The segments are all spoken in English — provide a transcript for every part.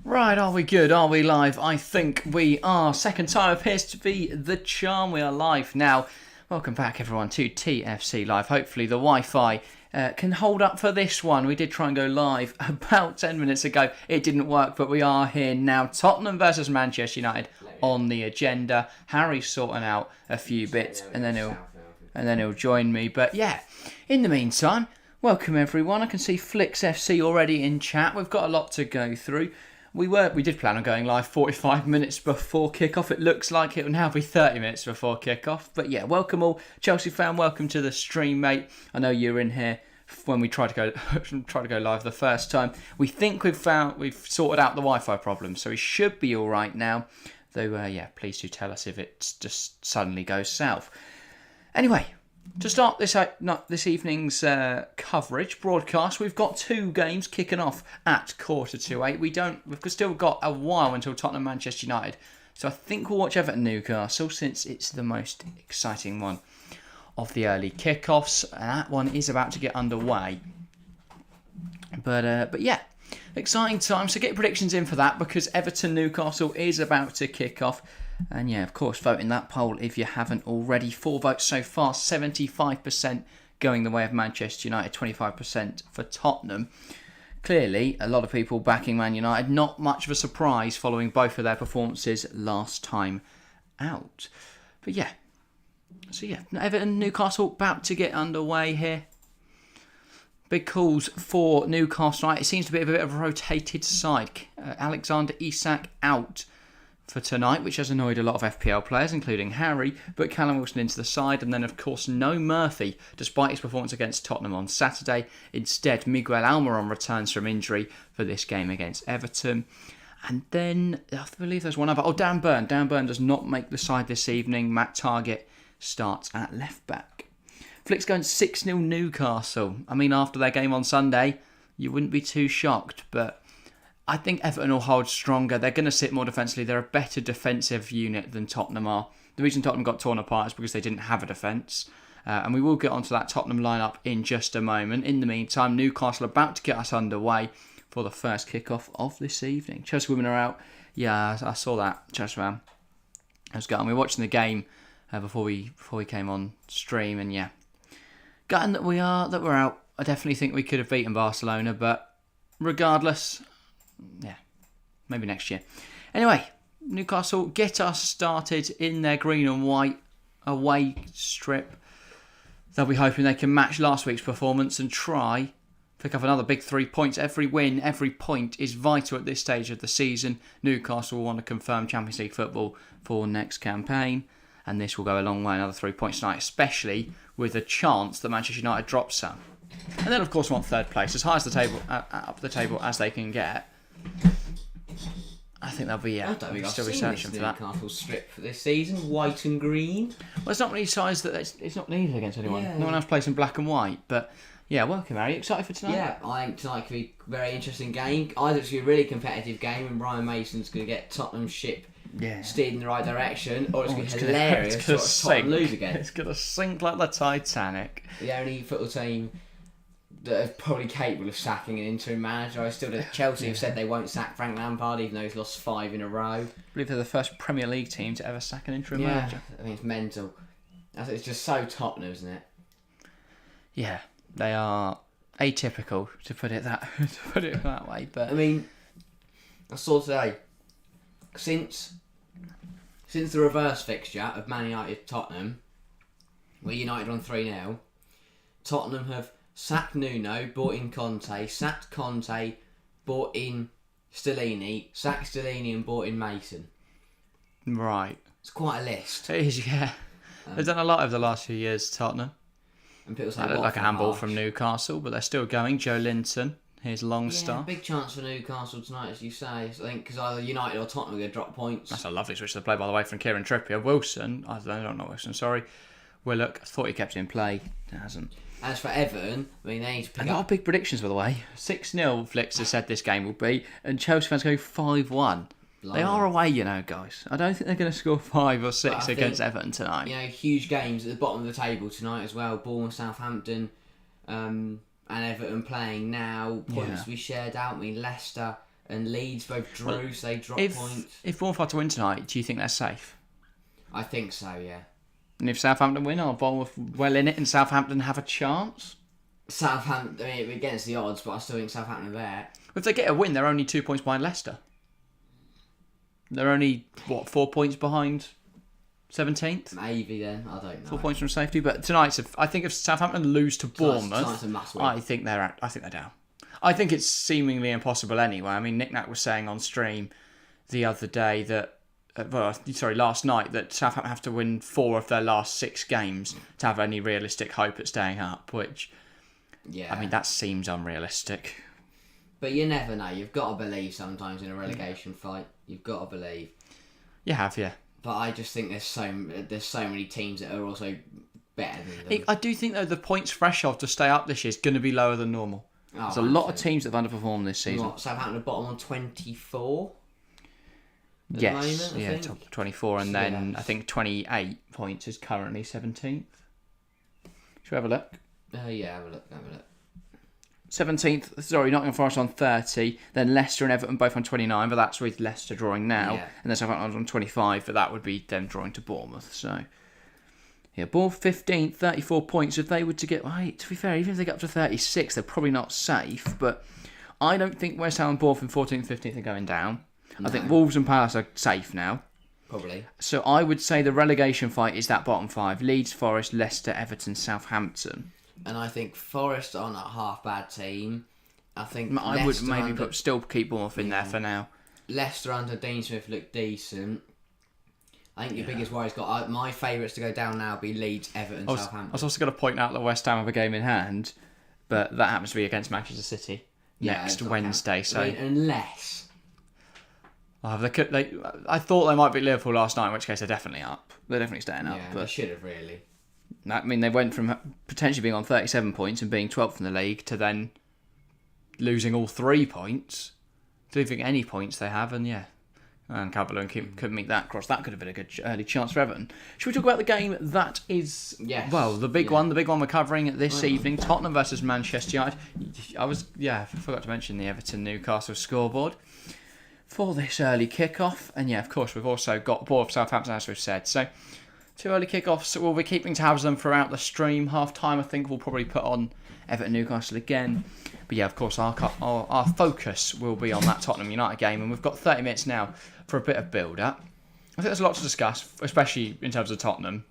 Right, are we good? Are we live? I think we are. Second time appears to be the charm. We are live now. Welcome back, everyone, to TFC Live. Hopefully the Wi-Fi can hold up for this one. We did try and go live about 10 minutes ago. It didn't work, but we are here now. Tottenham versus Manchester United on the agenda. Harry's sorting out a few bits, and then he'll join me. But yeah, in the meantime, welcome everyone. I can see Flicks FC already in chat. We've got a lot to go through. We did plan on going live 45 minutes before kickoff. It looks like it will now be 30 minutes before kickoff. But yeah, welcome all. Chelsea fan, welcome to the stream, mate. I know you were in here when we tried to go live the first time. We think we've sorted out the Wi-Fi problem, so it should be all right now. Though, yeah, please do tell us if it just suddenly goes south. Anyway, to start this evening's coverage, broadcast, we've got two games kicking off at 7:45. We've still got a while until Tottenham Manchester United, so I think we'll watch Everton Newcastle since it's the most exciting one of the early kickoffs. And that one is about to get underway. But yeah, exciting time. So get your predictions in for that because Everton Newcastle is about to kick off. And yeah, of course, vote in that poll if you haven't already. 4 votes so far, 75% going the way of Manchester United, 25% for Tottenham. Clearly, a lot of people backing Man United. Not much of a surprise following both of their performances last time out. But yeah, so yeah, Everton, Newcastle about to get underway here. Big calls for Newcastle. Right? It seems to be a bit of a rotated side. Alexander Isak out for tonight, which has annoyed a lot of FPL players, including Harry, but Callum Wilson into the side, and then of course no Murphy, despite his performance against Tottenham on Saturday. Instead, Miguel Almiron returns from injury for this game against Everton. And then, I believe there's one other. Dan Burn. Dan Burn does not make the side this evening. Matt Targett starts at left back. Flick's going 6-0 Newcastle. I mean, after their game on Sunday, you wouldn't be too shocked, but I think Everton will hold stronger. They're going to sit more defensively. They're a better defensive unit than Tottenham are. The reason Tottenham got torn apart is because they didn't have a defence. And we will get onto that Tottenham lineup in just a moment. In the meantime, Newcastle about to get us underway for the first kickoff of this evening. Chelsea women are out. Yeah, I saw that. Chelsea man. I was going. We were watching the game before we came on stream, and yeah, gutting that we're out. I definitely think we could have beaten Barcelona, but regardless, yeah, maybe next year. Anyway, Newcastle get us started in their green and white away strip. They'll be hoping they can match last week's performance and try pick up another big 3 points. Every win, every point is vital at this stage of the season. Newcastle will want to confirm Champions League football for next campaign, and this will go a long way. Another 3 points tonight, especially with a chance that Manchester United drop some. And then, of course, want third place, as high as the table, up the table as they can get. I think they'll be still researching for that. Newcastle strip for this season, white and green. Well, it's not really size that it's not needed against anyone. Yeah. No one else plays in black and white. But yeah, welcome, Harry. Excited for tonight? Yeah, I think tonight could be a very interesting game. Either it's going to be a really competitive game and Brian Mason's going to get Tottenham's ship steered in the right direction, or it's going to be hilarious to watch Tottenham lose again. It's going to sink like the Titanic. The only football team that are probably capable of sacking an interim manager. I still Chelsea have said they won't sack Frank Lampard, even though he's lost 5 in a row. I believe they're the first Premier League team to ever sack an interim manager. I mean, it's mental. It's just so Tottenham, isn't it? Yeah, they are atypical, to put it that way. But I mean, I saw today, since the reverse fixture of Man United Tottenham, where United won 3-0, Tottenham have sacked Nuno, brought in Conte, sacked Conte, brought in Stellini, sacked Stellini and brought in Mason. Right. It's quite a list. It is, yeah. They've done a lot over the last few years, Tottenham. And people say, that looked like a handball from Newcastle, but they're still going. Joe Linton, here's Longstaff. Big chance for Newcastle tonight, as you say. I think because either United or Tottenham are going to drop points. That's a lovely switch to play, by the way, from Kieran Trippier. Wilson, I don't know Wilson, sorry. Willock, I thought he kept it in play. It hasn't. As for Everton, I mean, they need to pick up. A lot of big predictions, by the way. 6-0, Flicks has said this game will be, and Chelsea fans go 5-1. They are away, guys. I don't think they're going to score 5 or 6 against Everton tonight. Huge games at the bottom of the table tonight as well. Bournemouth, Southampton, and Everton playing now. Points to be shared out. I mean, Leicester and Leeds both drew, so they dropped points. If Bournemouth are to win tonight, do you think they're safe? I think so, yeah. And if Southampton win, are Bournemouth well in it and Southampton have a chance? Southampton, I mean, against the odds, but I still think Southampton are there. If they get a win, they're only 2 points behind Leicester. They're only, 4 points behind 17th? Maybe then, I don't know. 4 points from safety, but tonight's, I think if Southampton lose to Bournemouth, tonight's a must win. I think they're down. I think it's seemingly impossible anyway. I mean, Nick Nack was saying on stream the other day that, last night, that Southampton have to win 4 of their last 6 games to have any realistic hope at staying up, which, yeah, I mean, that seems unrealistic. But you never know. You've got to believe sometimes in a relegation fight. You've got to believe. You have, yeah. But I just think there's so many teams that are also better than them. I do think, though, the points threshold to stay up this year is going to be lower than normal. There's a lot of teams that have underperformed this season. Southampton are bottom on 24? Yes, top 24, and then I think 28 points is currently 17th. Should we have a look? Yeah, have a look. 17th, Nottingham Forest on 30, then Leicester and Everton both on 29, but that's with Leicester drawing now, and then Southampton on 25, but that would be them drawing to Bournemouth, so... Yeah, Bournemouth 15th, 34 points. If they were to get... to be fair, even if they get up to 36, they're probably not safe, but I don't think West Ham and Bournemouth in 14th, 15th are going down. No. I think Wolves and Palace are safe now. Probably. So I would say the relegation fight is that bottom 5. Leeds, Forest, Leicester, Everton, Southampton. And I think Forest aren't a half-bad team. I think I would maybe still keep Bournemouth in there for now. Leicester under Dean Smith look decent. I think your biggest worry's got... my favourites to go down now be Leeds, Everton, Southampton. I was also going to point out that West Ham have a game in hand, but that happens to be against Manchester City next Wednesday. So unless... I thought they might beat Liverpool last night, in which case they're definitely up. They're definitely staying up. Yeah, they should have, really. I mean, they went from potentially being on 37 points and being 12th in the league to then losing all 3 points, losing any points they have, and Calvert-Lewin couldn't meet that cross. That could have been a good early chance for Everton. Should we talk about the game that is... Yes. Well, the big one we're covering this evening, Tottenham versus Manchester United. I forgot to mention the Everton-Newcastle scoreboard for this early kickoff. And of course, we've also got Bournemouth Southampton, as we've said. So, 2 early kickoffs. We'll be keeping tabs on them throughout the stream. Half-time, I think, we'll probably put on Everton-Newcastle again. But of course, our focus will be on that Tottenham United game. And we've got 30 minutes now for a bit of build-up. I think there's a lot to discuss, especially in terms of Tottenham.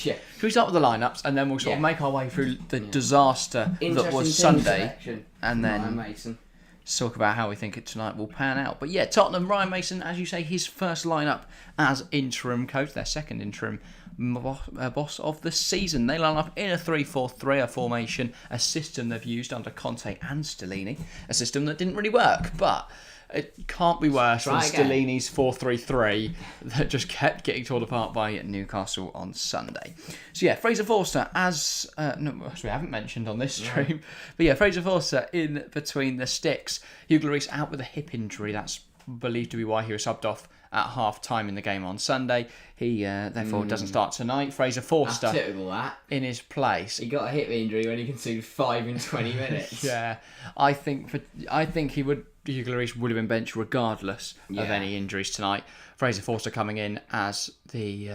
Yeah. Should we start with the lineups, and then we'll sort of make our way through the disaster that was Sunday, and then talk about how we think it tonight will pan out. But Tottenham, Ryan Mason, as you say, his first lineup as interim coach, their second interim boss of the season. They line up in a 3-4-3, a formation, a system they've used under Conte and Stellini, a system that didn't really work, but it can't be worse than Stellini's 4-3-3 that just kept getting torn apart by Newcastle on Sunday. So Fraser Forster, as we haven't mentioned on this stream, but Fraser Forster in between the sticks. Hugo Lloris out with a hip injury. That's believed to be why he was subbed off at half-time in the game on Sunday. He therefore doesn't start tonight. Fraser Forster, that's typical, that. In his place. He got a hip injury when he conceded 5 in 20 minutes. I think Hugo Lloris would have been benched regardless of any injuries tonight. Fraser Forster coming in as the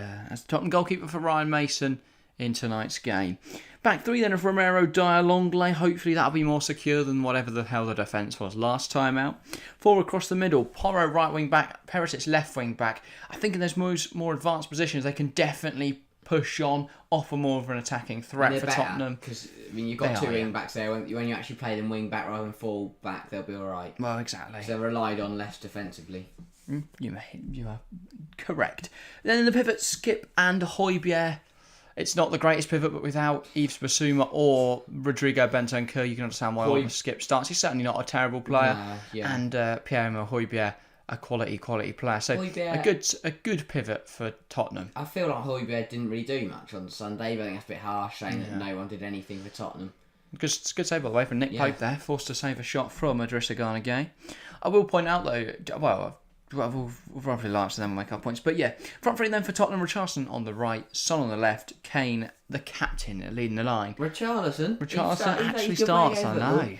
Tottenham goalkeeper for Ryan Mason in tonight's game. Back 3 then of Romero, Dyer, Longley. Hopefully that'll be more secure than whatever the hell the defence was last time out. 4 across the middle. Porro right wing back. Perisic left wing back. I think in those more advanced positions they can definitely push on, offer more of an attacking threat for Tottenham. Because you've got 2 wing backs there. When you actually play them wing back rather than full back, they'll be all right. Well, exactly. So they're relied on less defensively. You are correct. Then in the pivot, Skip and Højbjerg. It's not the greatest pivot, but without Yves Bissouma or Rodrigo Bentancur, you can understand why Skip starts. He's certainly not a terrible player. And Pierre-Emile Højbjerg, a quality player. So a good pivot for Tottenham. I feel like Højbjerg didn't really do much on Sunday, but I think that's a bit harsh saying that no one did anything for Tottenham. Good save, by the way, from Nick Pope there, forced to save a shot from Idrissa Gana Gueye. I will point out, though, we'll roughly last and then we'll make our points. But front 3 then for Tottenham. Richarlison on the right, Son on the left, Kane, the captain, leading the line. Richarlison actually starts, I know.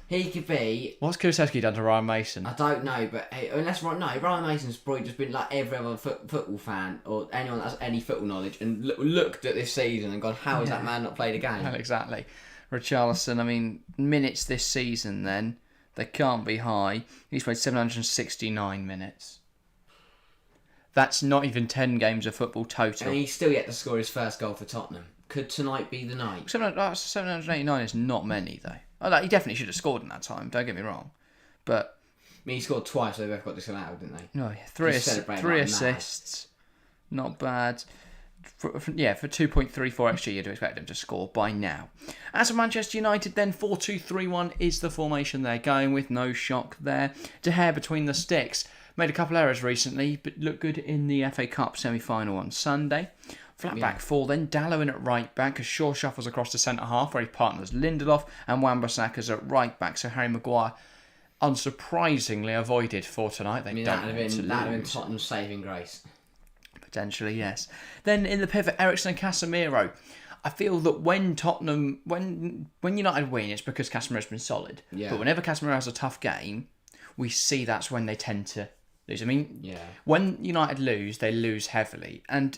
He could be. What's Kulusevski done to Ryan Mason? I don't know, but Ryan Mason's probably just been like every other football fan or anyone that has any football knowledge and looked at this season and gone, how has that man not played a game? Well, exactly. Richarlison, I mean, minutes this season then, they can't be high. He's played 769 minutes. That's not even 10 games of football total. And he's still yet to score his first goal for Tottenham. Could tonight be the night? 789 is not many, though. He definitely should have scored in that time, don't get me wrong. But I mean, he scored twice, so they both got disallowed, didn't they? no, yeah, three assists. Not bad. For 2.34 XG, you'd expect him to score by now. As for Manchester United, then 4-2-3-1 is the formation they're going with. No shock there. De Gea between the sticks. Made a couple errors recently, but looked good in the FA Cup semi-final on Sunday. Flat back four, then Dallow in at right back as Shaw shuffles across to centre half where he partners Lindelof and Wan-Bissaka's at right back. So Harry Maguire, unsurprisingly, avoided for tonight. That would have been Tottenham's saving grace. Potentially, yes. Then in the pivot, Eriksen and Casemiro. I feel that when United win, it's because Casemiro's been solid. Yeah. But whenever Casemiro has a tough game, we see that's when they tend to lose. I mean, yeah. When United lose, they lose heavily. And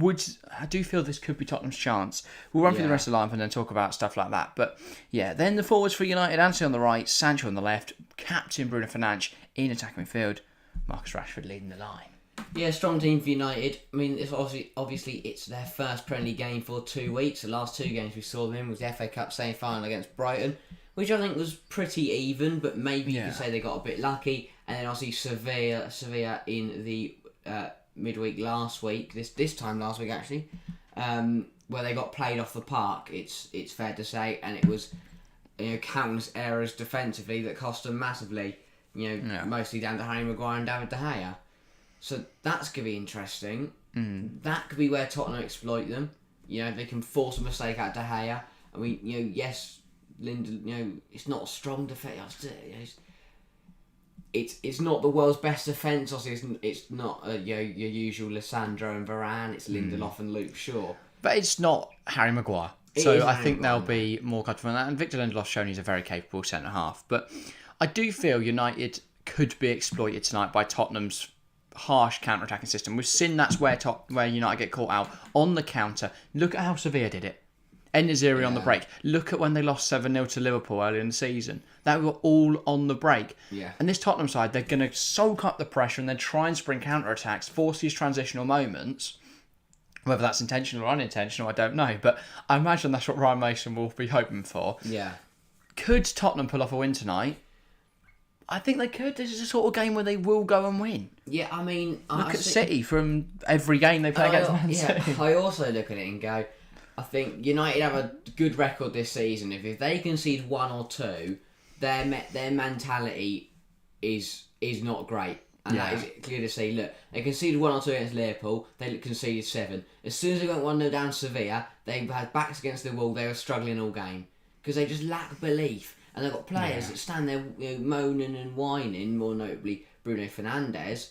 I do feel this could be Tottenham's chance. We'll run through the rest of the lineup and then talk about stuff like that. But yeah, then the forwards for United, Anthony on the right, Sancho on the left, captain Bruno Fernandes in attacking midfield, Marcus Rashford leading the line. Yeah, strong team for United. I mean, it's obviously it's their first Premier League game for 2 weeks. The last 2 games we saw them in was the FA Cup semi-final against Brighton, which I think was pretty even, but maybe you could say they got a bit lucky. And then obviously Sevilla in the midweek last week, this time last week actually, where they got played off the park. It's fair to say, and it was countless errors defensively that cost them massively. Mostly down to Harry Maguire and David De Gea. So that's going to be interesting. That could be where Tottenham exploit them. They can force a mistake out of De Gea. I mean, yes, it's not a strong defence. It's not the world's best defence. Obviously, it's not your usual Lissandro and Varane. It's Lindelof and Luke Shaw. But it's not Harry Maguire. So I think they'll be more comfortable than that. And Victor Lindelof's shown he's a very capable centre-half. But I do feel United could be exploited tonight by Tottenham's harsh counter-attacking system. We've seen that's where United get caught out on the counter. Look at how Sevilla did it. En-Nesyri on the break. Look at when they lost 7-0 to Liverpool earlier in the season. That were all on the break. Yeah. And this Tottenham side, they're going to soak up the pressure and then try and spring counter-attacks, force these transitional moments. Whether that's intentional or unintentional, I don't know. But I imagine that's what Ryan Mason will be hoping for. Yeah. Could Tottenham pull off a win tonight? I think they could. This is a sort of game where they will go and win. Yeah, I mean... Look at City from every game they play against Man City. I also look at it and go, I think United have a good record this season. If they concede 1 or 2, their mentality is not great. And that is clear to see. Look, they conceded 1 or 2 against Liverpool. They conceded 7. As soon as they went 1-0 down Sevilla, they had backs against the wall. They were struggling all game because they just lack belief. And they've got players that stand there moaning and whining. More notably, Bruno Fernandes.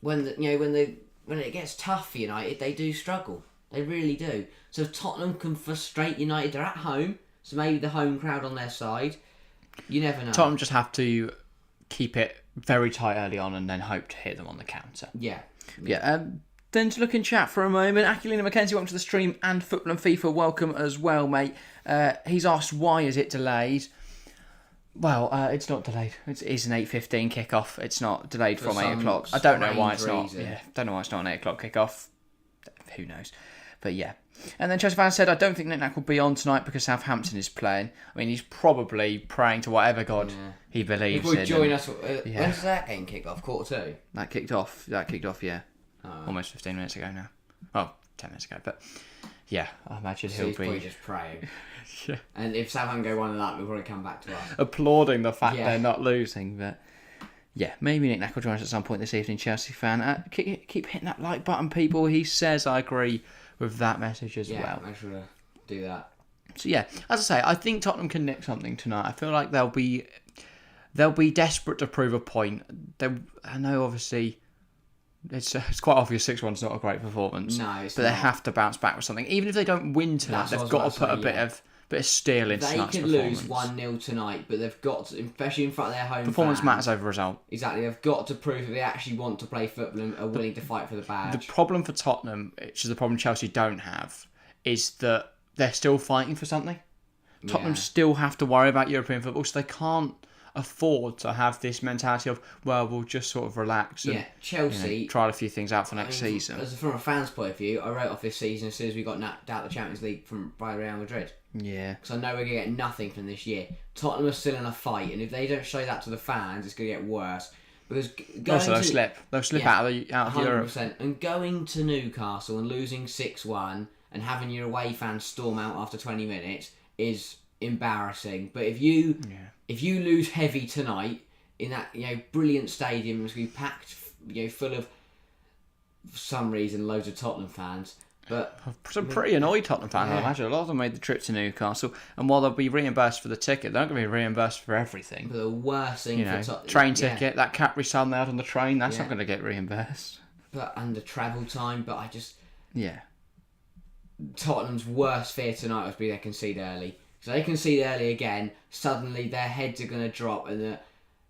When it gets tough for United, they do struggle. They really do. So if Tottenham can frustrate United, they're at home, so maybe the home crowd on their side. You never know. Tottenham just have to keep it very tight early on and then hope to hit them on the counter. Yeah. Then to look in chat for a moment, Aquilina Mackenzie, welcome to the stream, and Football and FIFA, welcome as well, mate. He's asked, why is it delayed? Well, it's not delayed. It's an 8:15 kickoff. It's not delayed from 8 o'clock. I don't know why it's not. Yeah, don't know why it's not an 8 o'clock kickoff. Who knows? But yeah. And then Chelsea fan said, I don't think Nick will be on tonight because Southampton is playing. I mean, he's probably praying to whatever God he believes in. He would join us. When does that game kick off? 1:45? That kicked off, yeah. Almost 15 minutes ago now. Well, 10 minutes ago. But yeah, I imagine he'll be... probably just praying. Yeah. And if Southampton go 1-0, we'll probably come back to us. Applauding the fact they're not losing. But yeah, maybe Nick Nack will join us at some point this evening, Chelsea fan. Keep hitting that like button, people. He says, I agree with that message as well. Yeah, make sure to do that. So yeah, as I say, I think Tottenham can nick something tonight. I feel like they'll be desperate to prove a point. I know, obviously, it's quite obvious 6-1's not a great performance. No, it's but not. They have to bounce back with something. Even if they don't win tonight, they've got to put a bit bit of steel in They tonight's could performance. lose 1-0 tonight, but they've got to, especially in front of their home Performance fans. matters over result. Exactly, they've got to prove that they actually want to play football and are willing to fight for the badge. The problem for Tottenham, which is the problem Chelsea don't have, is that they're still fighting for something. Tottenham still have to worry about European football, so they can't afford to have this mentality of, well, we'll just sort of relax and Chelsea try a few things out for next season. From a fan's point of view, I wrote off this season as soon as we got knocked out of the Champions League by Real Madrid. Yeah. Because I know we're going to get nothing from this year. Tottenham are still in a fight, and if they don't show that to the fans, it's going to get worse. Because they'll slip out of Europe. 100%. And going to Newcastle and losing 6-1 and having your away fans storm out after 20 minutes is embarrassing. But if you lose heavy tonight in that brilliant stadium, it's going to be packed full of, for some reason, loads of Tottenham fans. But some pretty annoyed Tottenham fans, I imagine. A lot of them made the trip to Newcastle, and while they'll be reimbursed for the ticket, they're not going to be reimbursed for everything. But the worst thing for Tottenham... Train ticket, that Capri Sun they had on the train, that's not going to get reimbursed. But under travel time, but I just... Yeah. Tottenham's worst fear tonight would be they concede early. So they concede early again, suddenly their heads are going to drop and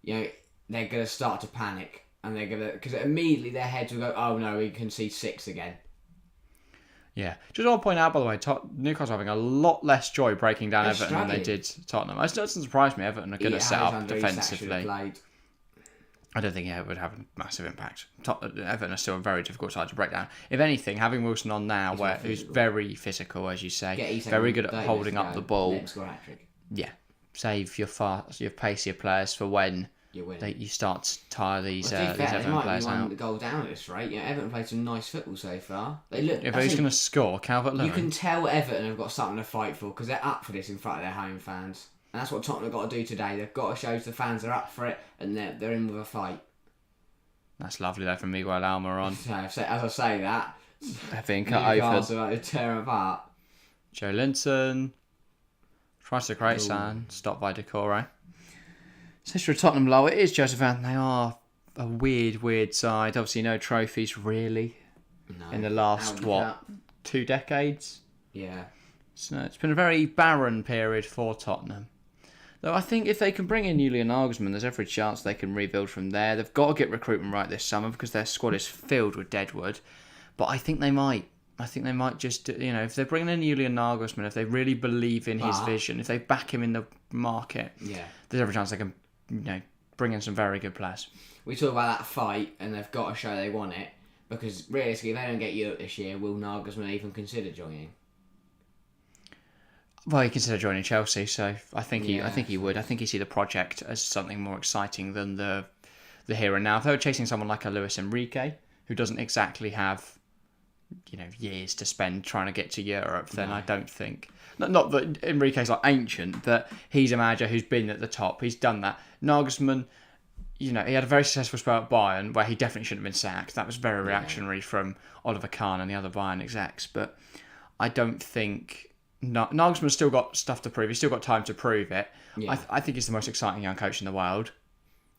they're going to start to panic. And they're going to... Because immediately their heads will go, oh no, we concede 6 again. Yeah. Just want to point out, by the way, Newcastle having a lot less joy breaking down Everton than they did Tottenham. It doesn't surprise me. Everton are good at set up defensively. I don't think it would have a massive impact. Everton are still a very difficult side to break down. If anything, having Wilson on now, who's very physical, as you say, very good at holding up the ball. Yeah. Save your pacier players for when you start to tire these Everton players out. The goal down at this rate. Everton played some nice football so far. If who's going to score, Calvert-Lewin. You can tell Everton have got something to fight for because they're up for this in front of their home fans. And that's what Tottenham have got to do today. They've got to show the fans they're up for it and they're in with a fight. That's lovely though from Miguel Almiron. So, as I say that, they're being cut over. Newcastle about to tear apart. Joe Linton tries to create sand, stopped by Decore. So for Tottenham low, it is Joseph Anthony. They are a weird side. Obviously no trophies really in the last 2 decades. Yeah. So it's been a very barren period for Tottenham. Though I think if they can bring in Julian Nagelsmann, there's every chance they can rebuild from there. They've got to get recruitment right this summer because their squad is filled with deadwood. But I think they might. I think they might just, if they're bringing in Julian Nagelsmann, if they really believe in his vision, if they back him in the market, there's every chance they can, bring in some very good players. We talk about that fight, and they've got to show they want it. Because realistically, if they don't get Europe this year, will Nagelsmann even consider joining? Well, he considered joining Chelsea, so I think he would. I think he see the project as something more exciting than the here and now. If they were chasing someone like a Luis Enrique, who doesn't exactly have, years to spend trying to get to Europe, then I don't think. Not that Enrique's like ancient, but he's a manager who's been at the top. He's done that. Nagelsmann, he had a very successful spell at Bayern where he definitely shouldn't have been sacked. That was very reactionary from Oliver Kahn and the other Bayern execs. But I don't think Nagelsmann's still got stuff to prove. He's still got time to prove it. Yeah. I think he's the most exciting young coach in the world.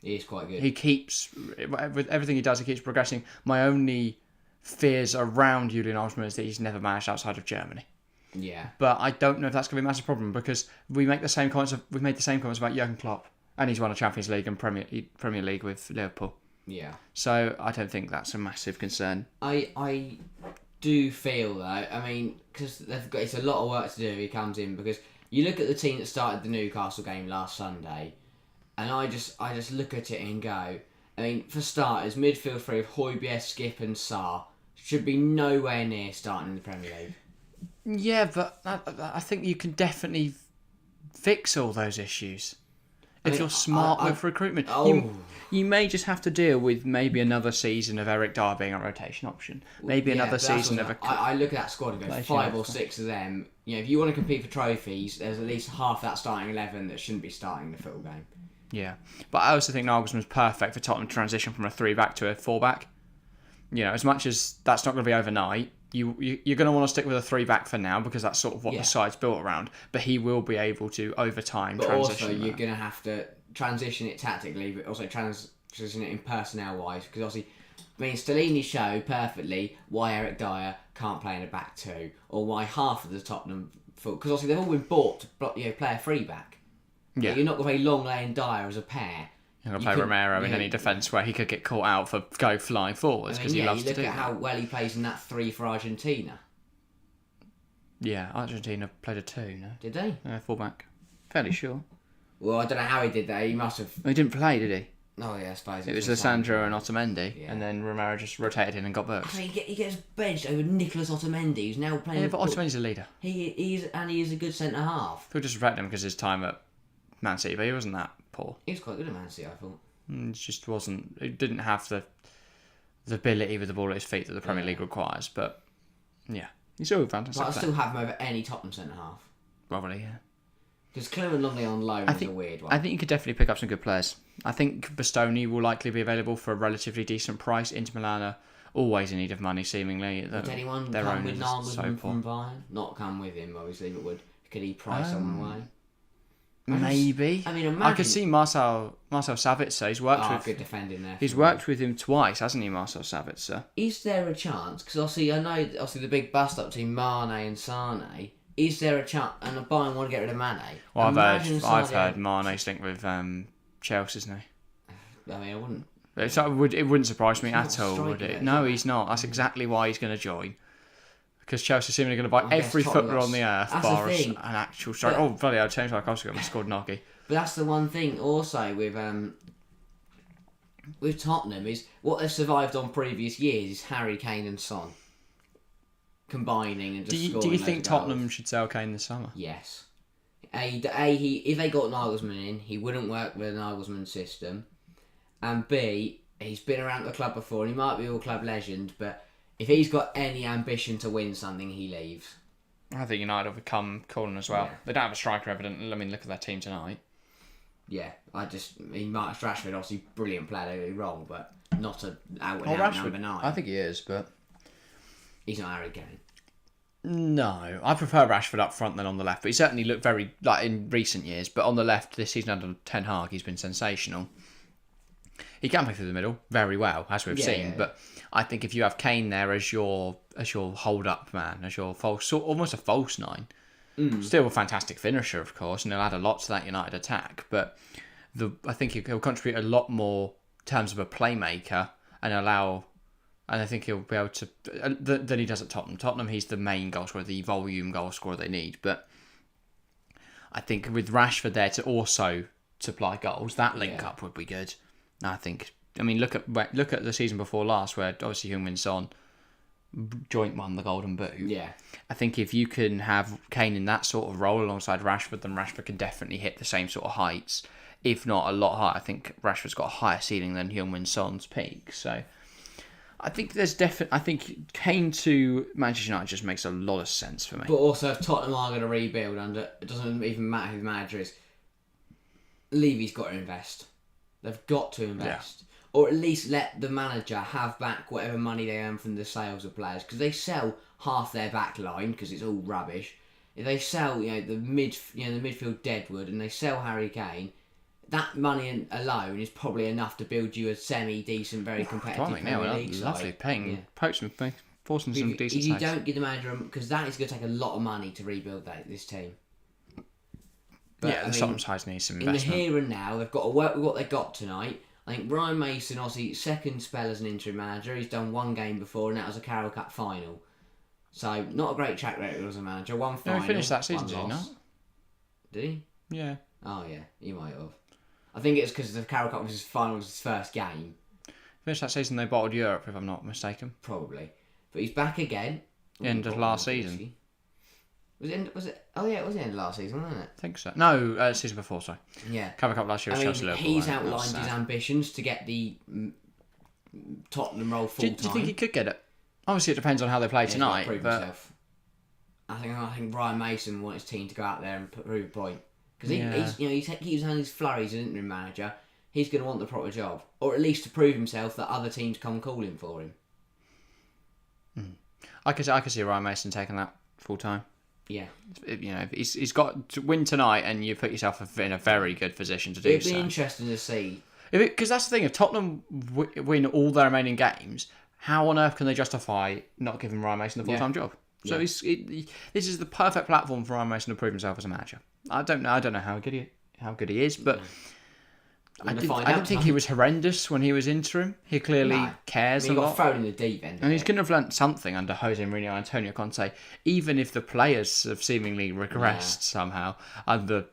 He is quite good. He keeps, with everything he does, he keeps progressing. My only fears around Julian Nagelsmann is that he's never managed outside of Germany. Yeah. But I don't know if that's going to be a massive problem because we've made the same comments about Jurgen Klopp, and he's won a Champions League and Premier League with Liverpool. Yeah. So I don't think that's a massive concern. I do feel though, because it's a lot of work to do if he comes in, because you look at the team that started the Newcastle game last Sunday, and I just look at it and go, for starters, midfield three of Højbjerg, Skip and Sarr should be nowhere near starting in the Premier League. Yeah, but I think you can definitely fix all those issues. If you're smart with recruitment. You may just have to deal with maybe another season of Eric Dyer being a rotation option. Maybe another season of I look at that squad and go, 5 or 6 of them. If you want to compete for trophies, there's at least half that starting 11 that shouldn't be starting the full game. Yeah. But I also think Nagelsmann's perfect for Tottenham to transition from a 3-back to a 4-back. As much as that's not going to be overnight, you're going to want to stick with a 3-back for now because that's sort of what the side's built around. But he will be able to, over time, transition. But also, you're going to have to transition it tactically, but also transition it in personnel-wise. Because obviously, Stellini showed perfectly why Eric Dyer can't play in a back 2, or why half of the Tottenham because obviously they've all been bought to play a free back. Yeah. You're not going to play Long and Dyer as a pair. You're going to play Romero in any defence where he could get caught out for go flying forwards because he loves to do that. You look at how well he plays in that 3 for Argentina. Yeah, Argentina played a 2, no? Did they? Fullback. Fairly sure. Well, I don't know how he did that. He must have... He didn't play, did he? Oh, yeah, I suppose. It was Lissandro and Otamendi, and then Romero just rotated in and got booked. I mean, he gets benched over Nicolas Otamendi, who's now playing... Yeah, but Otamendi's a leader. He is a good centre-half. People just respect him because his time at Man City, but he wasn't that poor. He was quite good at Man City, I thought. It just wasn't... It didn't have the ability with the ball at his feet that the Premier League requires, but yeah. He's still fantastic. But I still have him over any Tottenham centre-half. Probably, yeah. Because Clement Longley on loan is a weird one. I think you could definitely pick up some good players. I think Bastoni will likely be available for a relatively decent price. Inter Milan are always in need of money, seemingly. Would anyone come with Nagelsmann from Bayern? Not come with him, obviously, but could he price someone away? Maybe. Imagine... I could see Marcel Savitzer. He's worked with... good defending there. He's worked with him twice, hasn't he, Marcel Savitzer? Is there a chance? Because I know the big bust-up between Mane and Sane. Is there a chance? And Bayern want to get rid of Mane. Well, I've heard Mane's linked with Chelsea, isn't he? I mean, I wouldn't... It wouldn't surprise me at all, would it? No, he's not. That's exactly why he's going to join. Because Chelsea are seemingly going to buy every footballer on the earth, bar an actual striker. Oh, bloody hell, James Tarkowski scored Noggy. But that's the one thing also with Tottenham is what they've survived on previous years is Harry Kane and Son combining and just scoring. Do you think Tottenham should sell Kane this summer? Yes. If they got Nagelsmann in, he wouldn't work with a Nagelsmann system. And B, he's been around the club before and he might be all club legend, but if he's got any ambition to win something, he leaves. I think United will become calling as well. Yeah. They don't have a striker, evidently. I mean, look at their team tonight. Yeah, Marcus Rashford, obviously brilliant player, don't get me wrong, but not an out number 9. I think he is, but he's not Harry Kane. No, I prefer Rashford up front than on the left, but he certainly looked very, in recent years, but on the left this season under Ten Hag, he's been sensational. He can play through the middle very well, as we've seen, but I think if you have Kane there as your hold-up man, as your almost a false 9, still a fantastic finisher, of course, and he'll add a lot to that United attack, but I think he'll contribute a lot more in terms of a playmaker and I think he'll be able to than he does at Tottenham. Tottenham, he's the main goal scorer, the volume goal scorer they need, but I think with Rashford there to also supply goals, that link-up would be good. Look at the season before last, where obviously Heung-min Son joint won the Golden Boot. Yeah. I think if you can have Kane in that sort of role alongside Rashford, then Rashford can definitely hit the same sort of heights, if not a lot higher. I think Rashford's got a higher ceiling than Heung-min Son's peak. So I think I think Kane to Manchester United just makes a lot of sense for me. But also, if Tottenham are going to rebuild, it doesn't even matter who the manager is, Levy's got to invest. They've got to invest. Yeah. Or at least let the manager have back whatever money they earn from the sales of players. Because they sell half their back line, because it's all rubbish. If they sell the midfield deadwood, and they sell Harry Kane, that money alone is probably enough to build you a semi-decent, very competitive Premier League side. Lovely paying, forcing some decent If you don't give the manager, because that is going to take a lot of money to rebuild this team. But, the Tottenham side needs some investment. In the here and now, they've got to work with what they got tonight. I think Ryan Mason, obviously, second spell as an interim manager. He's done one game before, and that was a Carroll Cup final. So, not a great track record as a manager. One final. No, he finished that season, did he not? Did he? Yeah. Oh, yeah. He might have. I think it's because the Carroll Cup was his first game. Finished that season, they bottled Europe, if I'm not mistaken. Probably. But he's back again. End of last season. Was it? Oh yeah, it was the end of last season, wasn't it? I think so. No, season before, sorry. Yeah. Carroll Cup last year was Chelsea Liverpool. He's outlined his ambitions to get the Tottenham role full time. Do you think he could get it? Obviously, it depends on how they play tonight. Prove himself. I think Brian Mason wants his team to go out there and prove a point, because he keeps having his flurries as an interim manager. He's going to want the proper job, or at least to prove himself that other teams come calling for him. I could see Ryan Mason taking that full time. Yeah. He's got to win tonight, and you put yourself in a very good position to do so. It'd be interesting to see. Because that's the thing, if Tottenham win all their remaining games, how on earth can they justify not giving Ryan Mason the full-time job? So this is the perfect platform for Ryan Mason to prove himself as a manager. I don't know how good he is, but I don't think he was horrendous when he was interim. He clearly cares he a got lot. thrown in the deep end. And he's going to have learnt something under Jose Mourinho and Antonio Conte, even if the players have seemingly regressed somehow under,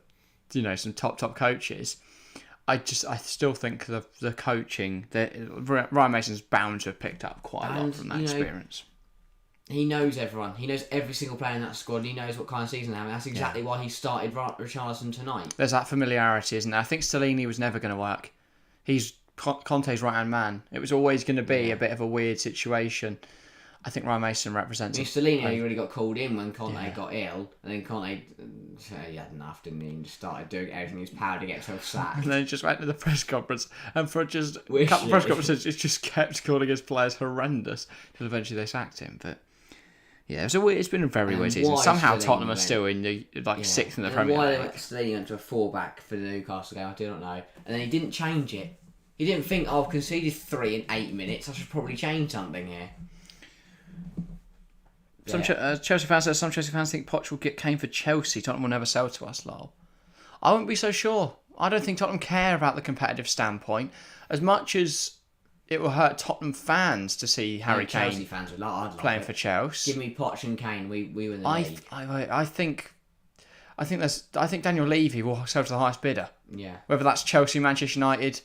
some top coaches. I still think the coaching that Ryan Mason's bound to have picked up quite a lot from that experience. He knows everyone. He knows every single player in that squad. He knows what kind of season they're having. That's exactly why he started Richarlison tonight. There's that familiarity, isn't there? I think Stellini was never going to work. He's Conte's right-hand man. It was always going to be a bit of a weird situation. I think Ryan Mason represents... Stellini really got called in when Conte got ill, and then Conte he had enough, didn't he? And just started doing everything in his power to get himself sacked. And then he just went to the press conference, and for just a couple of press conferences, it just kept calling his players horrendous, until eventually they sacked him. But yeah, it's been a very weird season. Somehow Tottenham are still in the sixth in the Premier League. Why Stellini went to a 4-back for the Newcastle game, I do not know. And then he didn't change it. He didn't think, I've conceded 3 in 8 minutes, I should probably change something here. Some Chelsea fans think Poch will get Kane for Chelsea. Tottenham will never sell to us, lol. I wouldn't be so sure. I don't think Tottenham care about the competitive standpoint as much as it will hurt Tottenham fans to see Harry Kane Chelsea fans would like playing for Chelsea. Give me Poch and Kane. We win the league. I think Daniel Levy will sell to the highest bidder. Yeah. Whether that's Chelsea, Manchester United,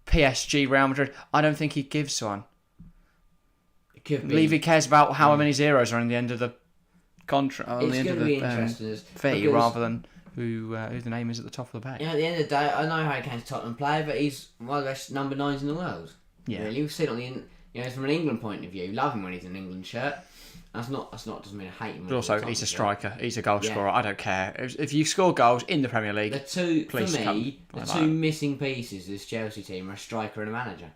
PSG, Real Madrid, I don't think he gives one. Levy cares about how many zeros are in the end of the contract, on the end of the fee, rather than who the name is at the top of the page. Yeah, at the end of the day, I know Harry Kane's a Tottenham player, but he's one of the best number 9s in the world. Yeah, really. We've seen it on from an England point of view. Love him when he's in an England shirt. That's not doesn't mean I hate him. But also, he's a striker. He's a goal scorer. I don't care if you score goals in the Premier League. The two missing pieces of this Chelsea team are a striker and a manager,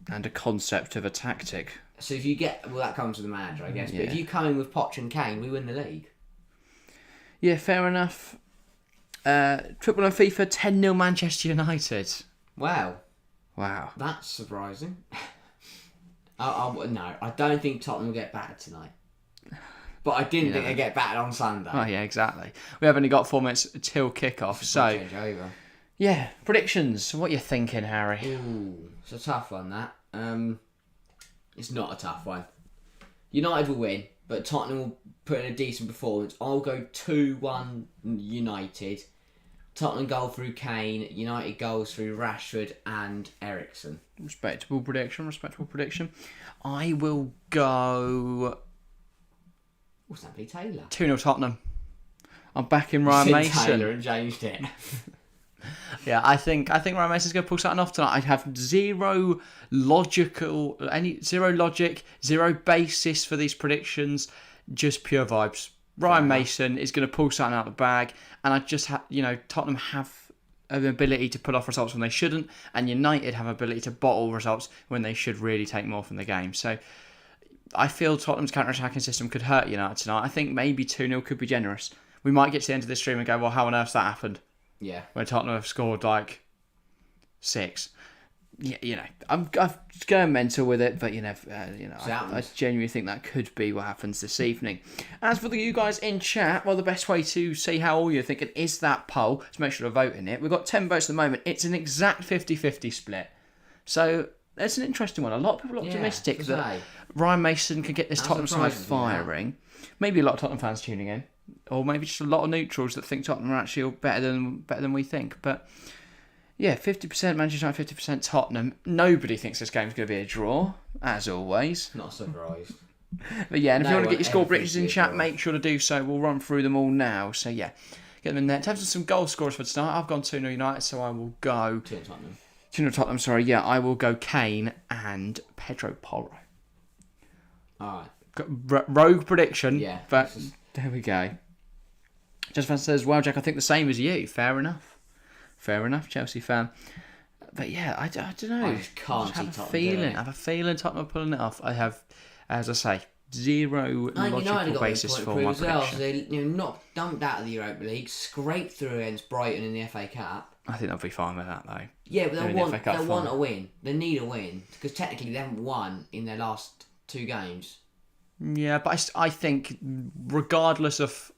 and a concept of a tactic. So if you that comes with the manager, I guess. But if you come in with Poch and Kane, we win the league. Yeah, fair enough. Triple on FIFA, 10-0 Manchester United. Wow. That's surprising. No, I don't think Tottenham will get battered tonight. But I didn't think they'd get battered on Sunday. Oh, yeah, exactly. We have only got 4 minutes till kick-off, so... Change over. Yeah, predictions. What are you thinking, Harry? Ooh, it's a tough one, that. It's not a tough one. United will win, but Tottenham will put in a decent performance. I'll go 2-1 United. Tottenham goal through Kane. United goals through Rashford and Eriksen. Respectable prediction. I will go... What's that, Taylor? 2-0 Tottenham. I'm backing Ryan Mason. Taylor and changed it. Yeah, I think Ryan Mason's going to pull something off tonight. I have zero logic, zero basis for these predictions, just pure vibes. Ryan Mason is going to pull something out of the bag, and I just have, Tottenham have an ability to pull off results when they shouldn't, and United have an ability to bottle results when they should really take more from the game. So I feel Tottenham's counter-attacking system could hurt United tonight. I think maybe 2-0 could be generous. We might get to the end of this stream and go, well, how on earth's that happened? Yeah. Where Tottenham have scored 6. Yeah, I'm going mental with it, but I genuinely think that could be what happens this evening. As for you guys in chat, well, the best way to see how all you're thinking is that poll. So make sure to vote in it. We've got 10 votes at the moment. It's an exact 50-50 split. So that's an interesting one. A lot of people are optimistic that Ryan Mason can get this Tottenham side firing. Maybe a lot of Tottenham fans tuning in. Or maybe just a lot of neutrals that think Tottenham are actually better than we think. But yeah, 50% Manchester United, 50% Tottenham. Nobody thinks this game's going to be a draw, as always. Not surprised. But yeah, and if you want to get your score predictions in chat, make sure to do so. We'll run through them all now. So yeah, get them in there. In terms of some goal scorers for tonight, I've gone 2-0 United, so I will go 2-0 Tottenham. 2-0 Tottenham. Sorry, yeah, I will go Kane and Pedro Porro. All right. Rogue prediction. Yeah. But there we go. Just fan says, well, Jack, I think the same as you. Fair enough, Chelsea fan. But yeah, I don't know. I just can't see Tottenham. I have a feeling Tottenham are pulling it off. I have, as I say, zero logical basis for my prediction. They not dumped out of the Europa League, scraped through against Brighton in the FA Cup. I think they'll be fine with that, though. Yeah, but they want a win. They need a win because technically they haven't won in their last 2 games. Yeah, but I think regardless of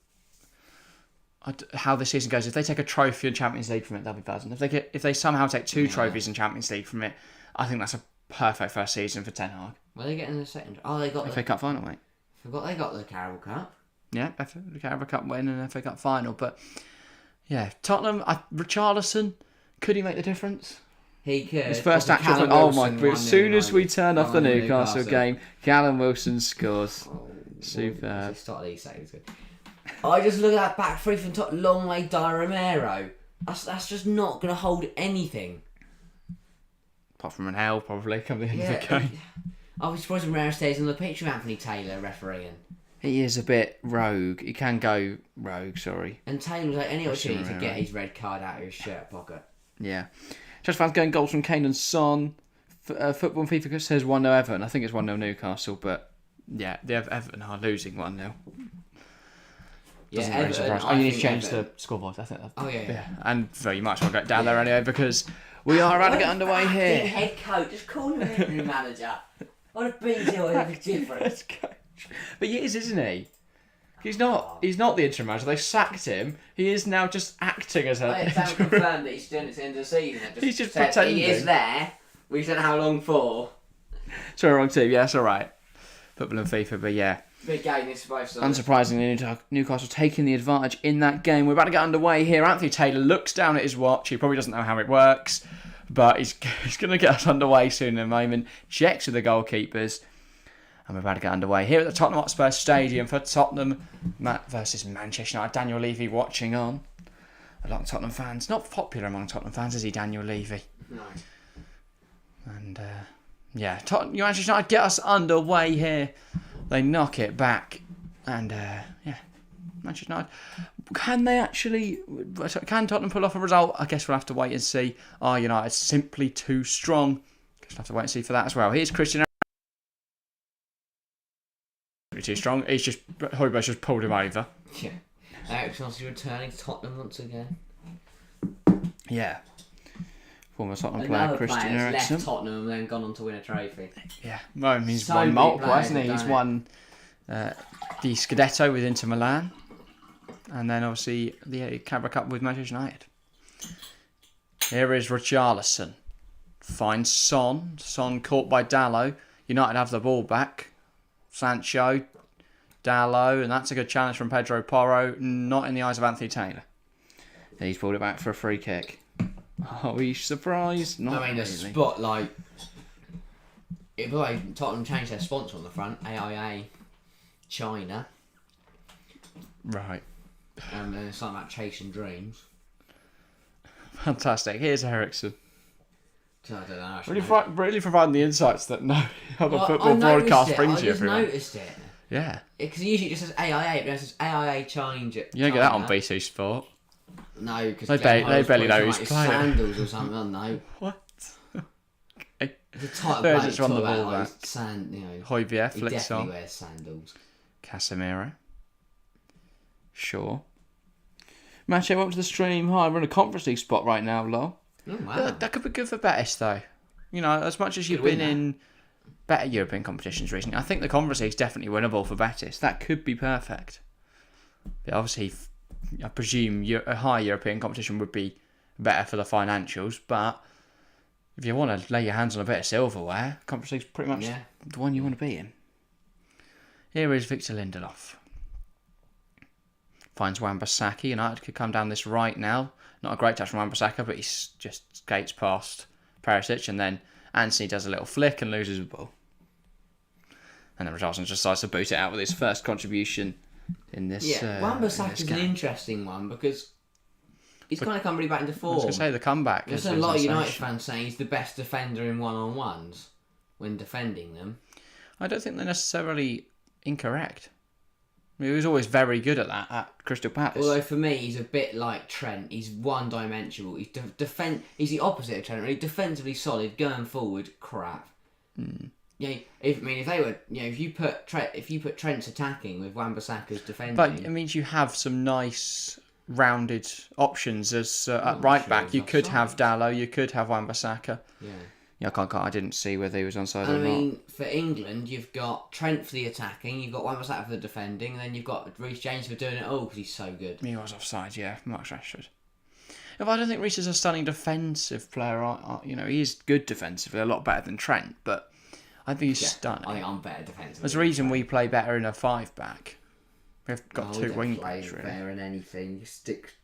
how the season goes, if they take a trophy and Champions League from it, they'll be buzzing. If they somehow take 2 trophies and Champions League from it, I think that's a perfect first season for Ten Hag. Were they getting the second? Oh, they got FA Cup final, mate. Forgot they got the Carabao Cup. Yeah, the Carabao Cup win and FA Cup final. But yeah, Tottenham, Richarlison, could he make the difference? He could. His first actual. Oh my god! As soon as we turned off the Newcastle game, Callum Wilson scores. Superb. I just look at that back three from top, long way Di Romero. That's just not going to hold anything. Apart from an L, probably, come the end of the game. I was surprised Romero stays on the pitch with Anthony Taylor refereeing. He is a bit rogue. He can go rogue, sorry. And Taylor's like any opportunity to get his red card out of his shirt pocket. Yeah. Chelsea fans going goals from Kane and Son. Football and FIFA says 1-0 Everton. I think it's 1-0 Newcastle, but yeah, Everton are losing 1-0. Doesn't really surprise me. Oh, you need to change the scoreboard. I think. Yeah. And very much I'll get down there anyway because we are about to get underway here. Head coach, just call him a new manager. What a big deal is different. But he is, isn't he? He's not the interim manager. They sacked him. He is now just acting as a. It's now confirmed that he's doing it to the end of the season. He's just pretending. He is there. We don't know how long for. Sorry, wrong team. Yeah, that's all right. Football and FIFA, but yeah. Big game this both sides. Unsurprisingly, Newcastle taking the advantage in that game. We're about to get underway here. Anthony Taylor looks down at his watch. He probably doesn't know how it works, but he's going to get us underway soon in a moment. Checks with the goalkeepers. And we're about to get underway here at the Tottenham Hotspur Stadium for Tottenham versus Manchester United. Daniel Levy watching on. A lot of Tottenham fans. Not popular among Tottenham fans, is he, Daniel Levy? No. And, Manchester United get us underway here. They knock it back. And, Manchester United. Can Tottenham pull off a result? I guess we'll have to wait and see. Are United simply too strong? Guess we'll have to wait and see for that as well. Here's Christian. Too strong. Højbjerg's just pulled him over. Yeah. Eriksen's returning to Tottenham once again. Yeah. Former Tottenham player Christian Eriksen. Left Tottenham and then gone on to win a trophy. Yeah. Well, he's won multiple, hasn't he? He's won the Scudetto with Inter Milan. And then obviously the Carabao Cup with Manchester United. Here is Richarlison. Finds Son. Son caught by Dalot. United have the ball back. Sancho, Dalot, and that's a good challenge from Pedro Porro. Not in the eyes of Anthony Taylor. He's pulled it back for a free kick. Are we surprised? Not the spotlight. Tottenham changed their sponsor on the front. AIA China. Right. And it's something about chasing dreams. Fantastic. Here's Eriksen. I don't know. Really providing the insights that no other football broadcast brings you everyone. I noticed it. Yeah. Because usually it just says AIA, but it says AIA change it. You don't get that on BT Sport. No, because they barely know who's playing. Sandals or something, don't they? What? Okay. The title They're just on the ball back. Højbjerg Højbjerg flicks on. He definitely wears sandals. Casemiro. Sure. Match, welcome to the stream. Hi, we're in a Conference League spot right now, lol. Oh, wow. That could be good for Betis, though. You know, as much as you've been in better European competitions recently, I think the Conference League is definitely winnable for Betis. That could be perfect. But obviously, I presume a high European competition would be better for the financials, but if you want to lay your hands on a bit of silverware, Conference League's pretty much the one you want to be in. Here is Victor Lindelof. Finds Wan-Bissaka. United could come down this right now. Not a great touch from Wan-Bissaka, but he just skates past Perisic, and then Anthony does a little flick and loses the ball. And then Richarlison just decides to boot it out with his first contribution in this. Yeah, Wan-Bissaka's an interesting one because he's kind of come really back into form. I was going to say the comeback. There's a lot of United fans saying he's the best defender in one-on-ones when defending them. I don't think they're necessarily incorrect. He was always very good at that at Crystal Palace. Although for me, he's a bit like Trent. He's one-dimensional. He's He's the opposite of Trent. Really, defensively solid, going forward, crap. Yeah, if you put Trent's attacking with Wan-Bissaka's defending, but it means you have some nice rounded options as at right back. You could have Dalot. You could have Wan-Bissaka. Yeah. Yeah, I didn't see whether he was onside I or mean, not. for England, you've got Trent for the attacking, you've got Wan-Bissaka for the defending, and then you've got Reece James for doing it all because he's so good. He was offside, yeah. Mark Rashford. If I don't think Reece is a stunning defensive player. He is good defensively, a lot better than Trent, but I think he's stunning. I think I'm better defensively. There's a reason we play better in a 5-back. We've got two wing play backs, really. better than anything.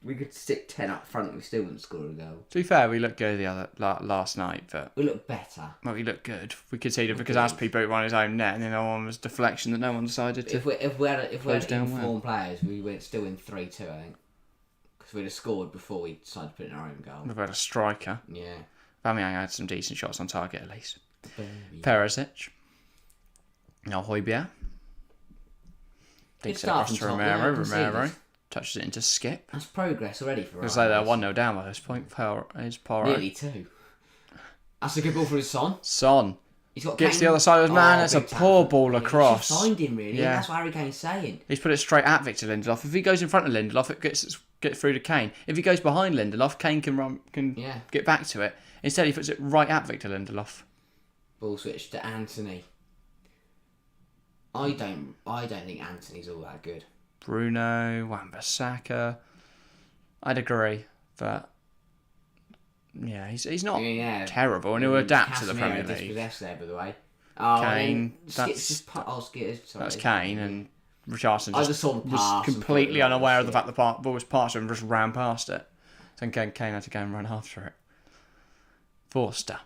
We could stick 10 up front and we still wouldn't score a goal. To be fair, we looked good last night, but We look better. well, we looked good. We conceded because Aspie beat one his own net, and then the other one was deflection that no one decided to. If we had down informed players, we would still win 3-2, I think. Because we'd have scored before we decided to put in our own goal. We've had a striker. Yeah. Aubameyang had some decent shots on target at least. Perisic. Now Højbjerg. Digs it across to Romero touches it into Skip. That's progress already for us. Looks like they're 1-0 down by this point. Is Porro. Nearly 2. That's a good ball for his son. Son. He's got Gets Kane. the other side of his man. That's a big poor tackle. ball across. Just find him, really. Yeah. That's what Harry Kane's saying. He's put it straight at Victor Lindelof. If he goes in front of Lindelof, it gets through to Kane. If he goes behind Lindelof, Kane can get back to it. Instead, he puts it right at Victor Lindelof. Ball switch to Anthony. I don't think Anthony's all that good. Bruno, Wan-Bissaka. I'd agree, but yeah, he's not terrible, and he'll adapt to the Premier League. Dispossessed there, by the way. Oh, Kane, that's Kane, and Richarlison I just saw the pass was completely unaware of the fact the ball was passed and just ran past it. So Kane had to go and run after it. Forster.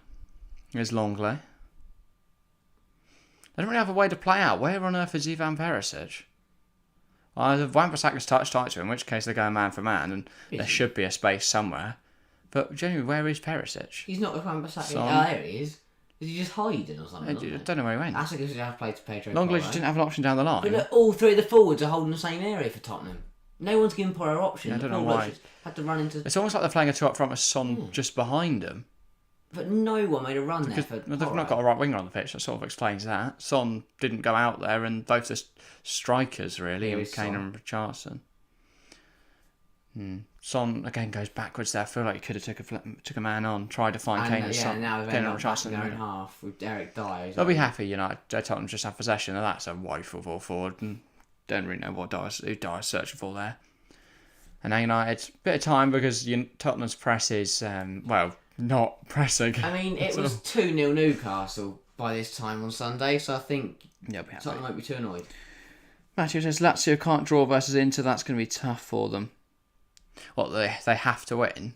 Here's Longley. They don't really have a way to play out. Where on earth is Ivan Perisic? Either Wan-Bissaka's touched tight to him, in which case they're going man for man, and there should be a space somewhere. But genuinely, where is Perisic? He's not with Wan-Bissaka. Oh, there he is. Is he just hiding or something? I don't know where he went. That's because he have played to Pedro. Longley didn't have an option down the line. But look, all three of the forwards are holding the same area for Tottenham. No one's giving Porro option. Yeah, I don't know why. Had to run into. It's almost like they're playing a two up front with Son just behind them. But no one made a run there for Well, they've not got a right winger on the pitch. That sort of explains that. Son didn't go out there, and both the strikers really, and Kane and Richarlison. Son again goes backwards there. I feel like he could have took a man on, tried to find Kane and Son. Now they've Kane ended and up back Richarlison. in their own half with Eric Dyer. They'll be happy, United. Tottenham just have possession, and that's a woeful ball forward, and don't really know who Dyer's searching for there. And now United, bit of time because Tottenham's press is not pressing. I mean, it was 2-0 Newcastle by this time on Sunday, so I think Tottenham won't be too annoyed. Matthew says Lazio can't draw versus Inter. That's going to be tough for them. What they have to win,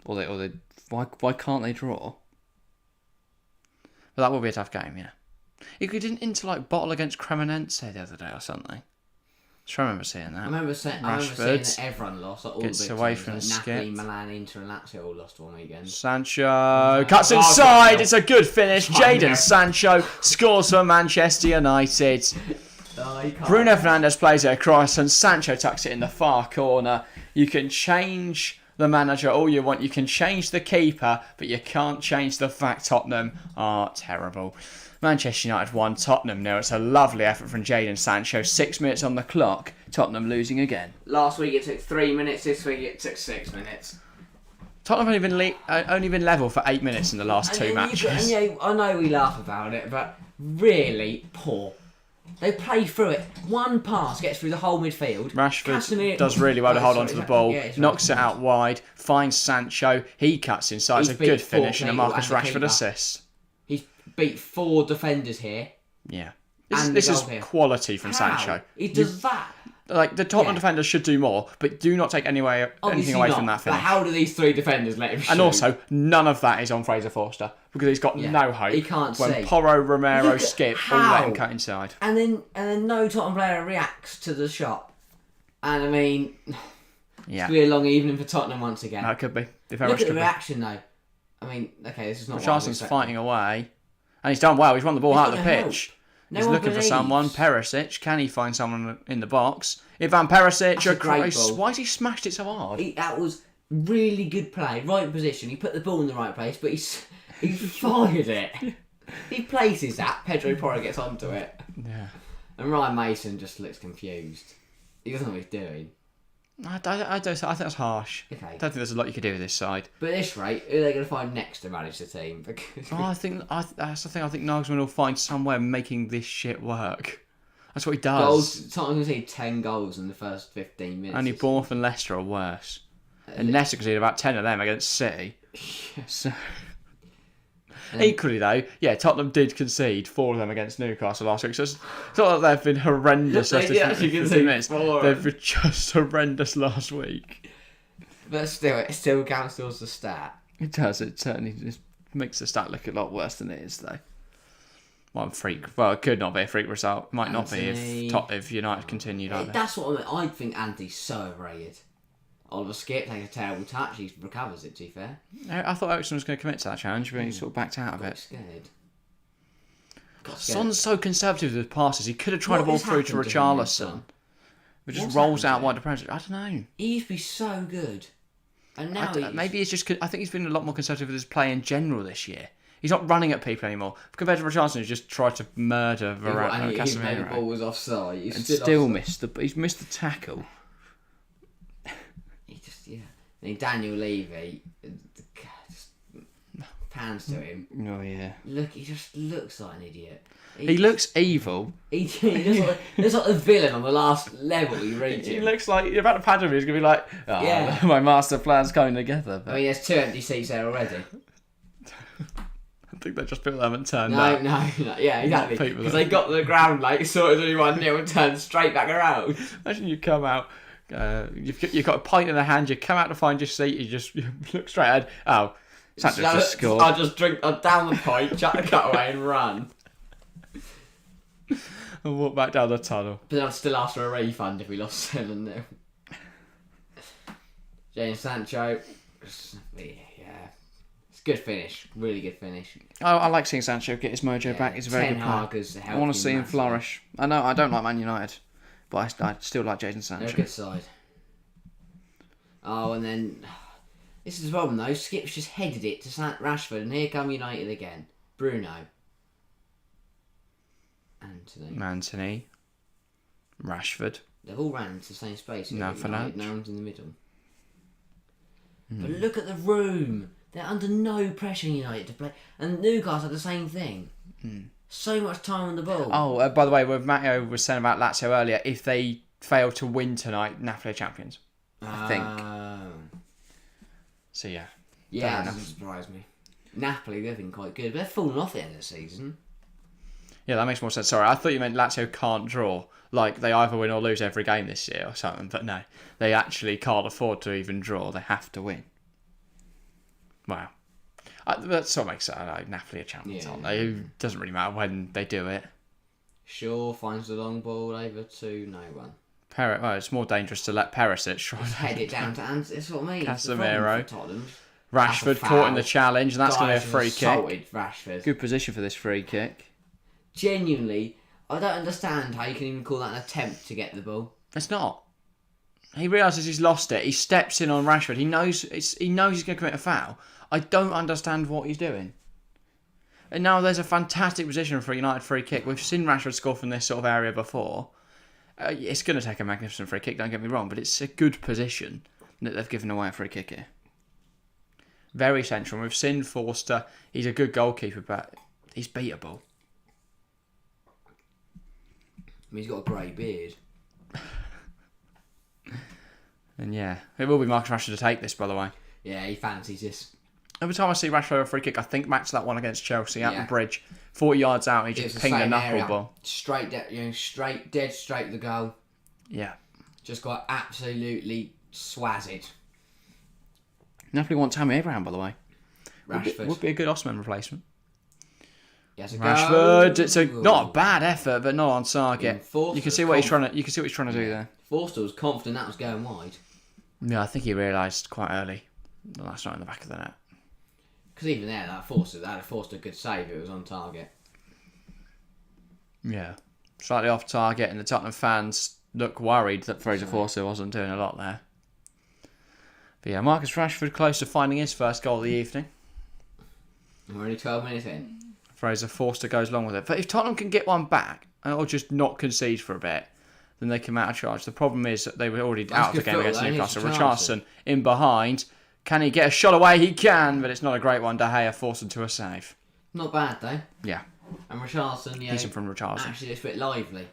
or they why can't they draw? But that will be a tough game, yeah. Didn't Inter like bottle against Cremonense the other day or something? I remember seeing that. I remember seeing that everyone lost. Like all gets the big away teams, from like Skip. Napoli, Milan, Inter, and Lazio all lost one weekend. Sancho cuts inside. It's a good finish. Jadon Sancho scores for Manchester United. Bruno Fernandes plays it across, and Sancho tucks it in the far corner. You can change the manager all you want. You can change the keeper, but you can't change the fact Tottenham are terrible. Manchester United 1, Tottenham 0. It's a lovely effort from Jadon Sancho. 6 minutes on the clock. Tottenham losing again. Last week it took 3 minutes. This week it took 6 minutes. Tottenham have only been level for 8 minutes in the last two matches. I know we laugh about it, but really poor. They play through it. One pass gets through the whole midfield. Rashford does really well to hold on to the ball. Knocks it out wide. Finds Sancho. He cuts inside. It's a good finish and a Marcus Rashford assist. He's beat 4 defenders here. Yeah. This is quality from Sancho. He does that. Like, the Tottenham defenders should do more, but do not take anything away from that finish. But how do these 3 defenders let him shoot? And also, none of that is on Fraser Forster, because he's got no hope. He can't see. When Porro, Romero, Skip all let him cut inside. And then no Tottenham player reacts to the shot. And I mean, it's be a long evening for Tottenham once again. That could be. Look at the reaction though. I mean, okay, this is not. Richarlison's fighting away, and he's done well. He's won the ball out of the pitch. He's looking for someone. Perisic. Can he find someone in the box? Ivan Perisic. Why has he smashed it so hard? That was really good play. Right position. He put the ball in the right place, but he fired it. He places that. Pedro Porro gets onto it. Yeah. And Ryan Mason just looks confused. He doesn't know what he's doing. I think that's harsh. Okay. I don't think there's a lot you could do with this side. But at this rate, who are they going to find next to manage the team? Because That's the thing. I think Nagelsmann will find somewhere making this shit work. That's what he does. goals. Tottenham conceded 10 goals in the first 15 minutes. Only Bournemouth and Leicester are worse. And Leicester conceded about 10 of them against City. So... Equally though, yeah, Tottenham did concede 4 of them against Newcastle last week. So it's not that they've been horrendous. They actually conceded 4. They've been just horrendous last week. But still, it still counts towards the stat. It does. It certainly just makes the stat look a lot worse than it is, though. Well, it could not be a freak result. Might not be if United continued like that. That's what I think Andy's so overrated. Oliver Skip takes a terrible touch. He recovers it, to be fair. I thought Ericsson was going to commit to that challenge, but he sort of backed out of it. Son's so conservative with his passes. He could have tried a ball through to Richarlison. But just rolls out wide approach. I don't know. He used to be so good. And now maybe it's just... I think he's been a lot more conservative with his play in general this year. He's not running at people anymore. Compared to Richarlison, who's just tried to murder Casemiro. The ball was offside. He's missed the tackle. And Daniel Levy just pans to him. Oh yeah. Look, he just looks like an idiot. He looks evil. He looks like the villain on the last level you reach him. He looks like you're about to pan to him. He's gonna be like, my master plan's coming together. But... I mean, there's 2 empty seats there already. I think they just people haven't turned up. No, yeah, exactly. Because they got the ground sorted only 1-0 and turned straight back around. Imagine you come out. You've got a pint in the hand. You come out to find your seat. You look straight ahead. Oh, Sancho just scored. I'll just drink down the pint, chuck the cutaway, and run. And walk back down the tunnel. But then I'd still ask for a refund if we lost 7-0. Jadon Sancho, yeah, it's a good finish. Really good finish. I like seeing Sancho get his mojo back. He's a very good player. I want to see him flourish. I know I don't like Man United. But I still like Jadon Sancho. They're a good side. Oh, and then... This is the problem, though. Skip's just headed it to Rashford, and here come United again. Bruno. Anthony. Rashford. They've all ran into the same space. No one's in the middle. But look at the room. They're under no pressure, United, to play. And Newcastle had the same thing. So much time on the ball. Oh, by the way, what Matteo was saying about Lazio earlier, if they fail to win tonight, Napoli are champions. I think. So, yeah. Yeah, that doesn't surprise me. Napoli, they've been quite good, but they've fallen off the end of the season. Yeah, that makes more sense. Sorry, I thought you meant Lazio can't draw. Like, they either win or lose every game this year or something. But no, they actually can't afford to even draw. They have to win. Wow. That sort of makes it like Napoli are champions, aren't they? It doesn't really matter when they do it. Shaw finds the long ball over to no one. It's more dangerous to let Perisic head it down to Anthony. That's what I mean. Casemiro. Rashford caught in the challenge, and that's going to be a free kick. Rashford. Good position for this free kick. Genuinely, I don't understand how you can even call that an attempt to get the ball. It's not. He realises he's lost it. He steps in on Rashford. He knows he's going to commit a foul. I don't understand what he's doing. And now there's a fantastic position for a United free kick. We've seen Rashford score from this sort of area before. It's going to take a magnificent free kick, don't get me wrong, but it's a good position that they've given away a free kick here. Very central. We've seen Forster. He's a good goalkeeper, but he's beatable. I mean, he's got a grey beard. And yeah, it will be Marcus Rashford to take this, by the way. Yeah, he fancies this. Every time I see Rashford a free kick, I think back to that one against Chelsea at the bridge. 40 yards out, he just pinged a knuckleball. Straight, dead straight to the goal. Yeah. Just got absolutely swazzed. Napoli want Tammy Abraham, by the way. Rashford. Would be a good Osman replacement. Rashford. It's not a bad effort, but not on target. You can see what he's trying to do there. Forster was confident that was going wide. Yeah, I think he realised quite early. That's not in the back of the net. Because even there, that Forster could save. It was on target. Yeah, slightly off target, and the Tottenham fans look worried that Fraser Forster wasn't doing a lot there. But yeah, Marcus Rashford close to finding his first goal of the evening. We're only 12 minutes in. Fraser Forster goes along with it. But if Tottenham can get one back, or just not concede for a bit, then they come out of charge. The problem is that they were already out of the game against Newcastle. Richarlison. Richarlison in behind. Can he get a shot away? He can, but it's not a great one. De Gea forced him to a save. Not bad, though. Yeah. And Richarlison, Decent from Richarlison. actually looks a bit lively.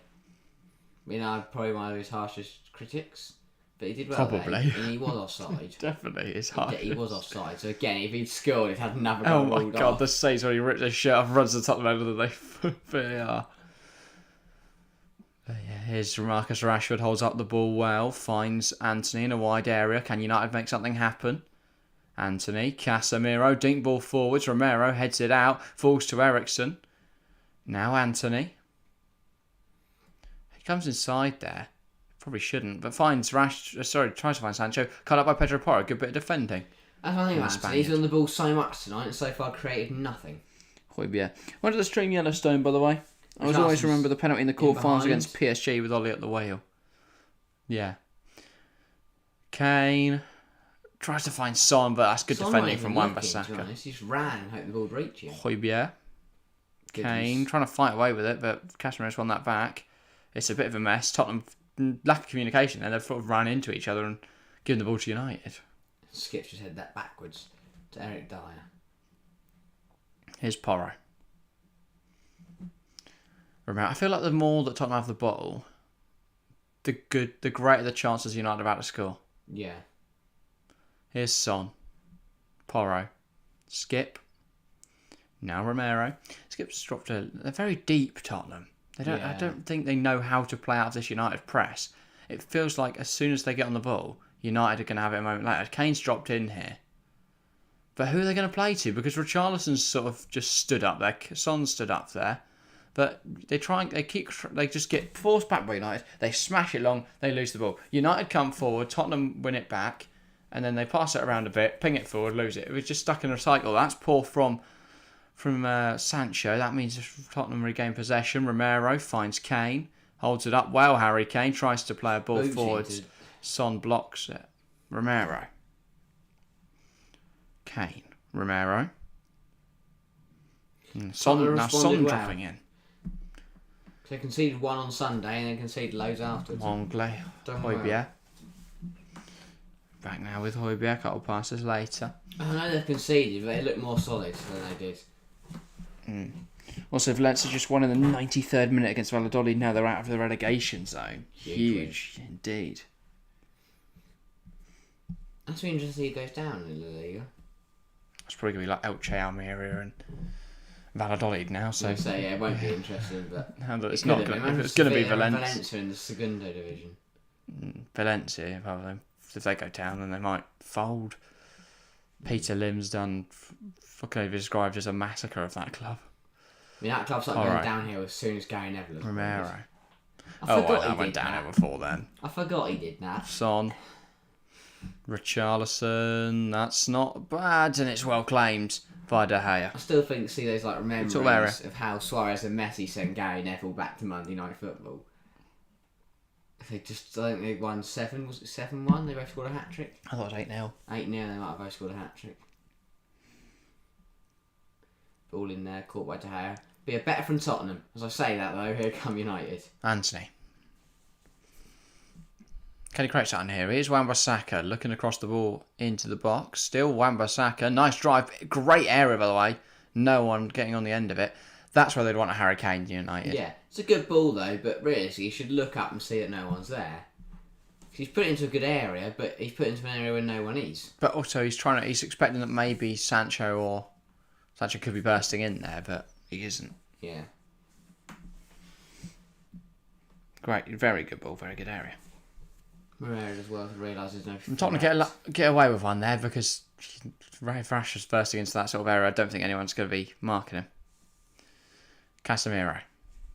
Probably one of his harshest critics. But he did well Probably. there, and he was offside. Definitely, it's hard. He was offside. So again, if he'd scored, he'd had another Oh goal my ruled god, off. the saves when he ripped his shirt off, runs to the top of the end of the VAR. Here's Marcus Rashford, holds up the ball well, finds Anthony in a wide area. Can United make something happen? Anthony, Casemiro, dink ball forwards. Romero heads it out, falls to Eriksen. Now Anthony. He comes inside there. Probably shouldn't, but finds tries to find Sancho. Cut up by Pedro Porro. Good bit of defending. That's one thing about Anthony. He's on the ball so much tonight and so far created nothing. Højbjerg. When did the stream Yellowstone, by the way? I always remember the penalty in the quarterfinals against PSG with Ollie at the wheel. Yeah. Kane tries to find Son, but that's good defending from Wan-Bissaka. He just ran and hoped the ball would reach him. Højbjerg. Kane trying to fight away with it, but Casemiro's won that back. It's a bit of a mess. Tottenham, lack of communication, and they've sort of ran into each other and given the ball to United. Skip's just head that backwards to Eric Dyer. Here's Porro. Remember, I feel like the more that Tottenham have the ball, the greater the chances United are about to score. Yeah. Here's Son. Porro. Skip. Now Romero. Skip's dropped they're very deep, Tottenham. I don't think they know how to play out of this United press. It feels like as soon as they get on the ball, United are going to have it a moment later. Kane's dropped in here. But who are they going to play to? Because Richarlison's sort of just stood up there. Son stood up there. But they just get forced back by United. They smash it long. They lose the ball. United come forward. Tottenham win it back. And then they pass it around a bit, ping it forward, lose it. It was just stuck in a cycle. That's poor from Sancho. That means Tottenham regain possession. Romero finds Kane. Holds it up well. Harry Kane tries to play a ball forwards. Son blocks it. Romero. Kane. Romero. Son dropping in. They conceded one on Sunday and then conceded loads afterwards. Longley. Højbjerg. Back now with Højbjerg. A couple passes later. I know they've conceded, but they look more solid than they did. Also, Valencia just won in the 93rd minute against Valladolid. Now they're out of the relegation zone. Huge indeed. That's really interesting he goes down in La Liga. It's probably going to be like Elche, Almeria and Valladolid now. So yeah, it won't be interesting, but it's not going to. It's going to be Valencia. Valencia in the Segundo division. Valencia, probably. If they go down, then they might fold. Peter Lim's done. Fucking described as a massacre of that club. I mean, that club started going downhill as soon as Gary Neville was Romero. That went downhill before then. I forgot he did that. Son. Richarlison. That's not bad, and it's well claimed by De Gea. I still think those like memories of how Suarez and Messi sent Gary Neville back to Monday Night Football. I think they won 7. Was it 7-1? They both scored a hat trick. I thought it was 8-0. 8-0. They might have both scored a hat trick. Ball in there, caught by De Gea. Be a better from Tottenham. As I say that though, here come United. Anthony. Can he create something here? Here's Wan-Bissaka looking across the ball into the box. Still Wan-Bissaka. Nice drive. Great area, by the way. No one getting on the end of it. That's where they'd want a Harry Kane United. Yeah, it's a good ball though, but really you should look up and see that no one's there. He's put it into a good area, but he's put it into an area where no one is. But also he's expecting that maybe Sancho could be bursting in there, but he isn't. Yeah. Great, very good ball, very good area. Moreira as well realises no. Tottenham get away with one there because Rashford's bursting into that sort of area. I don't think anyone's going to be marking him. Casemiro.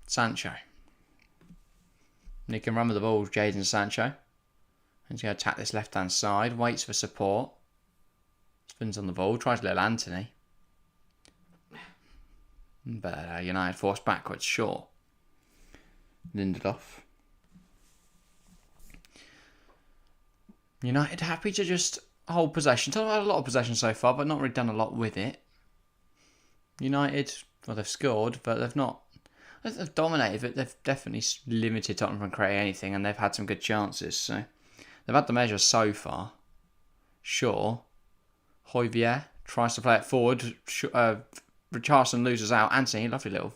Sancho. And he can run with the ball, Jadon Sancho. He's going to attack this left-hand side. Waits for support. Spins on the ball. Tries little Anthony. But United forced backwards. Shaw. Lindelof. United happy to just hold possession. Tottenham had a lot of possession so far, but not really done a lot with it. United, well, they've scored, but they've not. They've dominated, but they've definitely limited Tottenham from creating anything, and they've had some good chances. So they've had the measure so far. Shaw, Højbjerg tries to play it forward. Richarlison loses out. Anthony, lovely little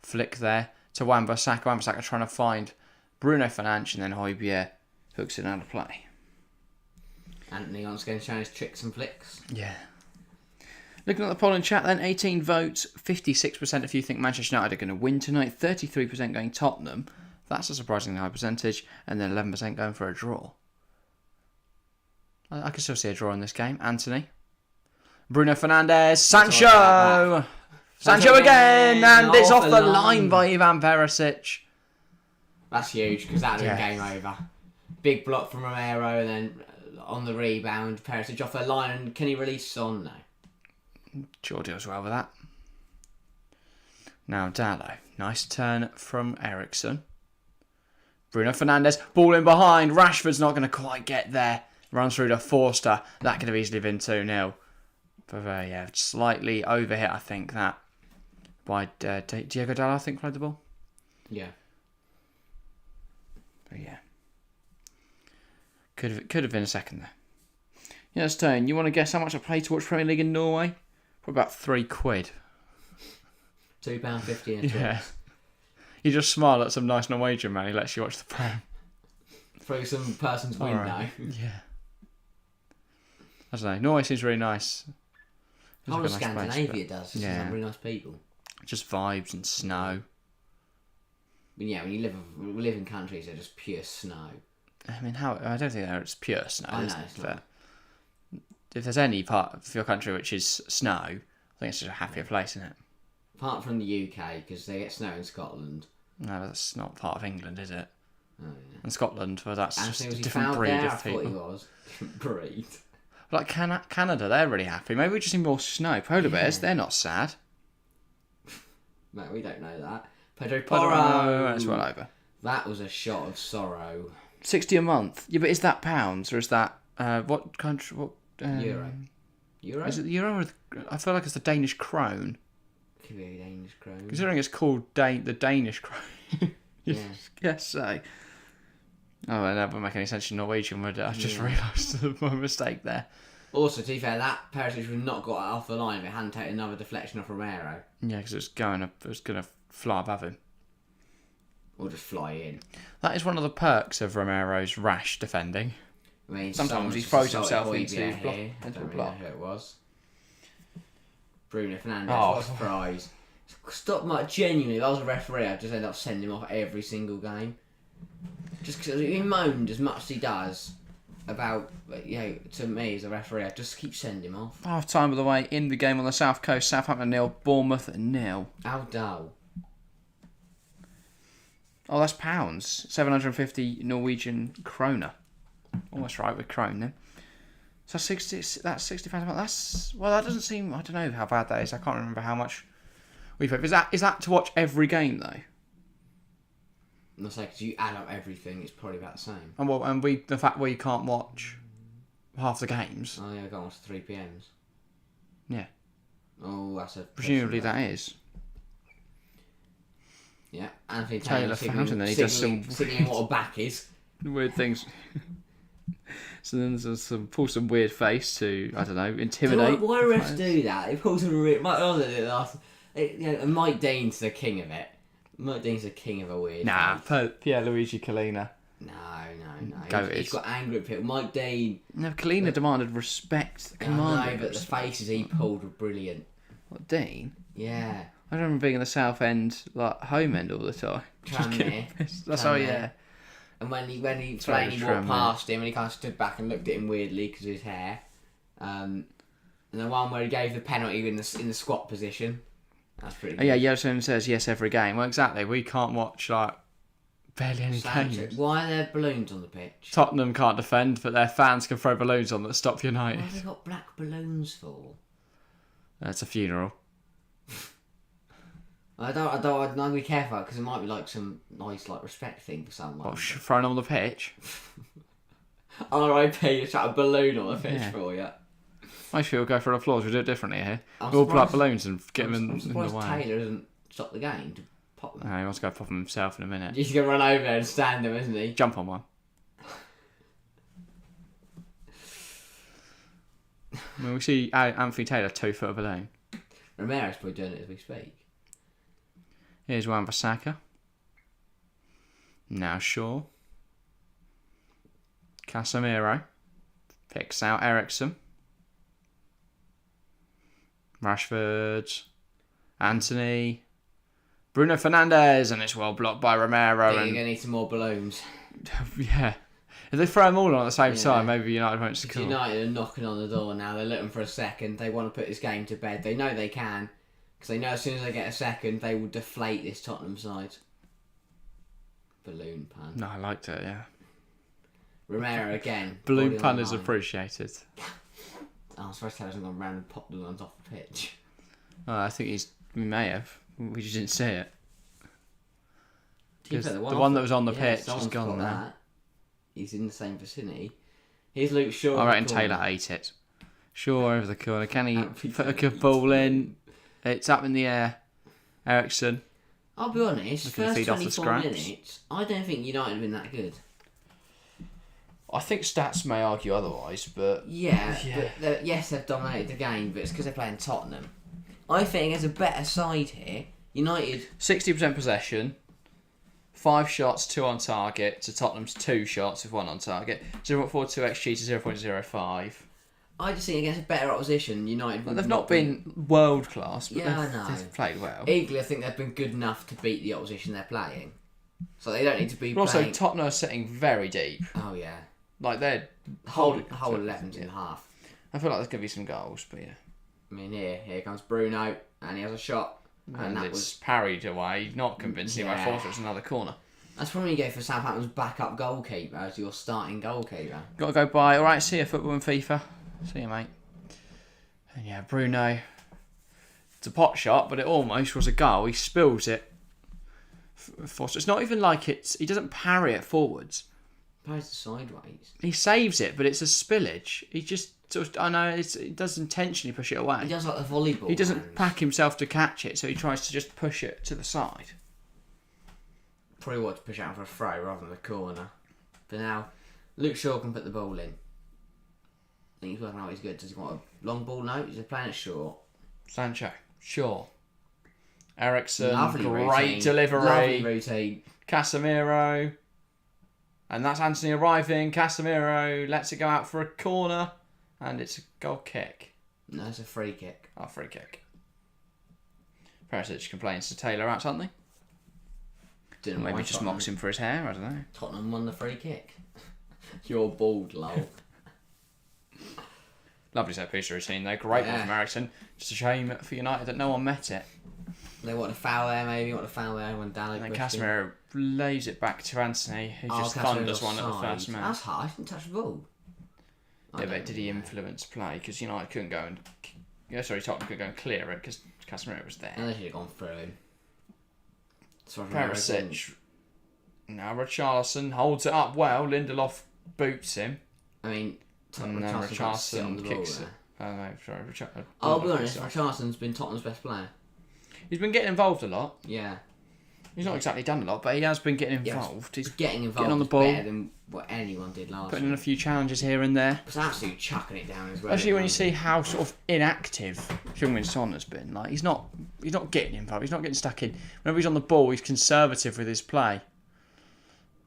flick there to Wan-Bissaka. Wan-Bissaka trying to find Bruno Fernandes, and then Højbjerg hooks it out of play. Anthony once again showing his tricks and flicks. Yeah. Looking at the poll in chat then, 18 votes, 56% if you think Manchester United are going to win tonight, 33% going Tottenham. That's a surprisingly high percentage, and then 11% going for a draw. I can still see a draw in this game. Anthony. Bruno Fernandes. Sancho! Sancho again! And it's off the line by Ivan Perisic. That's huge, because that would have been game over. Big block from Romero, and then on the rebound, Perisic off the line, and can he release Son? No. Sure deals well with that. Now Dallo. Nice turn from Ericsson. Bruno Fernandes. Ball in behind. Rashford's not going to quite get there. Runs through to Forster. That could have easily been 2-0. But slightly overhit, I think, that. By Diego Dallo, I think, played the ball. Yeah. But yeah. Could have been a second there. Yeah, Stone, you want to guess how much I pay to watch Premier League in Norway? Probably about £3. £2.50 a Yeah. You just smile at some nice Norwegian man who lets you watch the Prem. Through some person's window. Right. Yeah. I don't know. Norway seems really nice. Whole of Scandinavia does. Yeah. Some really nice people. Just vibes and snow. But yeah, when you live in countries that are just pure snow. I mean, I don't think it's pure snow. I know, it's not. If there's any part of your country which is snow, I think it's just a happier place, isn't it? Apart from the UK, because they get snow in Scotland. No, that's not part of England, is it? Oh, yeah. And Scotland, well, that's And just so a was he different found breed there? of people. I thought he was. Different breed. Like Canada, they're really happy. Maybe we just need more snow. Polar bears, they're not sad. No, we don't know that. Pedro Porro, Porro. that's well over. That was a shot of sorrow. 60 a month. Yeah, but is that pounds or is that what country? What Euro. Euro? Is it the euro? Or I feel like it's the Danish krone. Could be a Danish krone. Considering it's called the Danish krone. Yeah. Yes, so. Oh, well, that wouldn't make any sense in Norwegian, would it? I just realised my mistake there. Also, to be fair, that Perisic would not got off the line if it hadn't taken another deflection off Romero. Yeah, because it was going to fly above him. Or just fly in. That is one of the perks of Romero's rash defending. I mean, Sometimes he just throws assaulted himself Højbjerg into his block. here. I Into a don't really block. know who it was. Bruno Fernandes, Oh. what a surprise. Stop, Mark, genuinely, if I was a referee, I'd just end up sending him off every single game. Just because he moaned as much as he does about, to me as a referee, I'd just keep sending him off. Half time of the way in the game on the South Coast. Southampton 0, Bournemouth 0. How dull. Oh, that's pounds. 750 Norwegian kroner. Almost right with krone then. So that's 60 pounds a month. That doesn't seem. I don't know how bad that is. I can't remember how much we pay. Is that to watch every game though? I'm saying because you add up everything, it's probably about the same. And the fact we can't watch half the games. Oh yeah, I got on to 3 PMs. Yeah. Oh, that's a. Presumably that is. Yeah, Anthony Taylor Fountain. Then he does some signaling what a back is. weird things. So then there's some weird face to, I don't know, intimidate. Why do refs do that? They pull some weird. And Mike Dean's the king of it. Mike Dean's the king of a weird. Nah, face. Pierluigi Collina. No. He's got angry at people. Mike Dean. No, Collina demanded respect. The commander. No, but the faces he pulled were brilliant. What, Dean? Yeah. I remember being in the South End, like home end all the time. Tranmere. That's how, yeah. And when he Sorry, walked past him and he kind of stood back and looked at him weirdly because of his hair. And the one where he gave the penalty in the squat position. That's pretty good. Oh, yeah, Yellowstone says yes every game. Well, exactly. We can't watch, barely any games. Why are there balloons on the pitch? Tottenham can't defend, but their fans can throw balloons on that stop United. What have they got black balloons for? It's a funeral. I don't be careful because it might be like some nice respect thing for someone. What, throwing them on the pitch? R.I.P. You shot a balloon on the pitch for you. Most people go for applause. We do it differently here. I'm We all pull up surprised- balloons and get them I'm in the surprised way. Taylor doesn't stop the game to pop them. No, he wants to go pop them himself in a minute. He's going to run over there and stand them, isn't he? Jump on one. I mean, we see Anthony Taylor 2 foot of balloon. Romero's probably doing it as we speak. Here's Wan-Bissaka. Now Shaw. Casemiro. Picks out Ericsson. Rashford. Anthony. Bruno Fernandes. And it's well blocked by Romero. I think you're going to need some more balloons. Yeah. If they throw them all on at the same time, maybe United won't score. United are knocking on the door now. They're looking for a second. They want to put this game to bed. They know they can. Because they know as soon as they get a second, they will deflate this Tottenham side. Balloon pun. No, I liked it, yeah. Romero again. Balloon pun is appreciated. I was supposed to have someone gone round and popped the ones off the pitch. Oh, I think we may have. We just didn't see it. The one that was on the pitch is gone now. That. He's in the same vicinity. Here's Luke Shaw. I reckon Taylor ate it. Shaw over the corner. Can he put a good ball in? It's up in the air. Ericsson. I'll be honest, first 24 minutes, I don't think United have been that good. I think stats may argue otherwise, but... Yeah. But yes, they've dominated the game, but it's because they're playing Tottenham. I think there's a better side here. United... 60% possession, 5 shots, 2 on target, to Tottenham's 2 shots with 1 on target, 0.42 XG to 0.05. I just think against a better opposition, United... They've not been world class, but I know. they've played well. Equally, I think they've been good enough to beat the opposition they're playing. So they don't need to be But playing... also, Tottenham are sitting very deep. Oh, yeah. Like, they're... Whole 11's in half. I feel like there's going to be some goals, but yeah. I mean, here comes Bruno, and he has a shot. And that it's was parried away, not convincing by Forster. It's another corner. That's probably you go for Southampton's backup goalkeeper as your starting goalkeeper. Got to go by. All right, see you, football and FIFA. See you, mate. And yeah, Bruno. It's a pot shot, but it almost was a goal. He spills it. Forster. It's not even like he doesn't parry it forwards. Parries it sideways. He saves it, but it's a spillage. He just I know he does intentionally push it away. He does like the volleyball. He doesn't hands. pack himself to catch it, so he tries to just push it to the side. Probably want to push out for a throw rather than a corner. But now, Luke Shaw can put the ball in. I think he's working out he's good. Does he want a long ball? No, he's playing it short. Sancho, sure. Ericsson, Lovely great routine. delivery. Lovely routine. Casemiro. And that's Anthony arriving. Casemiro lets it go out for a corner. And it's a goal kick. No, it's a free kick. Oh, free kick. Perisic complains to Taylor out, aren't they? Didn't Maybe just mocks him for his hair, I don't know. Tottenham won the free kick. You're bald, lol. Lovely set piece routine though. Great one from Ericsson. Just a shame for United that no one met it. They want a foul there, maybe. Want a foul there when Dallo. And then Casemiro lays it back to Anthony, who just thunders one at the first man. That's hard. He didn't touch the ball. Yeah, but did he influence play? Because United couldn't go and... Tottenham couldn't go and clear it because Casemiro was there. And they should have gone through him. Perisic. Now Richarlison holds it up well. Lindelof boots him. I mean, and then Richarlison kicks it. Oh no, sorry, I'll be honest, Richarlison's been Tottenham's best player. He's been getting involved a lot. Yeah. He's not exactly done a lot, but he has been getting involved. He's getting involved. Getting on the ball. Better than what anyone did last Putting in a few challenges here and there. He's absolutely chucking it down as well. Especially when you see how sort of inactive Heung-min Son has been. Like he's not getting involved. He's not getting stuck in. Whenever he's on the ball, he's conservative with his play.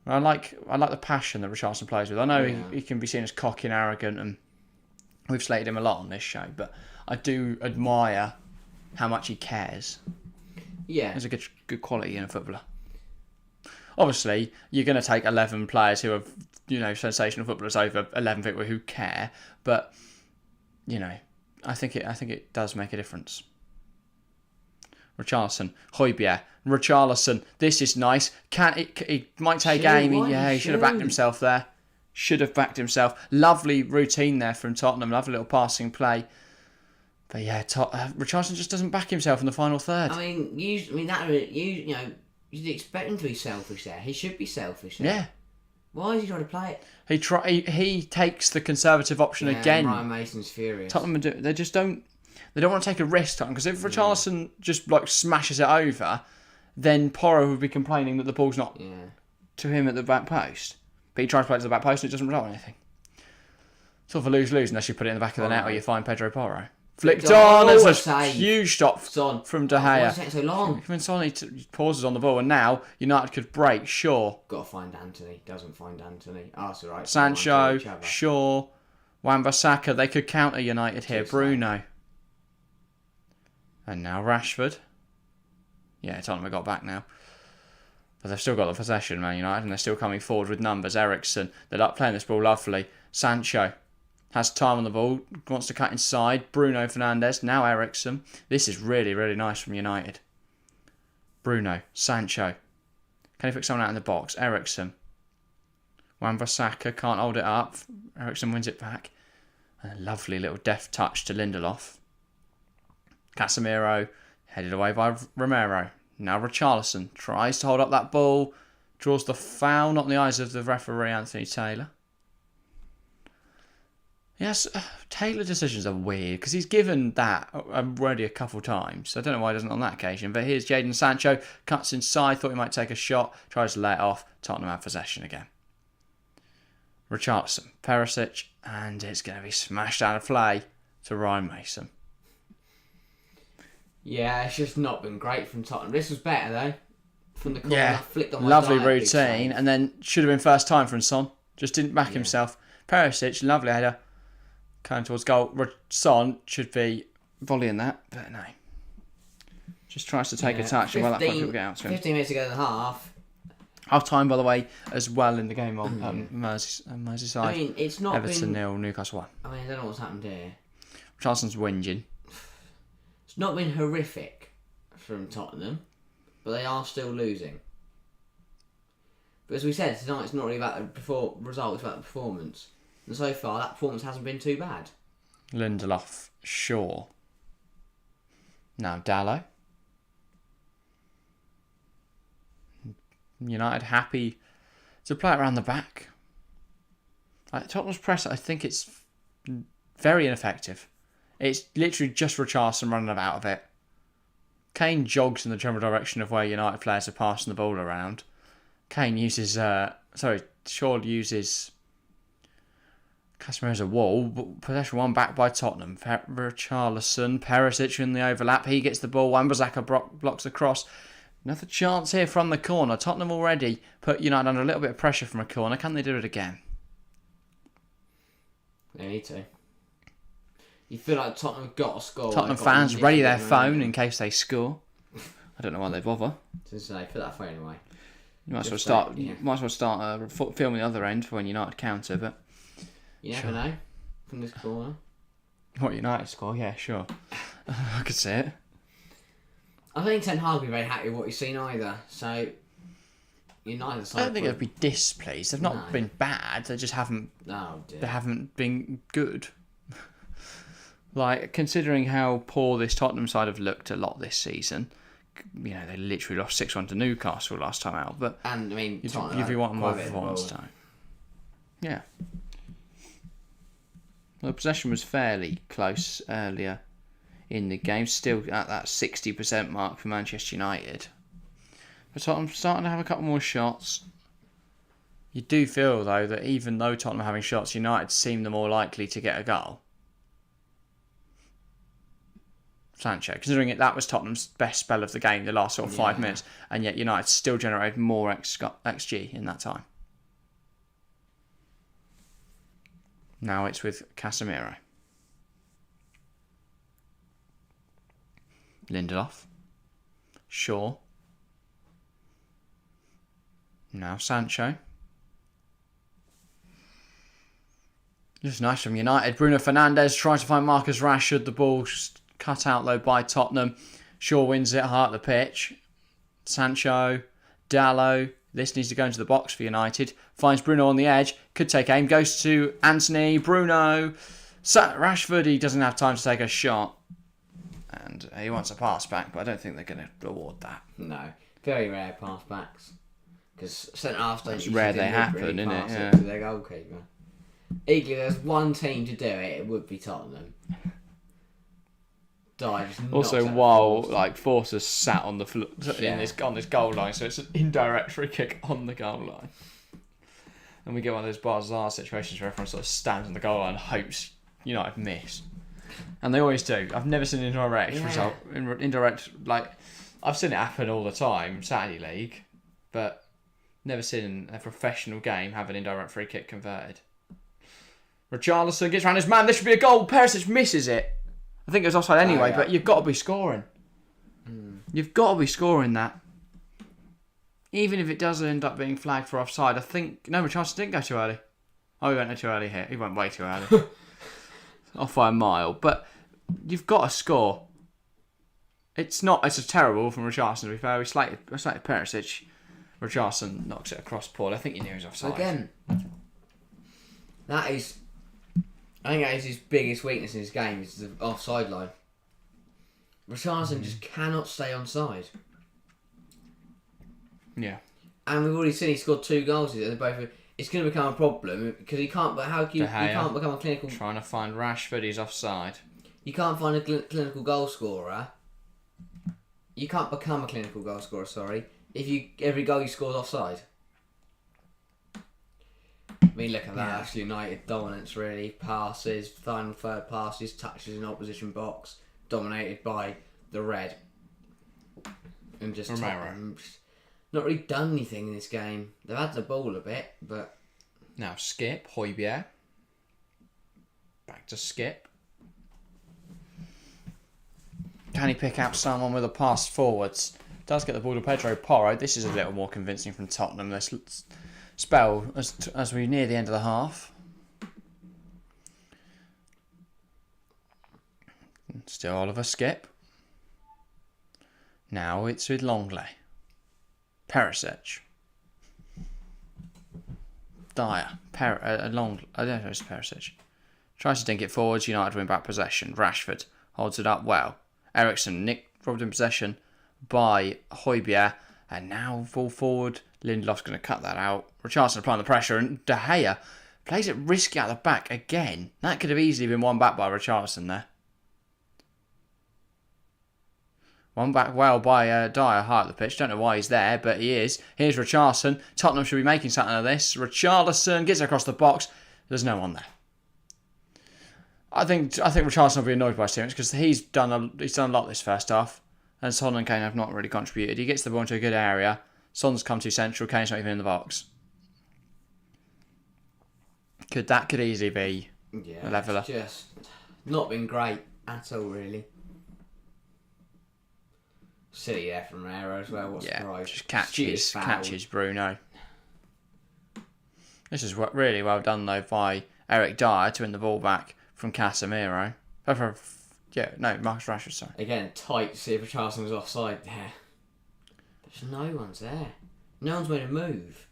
I like the passion that Richarlison plays with. I know he can be seen as cocky and arrogant, and we've slated him a lot on this show, but I do admire how much he cares. Yeah. There's a good quality in a footballer. Obviously, you're going to take 11 players who are, sensational footballers over 11 people who care, but I think it does make a difference. Richarlison, Højbjerg, Richarlison. This is nice. He might take aim. He should have backed himself there. Should have backed himself. Lovely routine there from Tottenham. Lovely little passing play. But yeah, Richarlison just doesn't back himself in the final third. You'd expect him to be selfish there. He should be selfish there. Yeah. Why is he trying to play it? He takes the conservative option again. Ryan Mason's furious. Tottenham they don't want to take a risk, because if Richarlison just smashes it over, then Porro would be complaining that the ball's not Yeah. to him at the back post. But he tries to play it to the back post and it doesn't result in anything. Sort of a lose-lose unless you put it in the back of the net or you find Pedro Porro. Flicked on, it's a huge stop from De Gea. Why is it so long? When Son pauses on the ball, and now United could break. Shaw, Got to find Anthony. Doesn't find Anthony. Oh, that's all right. Sancho, Shaw, Wan-Bissaka. They could counter United here. Bruno. And now Rashford. Yeah, Tottenham have got back now. But they've still got the possession, Man United, and they're still coming forward with numbers. Eriksen, they're up playing this ball lovely. Sancho has time on the ball, wants to cut inside. Bruno Fernandes, now Eriksen. This is really, really nice from United. Bruno, Sancho. Can he fix someone out in the box? Eriksen. Wan-Bissaka can't hold it up. Eriksen wins it back. And a lovely little deft touch to Lindelof. Casemiro headed away by Romero. Now Richarlison tries to hold up that ball. Draws the foul, not in the eyes of the referee, Anthony Taylor. Yes, Taylor decisions are weird because he's given that already a couple times. I don't know why he doesn't on that occasion. But here's Jadon Sancho, cuts inside, thought he might take a shot, tries to let it off. Tottenham have possession again. Richarlison, Perisic, and it's going to be smashed out of play to Ryan Mason. Yeah, it's just not been great from Tottenham. This was better though. From the corner, Yeah, flicked on my lovely diet, routine, and then should have been first time from Son. Just didn't back himself. Perisic, lovely header. Coming towards goal. Son should be volleying that, but no. Just tries to take a touch and well that people get out to him. 15 minutes ago and a half. Half time, by the way, as well in the game on Merseyside. I mean, it's not Everton 0, Newcastle 1. I mean, I don't know what's happened here. Charleston's whinging. It's not been horrific from Tottenham, but they are still losing. But as we said, tonight it's not really about the result, it's about the performance. And so far, that performance hasn't been too bad. Lindelof, Shaw. Now Dallo. United happy to play it around the back. Tottenham's press, I think it's very ineffective. It's literally just Richarlison running out of it. Kane jogs in the general direction of where United players are passing the ball around. Kane uses... Shaw uses... Casemiro as a wall, but possession one back by Tottenham. Richarlison, Perisic in the overlap. He gets the ball. Wan-Bissaka blocks the cross. Another chance here from the corner. Tottenham already put United under a little bit of pressure from a corner. Can they do it again? They need to. You feel like Tottenham have got to score. Tottenham fans ready their phone in case they score. I don't know why they bother. To say, put that phone away. You might as well start. Might as well start filming the other end for when United counter, but. You never know from this corner. What, United score? Yeah, sure. I could see it. I don't think Ten Hag will be very happy with what he's seen either. So, United side. I don't think they'd be displeased. They've not been bad. They just haven't. Oh dear. They haven't been good. Like, considering how poor this Tottenham side have looked a lot this season, you know, they literally lost 6-1 to Newcastle last time out. But and I mean, if you want more performance time, yeah. The possession was fairly close earlier in the game, still at that 60% mark for Manchester United. But Tottenham starting to have a couple more shots. You do feel, though, that even though Tottenham are having shots, United seem the more likely to get a goal. Sancho, considering that was Tottenham's best spell of the game, the last sort of 5 minutes, and yet United still generated more XG in that time. Now it's with Casemiro. Lindelof. Shaw. Now Sancho. Just nice from United. Bruno Fernandes tries to find Marcus Rashford. The ball cut out though by Tottenham. Shaw wins it, heart of the pitch. Sancho. Dallo. This needs to go into the box for United. Finds Bruno on the edge. Could take aim. Goes to Anthony. Bruno. Rashford, he doesn't have time to take a shot. And he wants a pass back, but I don't think they're going to award that. No. Very rare pass backs. Because centre-halves don't usually rare they happen, really isn't it? pass Yeah. to their goalkeeper. Equally, there's one team to do it, it would be Tottenham. Dyer just knocks Also, out while Forster. like Forster's sat on the Yeah. on this goal line, so it's an indirect free kick on the goal line. And we get one of those bizarre situations where everyone sort of stands on the goal line and hopes United miss. And they always do. I've never seen an indirect result. Indirect, like, I've seen it happen all the time, Saturday League, but never seen a professional game have an indirect free kick converted. Richarlison gets round his man. This should be a goal. Perisic misses it. I think it was offside anyway, but you've got to be scoring. You've got to be scoring that. Even if it does end up being flagged for offside, I think... No, Richarlison didn't go too early. Oh, he went too early here. He went way too early. Off by a mile. But you've got to score. It's a terrible from Richarlison, to be fair. We slated Perisic. Richarlison knocks it across Paul. I think he knew he was offside. Again, I think that is his biggest weakness in his game, is the offside line. Richarlison just cannot stay onside. Yeah. And we've already seen he scored 2 goals. They're both. It's going to become a problem because he can't. But how can you can't become a clinical? Trying to find Rashford, he's offside. You can't find a clinical goal scorer. You can't become a clinical goal scorer. Sorry, if every goal you score is offside. I mean, look at that. Actually, United dominance really. Passes, final third passes, touches in opposition box, dominated by the red. And just Romero. Not really done anything in this game. They've had the ball a bit, but... Now Skip, Højbjerg. Back to Skip. Can he pick out someone with a pass forwards? Does get the ball to Pedro Porro. This is a little more convincing from Tottenham. This spell as we near the end of the half. Still Oliver Skip. Now it's with Longley. Perisic. Dyer. I don't know if it's Perisic. Tries to dink it forwards. United win back possession. Rashford holds it up well. Ericsson robbed in possession by Højbjerg. And now ball forward. Lindelof's going to cut that out. Richarlison applying the pressure. And De Gea plays it risky out the back again. That could have easily been won back by Richarlison there. One back well by Dyer, high up the pitch. Don't know why he's there, but he is. Here's Richarlison. Tottenham should be making something of this. Richarlison gets across the box. There's no one there. I think Richarlison will be annoyed by Stevens because he's done a lot this first half, and Son and Kane have not really contributed. He gets the ball into a good area. Son's come too central. Kane's not even in the box. Could easily be a leveller. It's just not been great at all, really. Silly there from Romero as well. What's surprise? Just catches Bruno. This is really well done though by Eric Dyer to win the ball back from Casemiro. Marcus Rashford. Sorry. Again, tight to see if Richarlison was offside there. There's no one's there. No one's made a move.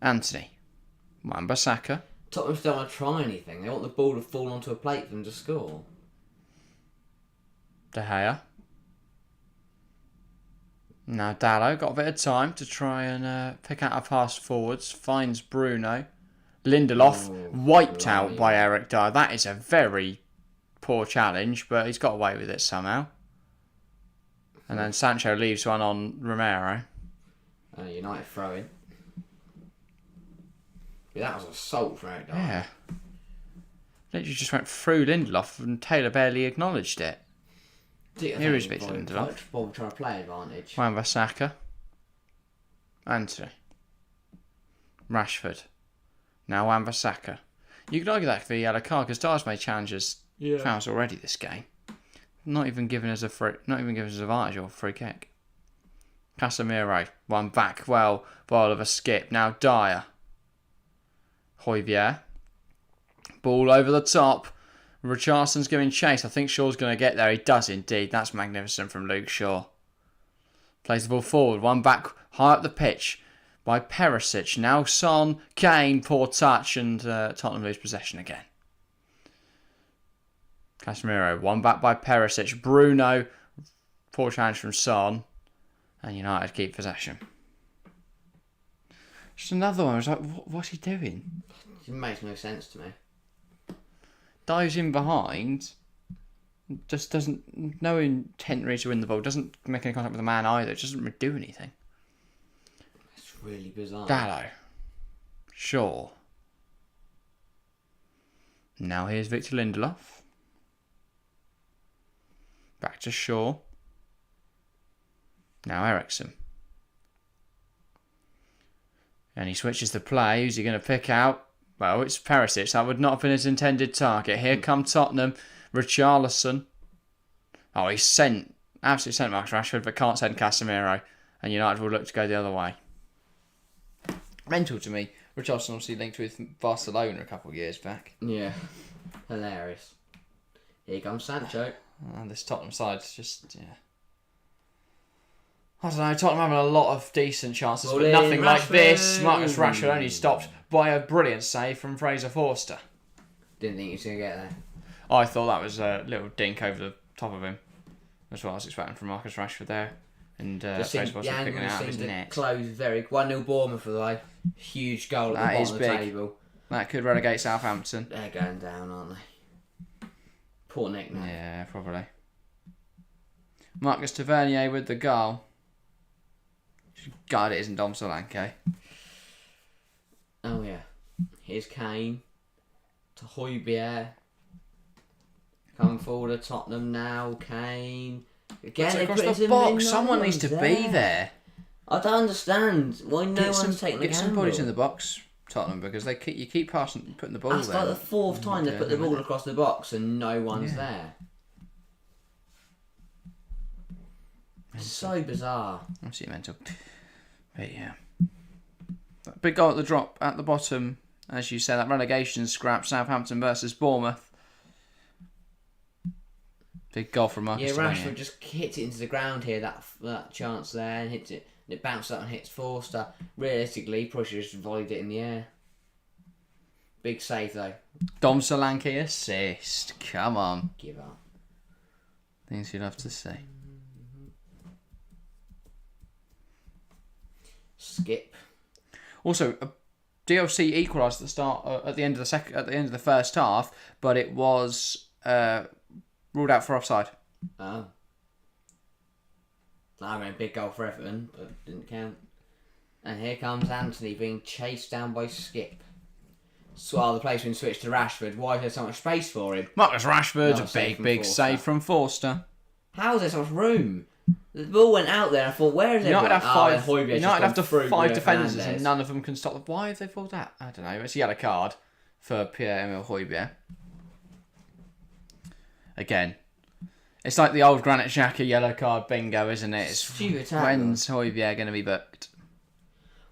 Anthony, Wan-Bissaka. Tottenham don't want to try anything. They want the ball to fall onto a plate for them to score. De Gea. Now Dallo got a bit of time to try and pick out a pass forwards. Finds Bruno. Lindelof wiped out by Eric Dyer. That is a very poor challenge, but he's got away with it somehow. And then Sancho leaves one on Romero. United throw-in. Yeah, that was assault for Eric Dyer. Yeah. Literally just went through Lindelof and Taylor barely acknowledged it. Here is Victor Lindelof. Bob trying to play advantage. Wan-Bissaka. Anthony. Rashford. Now Wan-Bissaka. You could argue that could be a yellow card because Dyer's made challenges fouls already this game. Not even giving us a advantage or a free kick. Casemiro. One back well by Oliver Skip. Now Dyer. Højbjerg. Ball over the top. Richarlison's giving chase. I think Shaw's going to get there. He does indeed. That's magnificent from Luke Shaw. Plays the ball forward. One back high up the pitch by Perisic. Now Son, Kane, poor touch, and Tottenham lose possession again. Casemiro, one back by Perisic. Bruno, poor challenge from Son, and United keep possession. Just another one. I was like, what's he doing? It makes no sense to me. Dives in behind, Just doesn't, no intent really to win the ball, doesn't make any contact with the man either, it doesn't do anything. It's really bizarre. Dallo. Shaw. Now here's Victor Lindelof. Back to Shaw. Now Ericsson. And he switches the play. Who's he going to pick out? Well, it's Perisic. That would not have been his intended target. Here come Tottenham. Richarlison. Oh, he's absolutely sent Marcus Rashford, but can't send Casemiro. And United will look to go the other way. Mental to me. Richarlison obviously linked with Barcelona a couple of years back. Yeah. Hilarious. Here comes Sancho. And this Tottenham side's just, yeah. I don't know, Tottenham having a lot of decent chances, but nothing like this. Marcus Rashford only stopped by a brilliant save from Fraser Forster. Didn't think he was going to get there. I thought that was a little dink over the top of him. That's what I was expecting from Marcus Rashford there. And Fraser Forster picking it out of his net. Close very 1-0 Bournemouth for the way. Huge goal at the bottom of the table. That could relegate Southampton. They're going down, aren't they? Poor Nick now. Yeah, probably. Marcus Tavernier with the goal. God, it isn't Dom Solanke. Oh yeah. Here's Kane. To Højbjerg. Coming forward to Tottenham now. Kane. Again, they across put the box. Someone needs to be there. I don't understand why no one's taking the gamble. Get some bodies in the box, Tottenham, because you keep putting the ball there. That's like the fourth time they put the ball across the box and no one's there. It's so bizarre. Absolutely mental. But yeah. Big goal at the drop at the bottom. As you said, that relegation scrap, Southampton versus Bournemouth. Big goal from Marcus Rashford Tavernier. just hits it into the ground here, that chance there, and hits it. And it bounced up and hits Forster. Realistically, probably should have just volleyed it in the air. Big save though. Dom Solanke assist. Come on. Give up. Things you'd have to say. Skip. Also, DLC equalised at the start, at the end of the first half, but it was ruled out for offside. Oh. I mean, big goal for Everton, but didn't count. And here comes Anthony being chased down by Skip. So the place been switched to Rashford. Why is there so much space for him? Marcus Rashford, a big save from Forster. How is there so much room? The ball went out there and I thought, where is everyone? United have five defenders and none of them can stop them. Why have they pulled that? I don't know. It's a yellow card for Pierre-Emile Højbjerg. Again, it's like the old Granit Xhaka yellow card bingo, isn't it? It's when's Højbjerg going to be booked?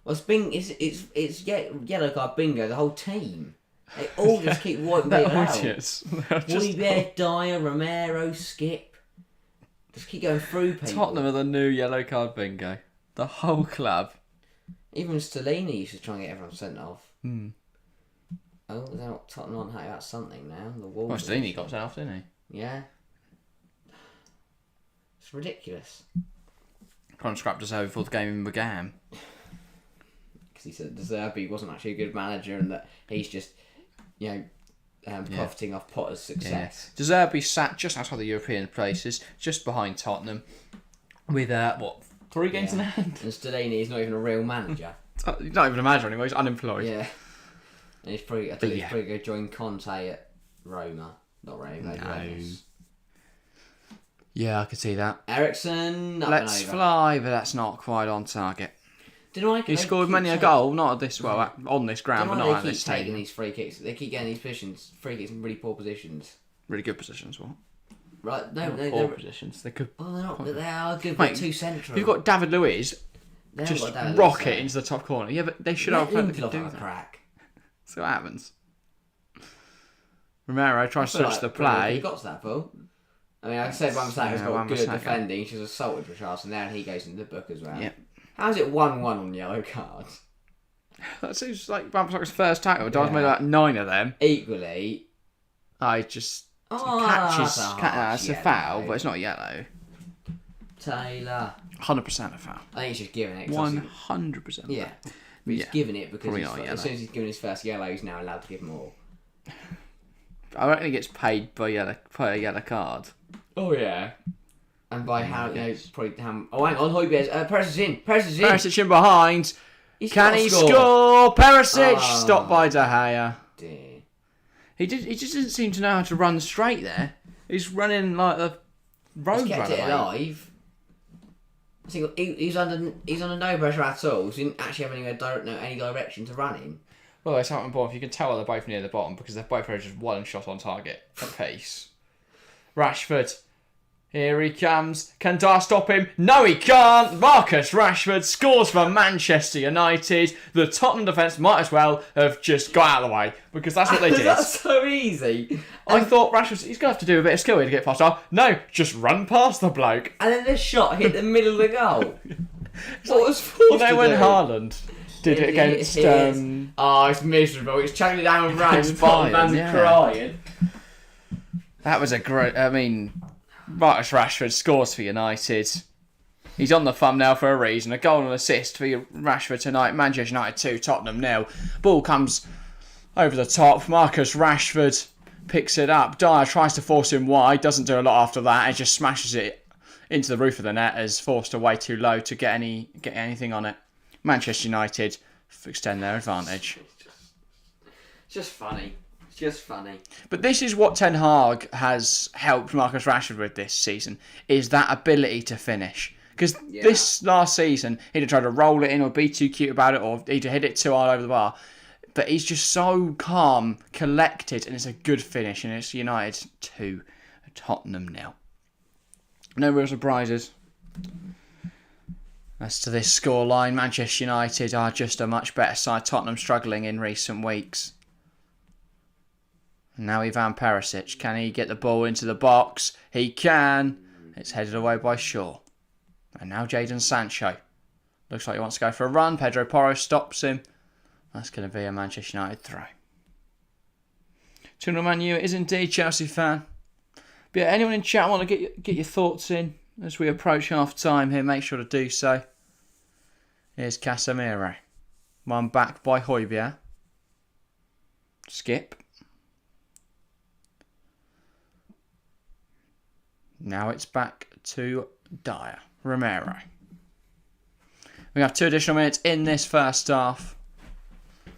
Well, it's yellow card bingo, the whole team. They all just keep wiping people out. Højbjerg, Dyer, Romero, Skip. Just keep going through people. Tottenham are the new yellow card bingo. The whole club. Even Stellini used to try and get everyone sent off. Oh, they're not Tottenham aren't happy about something now. The Wolves. Well, Stellini got sent off, didn't he? Yeah. It's ridiculous. Trying to scrap De Zerbi before the game began. Because he said De Zerbi wasn't actually a good manager and that he's just, profiting off Potter's success. De Zerbi sat just outside the European places, just behind Tottenham, with 3 games in hand. And Stellini is not even a real manager. He's not even a manager anymore. He's unemployed. Yeah, and he's probably probably going to join Conte at Roma. Not Roma. No. Yeah, I could see that. Ericsson. Let's fly, but that's not quite on target. He scored many a goal, not on this ground, but not at this stadium. Taking these free kicks. They keep getting these free kicks in really poor positions. Really good positions, what? Right, no, poor positions. They could. Oh, they're not. But they are good. But too central. You've got David Luiz. Just rocket into the top corner. Yeah, but they should have a player that could do that. Crack. See what happens. Romero tries to switch the play. He got to that ball. I mean, I said Wan-Bissaka's got good defending. She's assaulted Richarlison there, and he goes into the book as well. Yep. How's it 1-1 on yellow cards? That seems like Wan-Bissaka's first tackle. Dawes made about 9 of them. Equally. Catches. It's a foul, but it's not yellow. Taylor. 100% a foul. I think he's just giving it. 100%. Yeah. But he's giving it because as soon as he's given his first yellow, he's now allowed to give more. I reckon he gets paid by a yellow card. Oh yeah. And by how probably how? Oh, hang on, Højbjerg's Perisic in. Perisic in behind. Can he score? Perisic stopped by De Gea. Dear. He just doesn't seem to know how to run straight there. He's running like a road He's kept runner. it alive. He's under no pressure at all. So he didn't actually have any direction to run in. Well, it's not important. You can tell they're both near the bottom because they're both just one shot on target at pace. Rashford. Here he comes. Can Dyer stop him? No, he can't. Marcus Rashford scores for Manchester United. The Tottenham defence might as well have just got out of the way because that's what they did. That's so easy. I thought Rashford, he's going to have to do a bit of skill here to get past off. No, just run past the bloke. And then this shot hit the middle of the goal. What was forced to do? When Haaland did it against... it's miserable. It's chucking it down with rain. The Bayern, man's crying. That was a great... Marcus Rashford scores for United. He's on the thumbnail for a reason. A goal and assist for Rashford tonight. Manchester United 2, Tottenham 0. Ball comes over the top. Marcus Rashford picks it up. Dyer tries to force him wide. Doesn't do a lot after that. He just smashes it into the roof of the net as forced away too low to get anything on it. Manchester United extend their advantage. Just funny. Just funny. But this is what Ten Hag has helped Marcus Rashford with this season, is that ability to finish. Because this last season, he'd have tried to roll it in or be too cute about it or he'd have hit it too hard over the bar. But he's just so calm, collected, and it's a good finish. And it's United 2, Tottenham 0. No real surprises. As to this scoreline, Manchester United are just a much better side. Tottenham struggling in recent weeks. Now Ivan Perisic. Can he get the ball into the box? He can. It's headed away by Shaw. And now Jadon Sancho. Looks like he wants to go for a run. Pedro Porro stops him. That's going to be a Manchester United throw. 2-0 Man U is indeed Chelsea fan. But yeah, anyone in chat want to get your thoughts in as we approach half time here? Make sure to do so. Here's Casemiro. One back by Højbjerg. Skip. Now it's back to Dyer. Romero. We have 2 additional minutes in this first half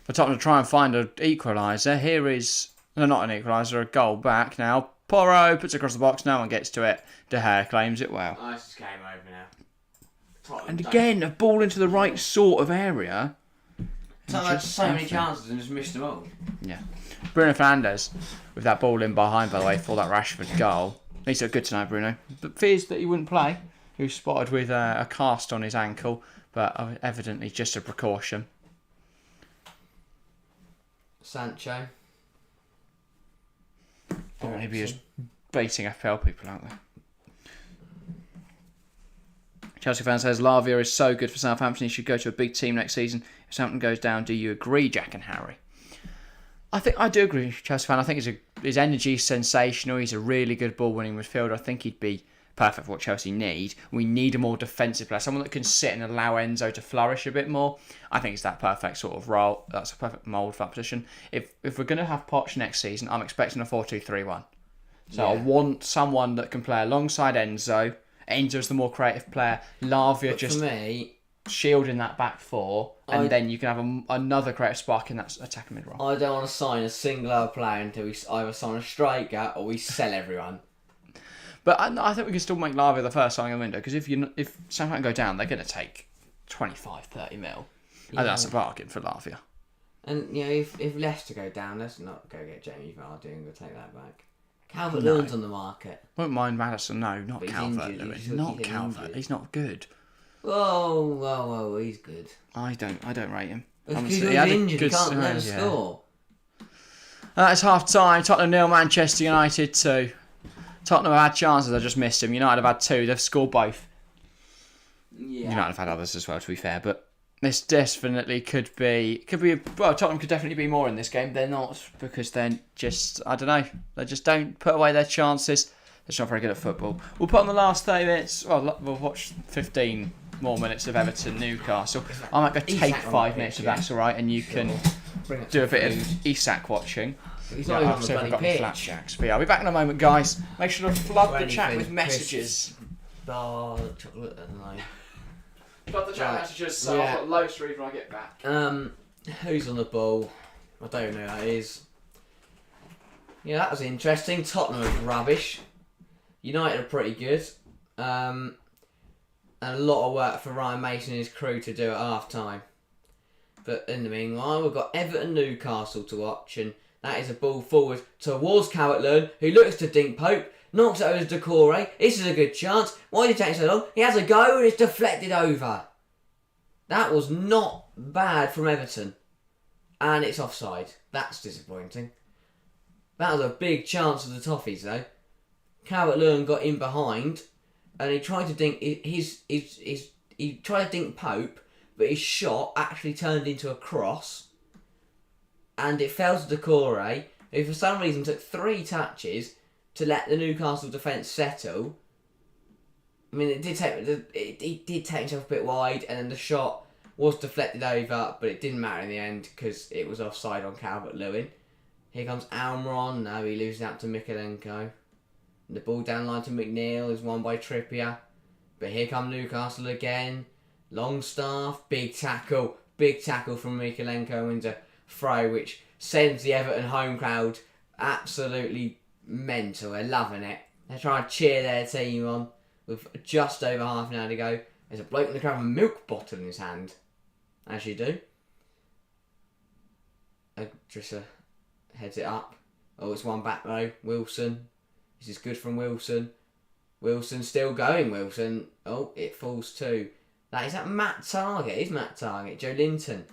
for Tottenham to try and find an equaliser. Here is... No, not an equaliser, a goal back now. Porro puts it across the box. No one gets to it. De Gea claims it well. Oh, it's just game over now. Tottenham And again, a ball into the right sort of area. Tottenham had so many chances and just missed them all. Yeah. Bruno Fernandes with that ball in behind, by the way, for that Rashford goal. He's so good tonight, Bruno. But fears that he wouldn't play. He was spotted with a cast on his ankle, but evidently just a precaution. Sancho. Maybe he was baiting FPL people out there. Chelsea fan says Lavia is so good for Southampton. He should go to a big team next season. If Southampton goes down, do you agree, Jack and Harry? I do agree with Chelsea fan. I think his energy is sensational. He's a really good ball-winning midfielder. I think he'd be perfect for what Chelsea need. We need a more defensive player, someone that can sit and allow Enzo to flourish a bit more. I think it's that perfect sort of role. That's a perfect mould for that position. If we're going to have Poch next season, I'm expecting a 4-2-3-1. So I want someone that can play alongside Enzo. Enzo's the more creative player. Lavia But just for me, shielding that back four, and then you can have another creative spark in that attacking mid role. I don't want to sign a single other player until we either sign a striker or we sell everyone. But I think we can still make Lavia the first signing in the window, because if Southampton go down, they're going to take 25-30 mil. I think that's a bargain for Lavia. And, you know, if Leicester go down, let's not go get Jamie Vardy and go take that back. Calvert-Lewin's on the market. Won't mind Maddison, no, not But he's Calvert-Lewin. injured. Not He's Calvert. injured. He's not good. Whoa, he's good. I don't rate him. Because Honestly, he's injured, he can't never score. That's half time. Tottenham 0, Manchester United 2. Tottenham have had chances, I just missed them. United have had 2, they've scored both. Yeah. United have had others as well, to be fair, but this definitely could be. Well, Tottenham could definitely be more in this game. They're not, because they're just, I don't know, they just don't put away their chances. They're just not very good at football. We'll put on the last 30 minutes. Well, we'll watch 15 more minutes of Everton Newcastle. I might go take 5 minutes if that's all right, and you can Bring up do a some bit food. of Isak watching. He's not even on I've the still bloody got any pitch. flapjacks. But yeah, I'll be back in a moment, guys. Make sure to flood the Anything, chat with messages. Bar, chocolate, I don't know. Flood the chat with Right. messages, so Yeah. I've got loads to read when I get back. Who's on the ball? I don't know who that is. Yeah, that was interesting. Tottenham was rubbish. United are pretty good. And a lot of work for Ryan Mason and his crew to do at half time. But in the meanwhile, we've got Everton Newcastle to watch, and that is a ball forward towards Calvert-Lewin, who looks to dink Pope, knocks it over to Decore. This is a good chance. Why did it take so long? He has a go and it's deflected over. That was not bad from Everton. And it's offside. That's disappointing. That was a big chance for the Toffees, though. Calvert-Lewin got in behind, and he tried to dink he tried to dink Pope, but his shot actually turned into a cross, and it fell to Decore, who for some reason took 3 touches to let the Newcastle defence settle. I mean, it did take himself a bit wide, and then the shot was deflected over, but it didn't matter in the end because it was offside on Calvert-Lewin. Here comes Almiron. Now he loses out to Mikalenko. The ball down line to McNeil is won by Trippier. But here come Newcastle again. Longstaff, big tackle from Mikalenko into throw, which sends the Everton home crowd absolutely mental. They're loving it. They're trying to cheer their team on with just over half an hour to go. There's a bloke in the crowd with a milk bottle in his hand, as you do. Drisser heads it up. Oh, it's one back though. Wilson. This is good from Wilson. Wilson still going, Wilson. Oh, it falls too. Is that Matt Target? It is Matt Target. Joe Linton.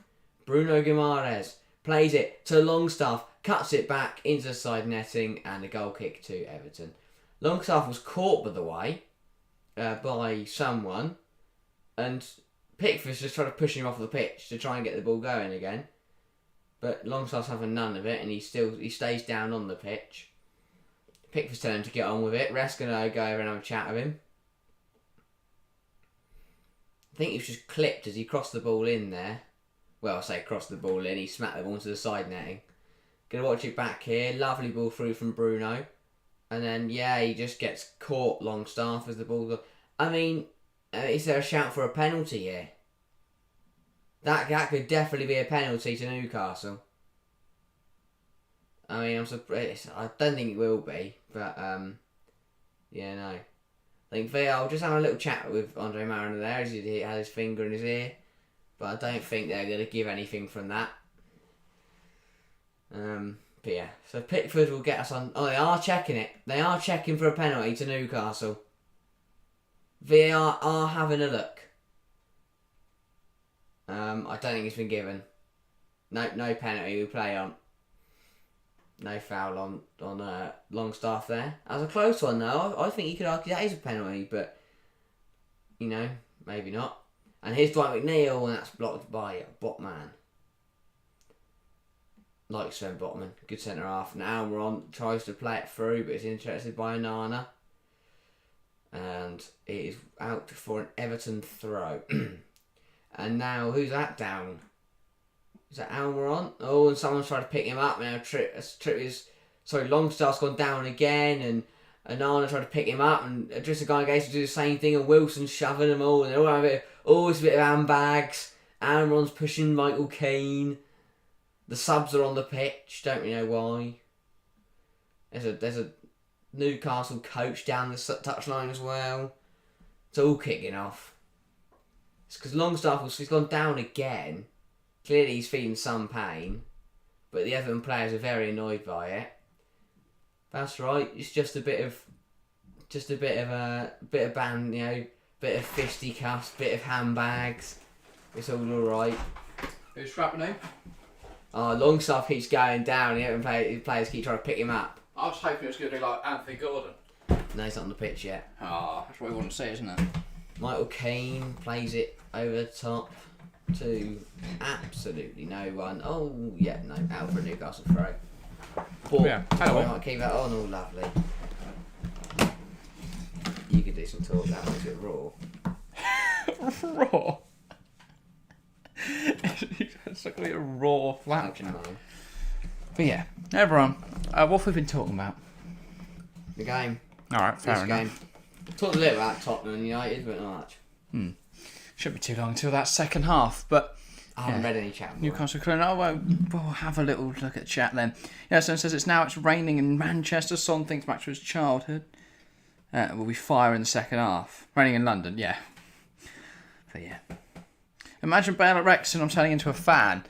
Bruno Guimaraes plays it to Longstaff. Cuts it back into the side netting and a goal kick to Everton. Longstaff was caught by the way by someone, and Pickford's just trying to push him off the pitch to try and get the ball going again. But Longstaff's having none of it, and he stays down on the pitch. Pickford's telling him to get on with it. Rest's going to go over and have a chat with him. I think he was just clipped as he crossed the ball in there. Well, I say crossed the ball in, he smacked the ball into the side netting. Gonna watch it back here. Lovely ball through from Bruno. And then, he just gets caught, Longstaff, as the ball goes. I mean, is there a shout for a penalty here? That could definitely be a penalty to Newcastle. I mean, I'm surprised. I don't think it will be, but no. I think I'll just have a little chat with Andre Mariner there as he had his finger in his ear, but I don't think they're going to give anything from that. But yeah, so Pickford will get us on. Oh, they are checking it. They are checking for a penalty to Newcastle. VAR are having a look. I don't think it's been given. No penalty. We play on. No foul on Longstaff there. That was a close one though. I think you could argue that is a penalty, but maybe not. And here's Dwight McNeil, and that's blocked by Botman. Like Sven Botman, good centre half. Now Almiron tries to play it through, but is intercepted by Onana. And it is out for an Everton throw. And now, who's that down? Is that Almiron? Oh, and someone's trying to pick him up now. Longstaff's gone down again, and Onana tried to pick him up, and just a guy against to do the same thing, and Wilson's shoving them all, and they're all having it's a bit of handbags. Almiron's pushing Michael Keane. The subs are on the pitch. Don't we know why? There's a Newcastle coach down the touchline as well. It's all kicking off. It's because Longstaff he's gone down again. Clearly he's feeling some pain, but the Everton players are very annoyed by it. That's right. It's just a bit of band, bit of fisticuffs, bit of handbags. It's all right. Who's happening? Oh, Longstaff keeps going down. The Everton players keep trying to pick him up. I was hoping it was going to be like Anthony Gordon. No, he's not on the pitch yet. That's what we want to see, isn't it? Michael Keane plays it over the top to absolutely no one. Oh, yeah, no, out for a Newcastle throw. Hello. I might keep that on. Oh, lovely. You could do some talk. That makes it raw. Raw. It's not going to be a raw flapjack. No. But yeah, everyone, what have we been talking about? The game. Alright, fair This enough. game. Talked a little about Tottenham and United, but not much. Shouldn't be too long until that second half, but I haven't read any chat. Newcastle Cologne. Oh, well, we'll have a little look at chat then. Yeah, someone says it's raining in Manchester. Son thinks back to his childhood. Will be fire in the second half. Raining in London, yeah. But yeah. Imagine Bale at Wrexham. I'm turning into a fan.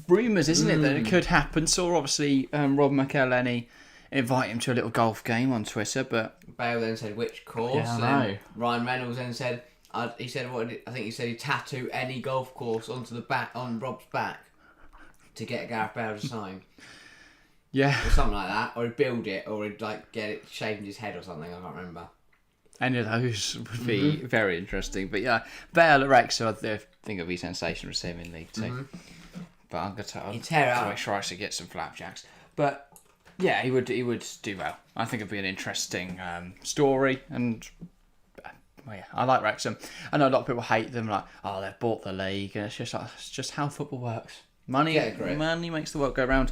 Rumours, isn't it, that it could happen? Saw obviously Rob McElhenney invite him to a little golf game on Twitter, but Bale then said which course. Yeah, I know. Ryan Reynolds then said, I think he said he'd tattoo any golf course onto the back on Rob's back to get Gareth Bale to sign, yeah, or something like that, or he'd build it, or he'd like get it shaved in his head or something. I can't remember. any of those would be very interesting. But yeah, Bale at Wrexham, I think it'd be sensational to see him in League Two. But I'm going to tear it up. make sure I actually get some flapjacks. But yeah, he would do well. I think it'd be an interesting story, and well, yeah, I like Wrexham. I know a lot of people hate them, like, oh, they've bought the league, and it's just how football works. Money makes the world go round,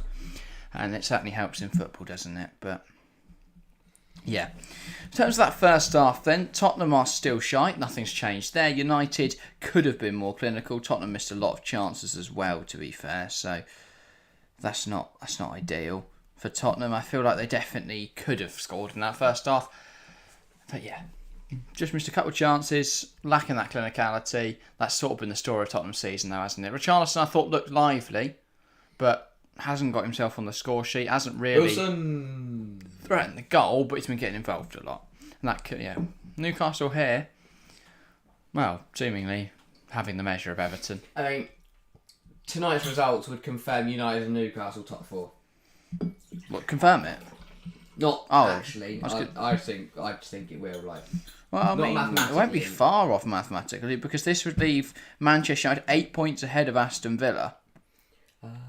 and it certainly helps in football, doesn't it? But yeah, in terms of that first half, then Tottenham are still shite. Nothing's changed there. United could have been more clinical. Tottenham missed a lot of chances as well, to be fair. So that's not ideal for Tottenham. I feel like they definitely could have scored in that first half, but yeah. Just missed a couple of chances, lacking that clinicality. That's sort of been the story of Tottenham's season, though, hasn't it? Richarlison, I thought, looked lively, but hasn't got himself on the score sheet. Hasn't really threatened the goal, but he's been getting involved a lot. And that, yeah, Newcastle here, well, seemingly having the measure of Everton. I mean, tonight's results would confirm United and Newcastle top four. What, confirm it? Not actually. I just think it will. Like, well, I mean, it won't be far off mathematically, because this would leave Manchester United 8 points ahead of Aston Villa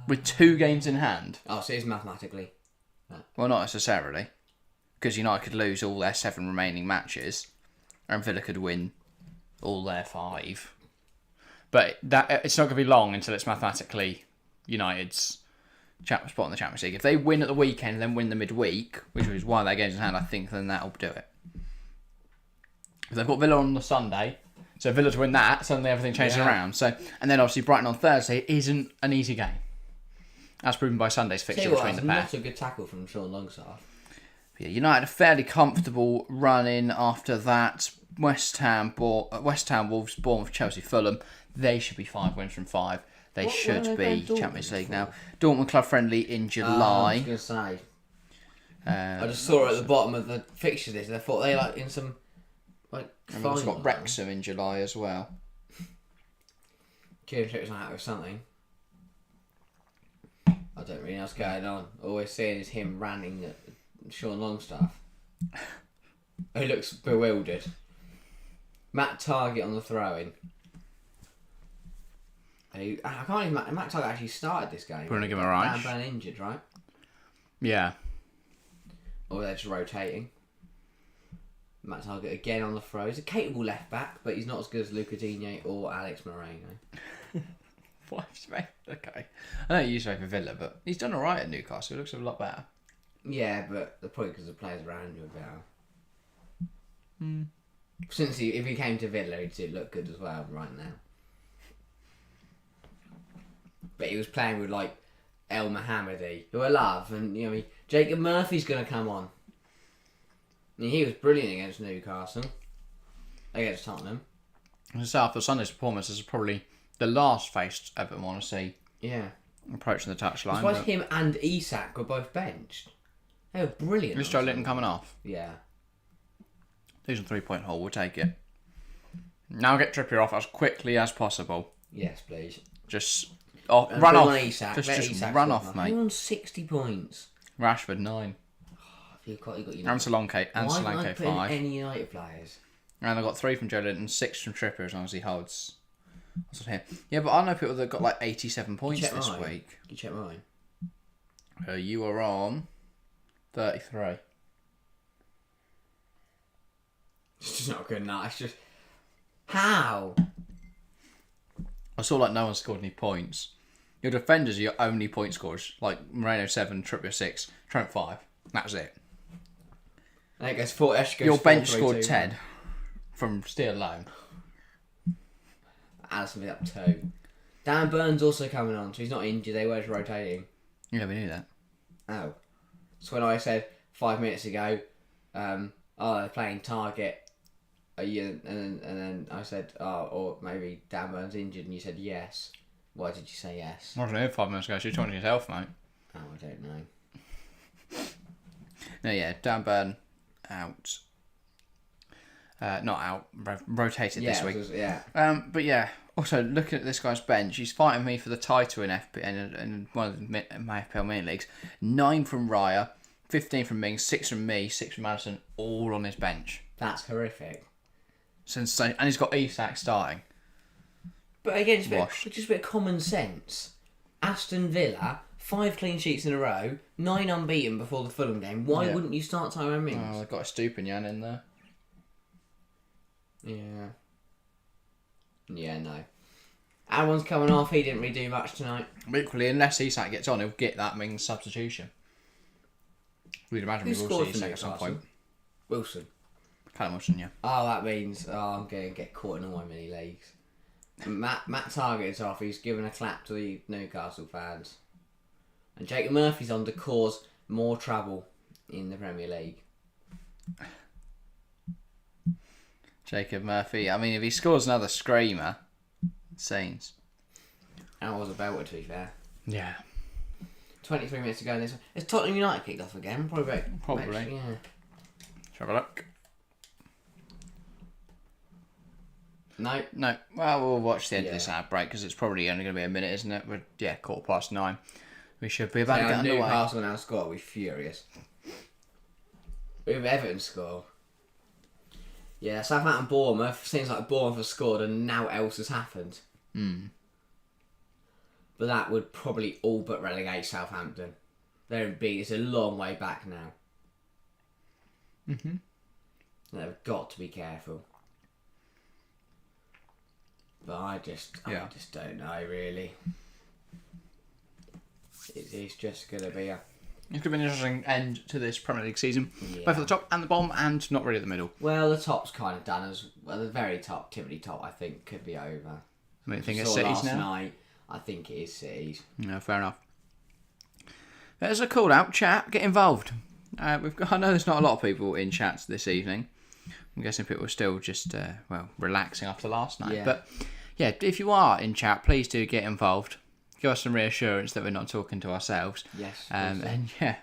with 2 games in hand. Oh, so it is mathematically. Well, not necessarily, because United could lose all their 7 remaining matches, and Villa could win all their 5. But it's not going to be long until it's mathematically United's spot in the Champions League. If they win at the weekend and then win the midweek, which is one of their games in hand, I think then that'll do it. If they've got Villa on the Sunday, so Villa to win that, suddenly everything changes around. So, and then obviously Brighton on Thursday isn't an easy game, as proven by Sunday's fixture between the pair. Not a good tackle from Sean Longstaff. Yeah, United a fairly comfortable run in after that. West Ham, Wolves, Bournemouth, Chelsea, Fulham. They should be 5 wins from 5. They should be Champions League now. Dortmund club friendly in July. I was going to say. I just saw it at the bottom of the fixture list. I thought they like in some like. And we've also got Wrexham in July as well. Kieran Trippitt's not out with something. I don't really know what's going on. All we're seeing is him ranting at Sean Longstaff. He looks bewildered. Matt Target on the throw-in. I can't even. Matt Target actually started this game. We're going to give him a right. Dan Burn injured, right? Yeah. Or they're just rotating. Matt Target again on the throw. He's a capable left back, but he's not as good as Luca Digne or Alex Moreno. Okay. I know he used to play for Villa, but he's done alright at Newcastle. He looks a lot better. Yeah, but the point because the players around you are better. Since if he came to Villa, he'd look good as well right now. But he was playing with like El Mohammadi, who I love, and you know, Jacob Murphy's going to come on. I mean, he was brilliant against Newcastle, against Tottenham. So after Sunday's performance, this is probably the last face Everton want to see. Yeah, approaching the touchline. That's why him and Isak were both benched. They were brilliant. Is Joe Linton coming off? Yeah. He's a 3-point hole. We'll take it. Now get Trippier off as quickly as possible. Yes, please. Just run off. Isak. Just run off, mate. You're on 60 points. Rashford 9. You got United. And Solanke 5. Why aren't putting any United players? And I got 3 from Joe Linton, 6 from Trippier as long as he holds. That's here. Yeah, but I know people that got like 87 points this week. You check mine. You are on 33. It's just not good enough. It's just how. I saw like no one scored any points. Your defenders are your only point scorers. Like Moreno 7, Trippier 6, Trent 5. That was it. I think it goes 4. Your bench scored 10 from Steele alone. Alisson up 2. Dan Burns also coming on, so he's not injured. They were just rotating. Yeah, we knew that. Oh. So when I said 5 minutes ago, they're playing target, and then I said, or maybe Dan Burns injured, and you said yes. Why did you say yes? I wasn't here 5 minutes ago, so you're talking to yourself, mate. Oh, I don't know. No, yeah, Dan Burn out. Not out, rotated this week. But yeah, also looking at this guy's bench, he's fighting me for the title in one of my FPL mini leagues. 9 from Raya, 15 from Mings, 6 from me, 6 from Madison, all on his bench. That's horrific. And he's got Isak starting. But again, it's just a bit of common sense. Aston Villa, 5 clean sheets in a row, 9 unbeaten before the Fulham game. Why wouldn't you start Tyrone Mings? Oh, they've got a Stupinian in there. Yeah. Yeah, no. Aaron's coming off. He didn't really do much tonight. Equally, unless Isak gets on, he'll get that Mings substitution. We'd imagine we will see Isak at some point. Wilson. Callum Wilson, yeah. Oh, that means I'm going to get caught in all my mini leagues. Matt Target's off. He's given a clap to the Newcastle fans. And Jacob Murphy's on to cause more trouble in the Premier League. Jacob Murphy. I mean, if he scores another screamer, scenes. And I was a belter, to be fair. Yeah. 23 minutes to go in this one. Has Tottenham United kicked off again? Probably. Yeah. Let's have a look. No. Well, we'll watch the end of this ad break because it's probably only going to be a minute, isn't it? We're 9:15. We should be about to get underway. Newcastle now score. We're furious. If Everton score. Yeah, Southampton Bournemouth. Seems like Bournemouth have scored and now else has happened. But that would probably all but relegate Southampton. It's a long way back now. They've got to be careful. But I just don't know, really. It's just going to be a... It's going to be an interesting end to this Premier League season. Yeah. Both at the top and the bottom, and not really at the middle. Well, the top's kind of done as... Well, the very top, tippity top, I think, could be over. I mean, you think it's City's now? Night, I think it is City's. No, fair enough. There's a call out, chat. Get involved. I know there's not a lot of people in chats this evening. I'm guessing people are still just, relaxing after last night. Yeah. But, yeah, if you are in chat, please do get involved. Give us some reassurance that we're not talking to ourselves. Yes. And, yeah,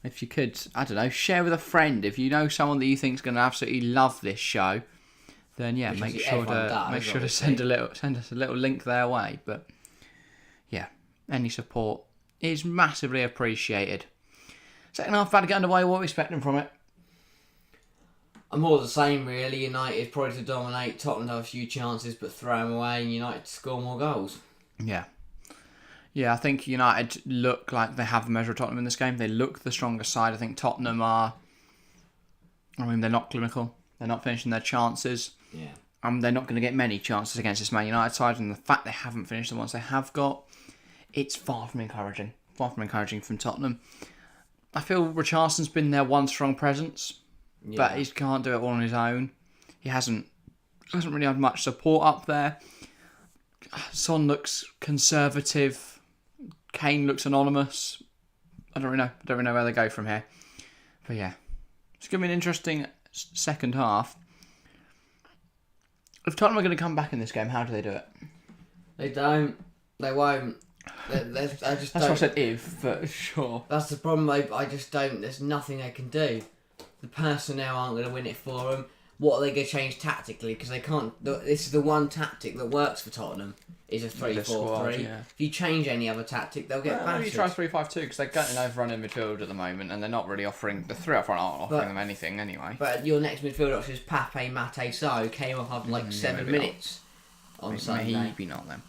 if you could, I don't know, share with a friend. If you know someone that you think is going to absolutely love this show, then, yeah, make sure to send us a little link their way. But, yeah, any support is massively appreciated. Second half about to get underway. What are we expecting from it? I'm more the same, really. United probably to dominate. Tottenham have a few chances, but throw them away, and United to score more goals. Yeah. Yeah, I think United look like they have the measure of Tottenham in this game. They look the stronger side. I think Tottenham are... I mean, they're not clinical. They're not finishing their chances. Yeah. They're not going to get many chances against this Man United side, and the fact they haven't finished the ones they have got, it's far from encouraging. Far from encouraging from Tottenham. I feel Richardson's been their one strong presence, but he can't do it all on his own. He hasn't really had much support up there. Son looks conservative. Kane looks anonymous. I don't really know where they go from here. But yeah, it's going to be an interesting second half. If Tottenham are going to come back in this game, how do they do it? They don't. They won't. That's what I said if, but sure. That's the problem. I just don't. There's nothing they can do. The personnel aren't going to win it for them. What are they going to change tactically? Because they can't. This is the one tactic that works for Tottenham. Is a 3-4-3. Yeah. If you change any other tactic, they'll get battered. Maybe try 3-5-2 because they're getting overrun in midfield at the moment, and they're not really offering the three up front aren't offering them anything anyway. But your next midfield option is Pape, Mate, So came off after 7 minutes on Sunday. Maybe not then.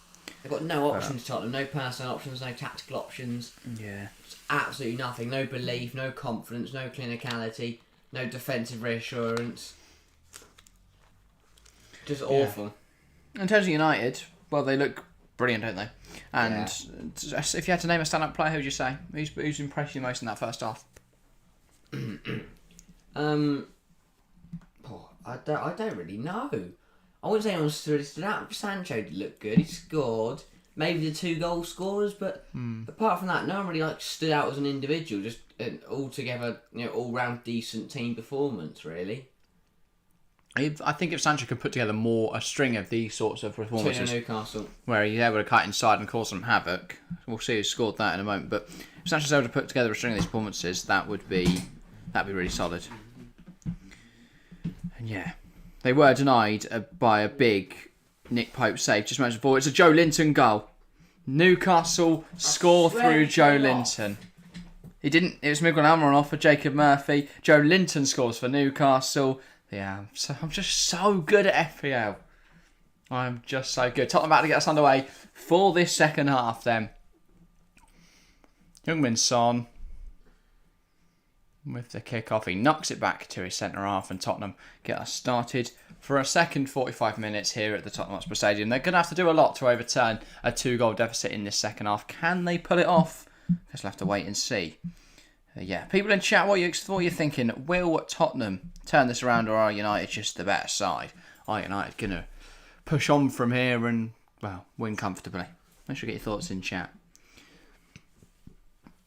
They've got no options, Tottenham. No personal options, no tactical options. Yeah. It's absolutely nothing. No belief, no confidence, no clinicality, no defensive reassurance. Just awful. In terms of United, well, they look brilliant, don't they? And if you had to name a stand-up player, who would you say? Who's impressed you most in that first half? I don't really know. I wouldn't say anyone stood out. Sancho did look good. He scored. Maybe the 2 goal scorers, but apart from that, no one really stood out as an individual. Just an altogether, all-round decent team performance, really. I think if Sancho could put together a string of these sorts of performances, Newcastle, where he's able to cut inside and cause some havoc, we'll see who scored that in a moment. But if Sancho's able to put together a string of these performances, that'd be really solid. And yeah, they were denied by a big Nick Pope save just moments before. It's a Joe Linton goal. Newcastle score through Joe Linton. He didn't. It was Miguel Almiron off for Jacob Murphy. Joe Linton scores for Newcastle. Yeah, I'm just so good at FPL. I'm just so good. Tottenham about to get us underway for this second half then. Heung-min Son with the kick-off. He knocks it back to his centre half and Tottenham get us started for a second 45 minutes here at the Tottenham Hotspur Stadium. They're going to have to do a lot to overturn a 2-goal deficit in this second half. Can they pull it off? Just have to wait and see. People in chat, what are you thinking? Will Tottenham turn this around, or are United just the better side? Are United going to push on from here and, win comfortably? Make sure you get your thoughts in chat.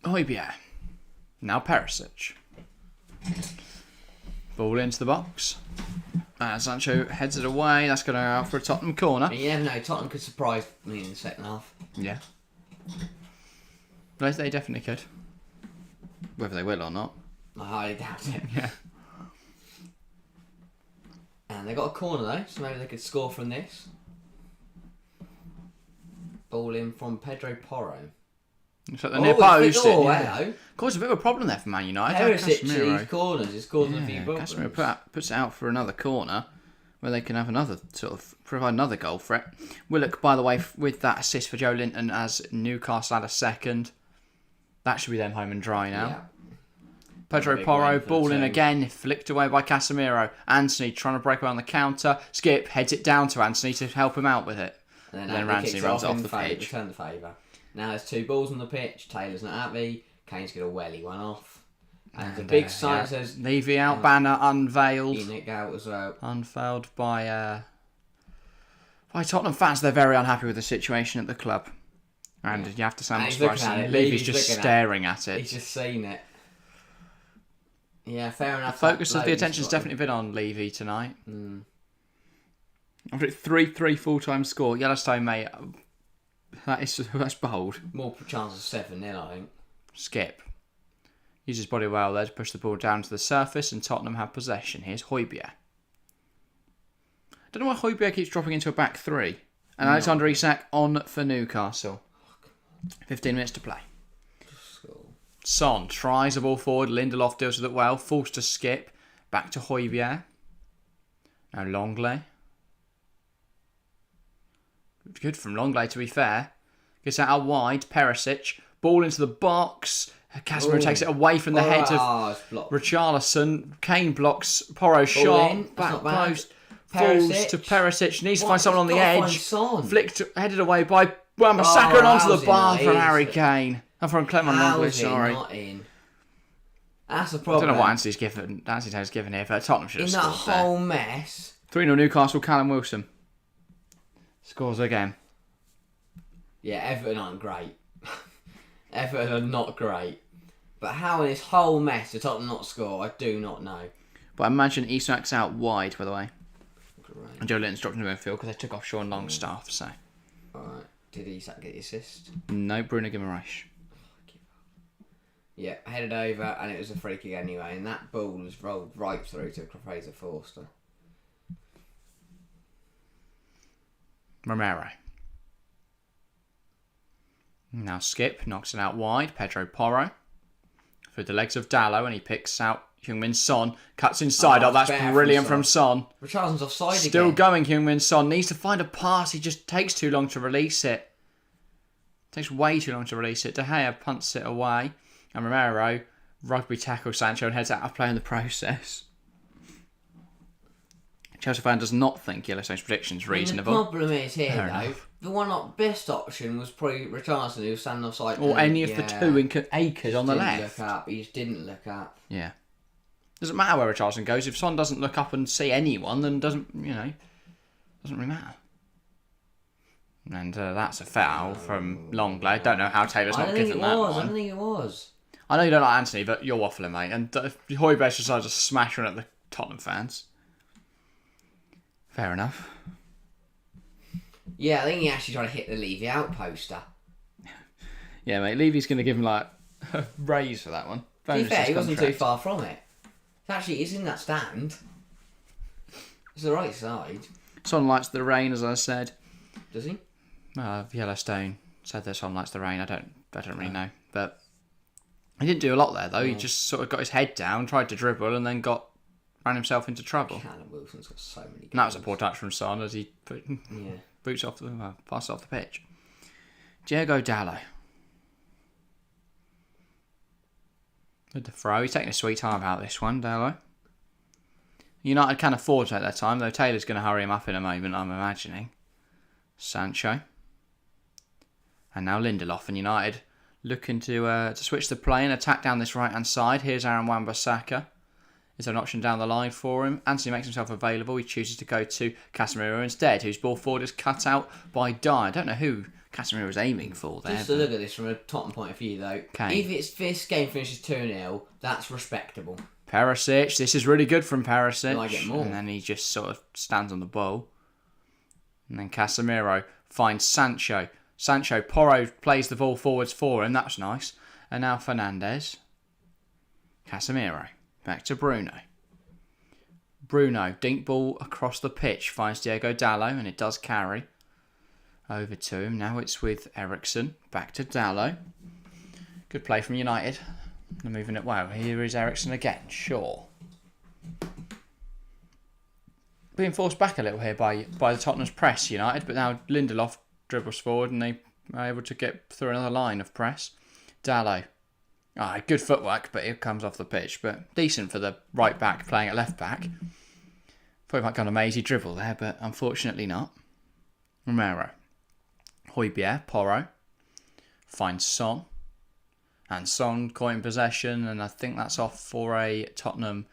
Højbjerg. Now Perisic. Ball into the box. Sancho heads it away. That's going to go out for a Tottenham corner. You never know. Tottenham could surprise me in the second half. Yeah. They definitely could. Whether they will or not. I highly doubt it. Yeah. And they got a corner though, so maybe they could score from this. Ball in from Pedro Porro. It's at the near post. Hello. Of course, a bit of a problem there for Man United. Perisic in these corners is causing a few problems. Casemiro puts it out for another corner where they can have another provide another goal for it. Willock, by the way, with that assist for Joe Linton as Newcastle had a second. That should be them home and dry now. Yeah. Pedro Porro, ball in again, flicked away by Casemiro. Anthony trying to break away on the counter. Skip heads it down to Anthony to help him out with it. And then Anthony runs off the pitch. Return the favour. Now there's 2 balls on the pitch. Taylor's not happy. Kane's going to welly one off. And the big sign says... Levy out, banner unveiled. Enoch out as well. Unveiled by Tottenham fans. They're very unhappy with the situation at the club. And you have to say I'm surprised. Levy's just staring at it. He's just seen it. Yeah, fair enough. The focus of the attention's definitely been on Levy tonight. After 3-3 full-time score. Yellowstone, mate. That's bold. More chance of 7-0, I think. Skip. Uses his body well there to push the ball down to the surface, and Tottenham have possession. Here's Højbjerg. Don't know why Højbjerg keeps dropping into a back 3. And Alexander Isak on for Newcastle. 15 minutes to play. Son tries the ball forward. Lindelof deals with it well. Forced to Skip. Back to Højbjerg. Now Longley. Good from Longley, to be fair. Gets out wide. Perisic. Ball into the box. Casemiro takes it away from the head of Richarlison. Kane blocks Porro's shot. Back post. Falls to Perisic. Needs to find someone on the edge. Flicked, headed away by Wan-Bissaka and onto the bar from Harry Kane. And from Clement Longley, sorry. Not in? That's a problem. I don't know what Anthony's given here, but Tottenham should have scored in that whole mess. 3-0 Newcastle, Callum Wilson. Scores again. Yeah, Everton aren't great. Everton are not great. But how in this whole mess did Tottenham not score, I do not know. But I imagine Isak's out wide, by the way. Great. And Joe Linton's dropped into midfield because they took off Sean Longstaff, so... Alright, did Isak get the assist? No, Bruno Guimaraes. Yeah, headed over, and it was a free kick anyway, and that ball was rolled right through to Fraser Forster. Romero. Now Skip knocks it out wide. Pedro Porro. Through the legs of Dallo, and he picks out Heung-min Son. Cuts inside. Oh, that's brilliant from Son. Richarlison's offside again. Still going, Heung-min Son. Needs to find a pass. He just takes too long to release it. Takes way too long to release it. De Gea punts it away. And Romero rugby tackles Sancho and heads out of play in the process. Chelsea fan does not think Yellowstone's predictions reasonable. The problem is here, Fair though, enough. the one best option was probably Richarlison, who was standing offside. Or any of the two acres on the left. He just didn't look up. Yeah. Doesn't matter where Richarlison goes. If Son doesn't look up and see anyone, then doesn't really matter. And that's a foul from Longley. Don't know how Taylor's not given that one. I don't think it was. I know you don't like Anthony, but you're waffling, mate. And Højbjerg decides to smash one at the Tottenham fans. Fair enough. Yeah, I think he actually tried to hit the Levy out poster. Yeah, mate. Levy's going to give him like a raise for that one. To be fair, he wasn't too far from it. Actually, it's in that stand. It's the right side. Son likes the rain, as I said. Does he? Yellowstone said that Son likes the rain. I don't really know, but he didn't do a lot there though. He just sort of got his head down, tried to dribble, and then ran himself into trouble. Callum Wilson's got so many goals. And that was a poor touch from Son as he passes off the pitch. Diogo Dalot with the throw. He's taking a sweet time about this one, Dalot. United can afford to take their time, though Taylor's going to hurry him up in a moment, I'm imagining. Sancho. And now Lindelof, and United looking to switch the play and attack down this right-hand side. Here's Aaron Wan-Bissaka. Is there an option down the line for him? Anthony makes himself available. He chooses to go to Casemiro instead, whose ball forward is cut out by Dyer. I don't know who Casemiro was aiming for there. Just to look at this from a Tottenham point of view, though. Okay. If this game finishes 2-0, that's respectable. Perisic. This is really good from Perisic. I get more. And then he just sort of stands on the ball. And then Casemiro finds Sancho. Porro plays the ball forwards for him. That's nice. And now Fernandes. Casemiro. Back to Bruno. Dink ball across the pitch. Finds Diogo Dalot, and it does carry over to him. Now it's with Eriksen. Back to Dalot. Good play from United. They're moving it well. Here is Eriksen again. Sure. Being forced back a little here by the Tottenham's press, United, but now Lindelof dribbles forward and they are able to get through another line of press. Dalot. Good footwork, but it comes off the pitch. But decent for the right back playing at left back. Thought he might go on a mazy dribble there, but unfortunately not. Romero. Højbjerg, Porro. Finds Son. And Son caught in possession, and I think that's off for a Tottenham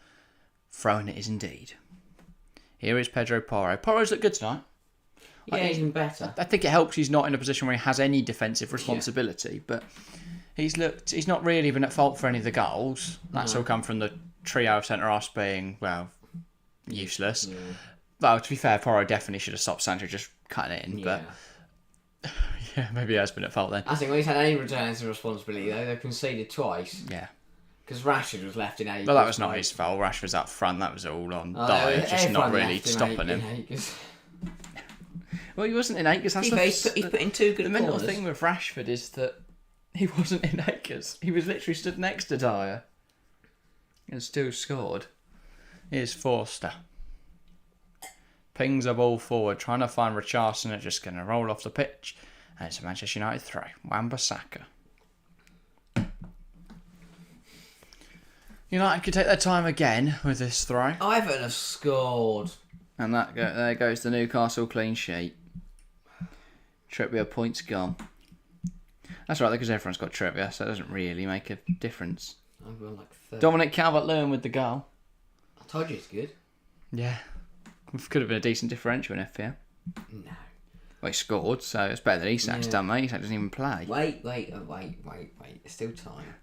throw, and it is indeed. Here is Pedro Porro. Porro's looked good tonight. Yeah, he's been better. I think it helps he's not in a position where he has any defensive responsibility, but he's not really been at fault for any of the goals. That's all come from the trio of centre-halves being, useless. Yeah. Well, to be fair, Porro definitely should have stopped Sancho just cutting it in, but yeah, maybe he has been at fault then. I think when he's had any returns of responsibility, though, they've conceded twice. Yeah. Because Rashford was left in eight. Well, that was not his fault. Rashford's up front. That was all on Dyer, just not really stopping him. Well, he wasn't in Acres. He's put in two good The mental corners. thing with Rashford is that he wasn't in Acres. He was literally stood next to Dyer and still scored. Here's Forster. Pings a ball forward, trying to find Richarlison. It's just going to roll off the pitch. And it's a Manchester United throw. Wan-Bissaka. United could take their time again with this throw. Everton have scored. And there goes the Newcastle clean sheet. Trippier points gone. That's right, because everyone's got Trippier, so it doesn't really make a difference. I've got like 30. Dominic Calvert-Lewin with the goal. I told you it's good. Yeah. Could have been a decent differential in FPL. No. Well, he scored, so it's better than Isak's done, mate. Isak doesn't even play. Wait. There's still time.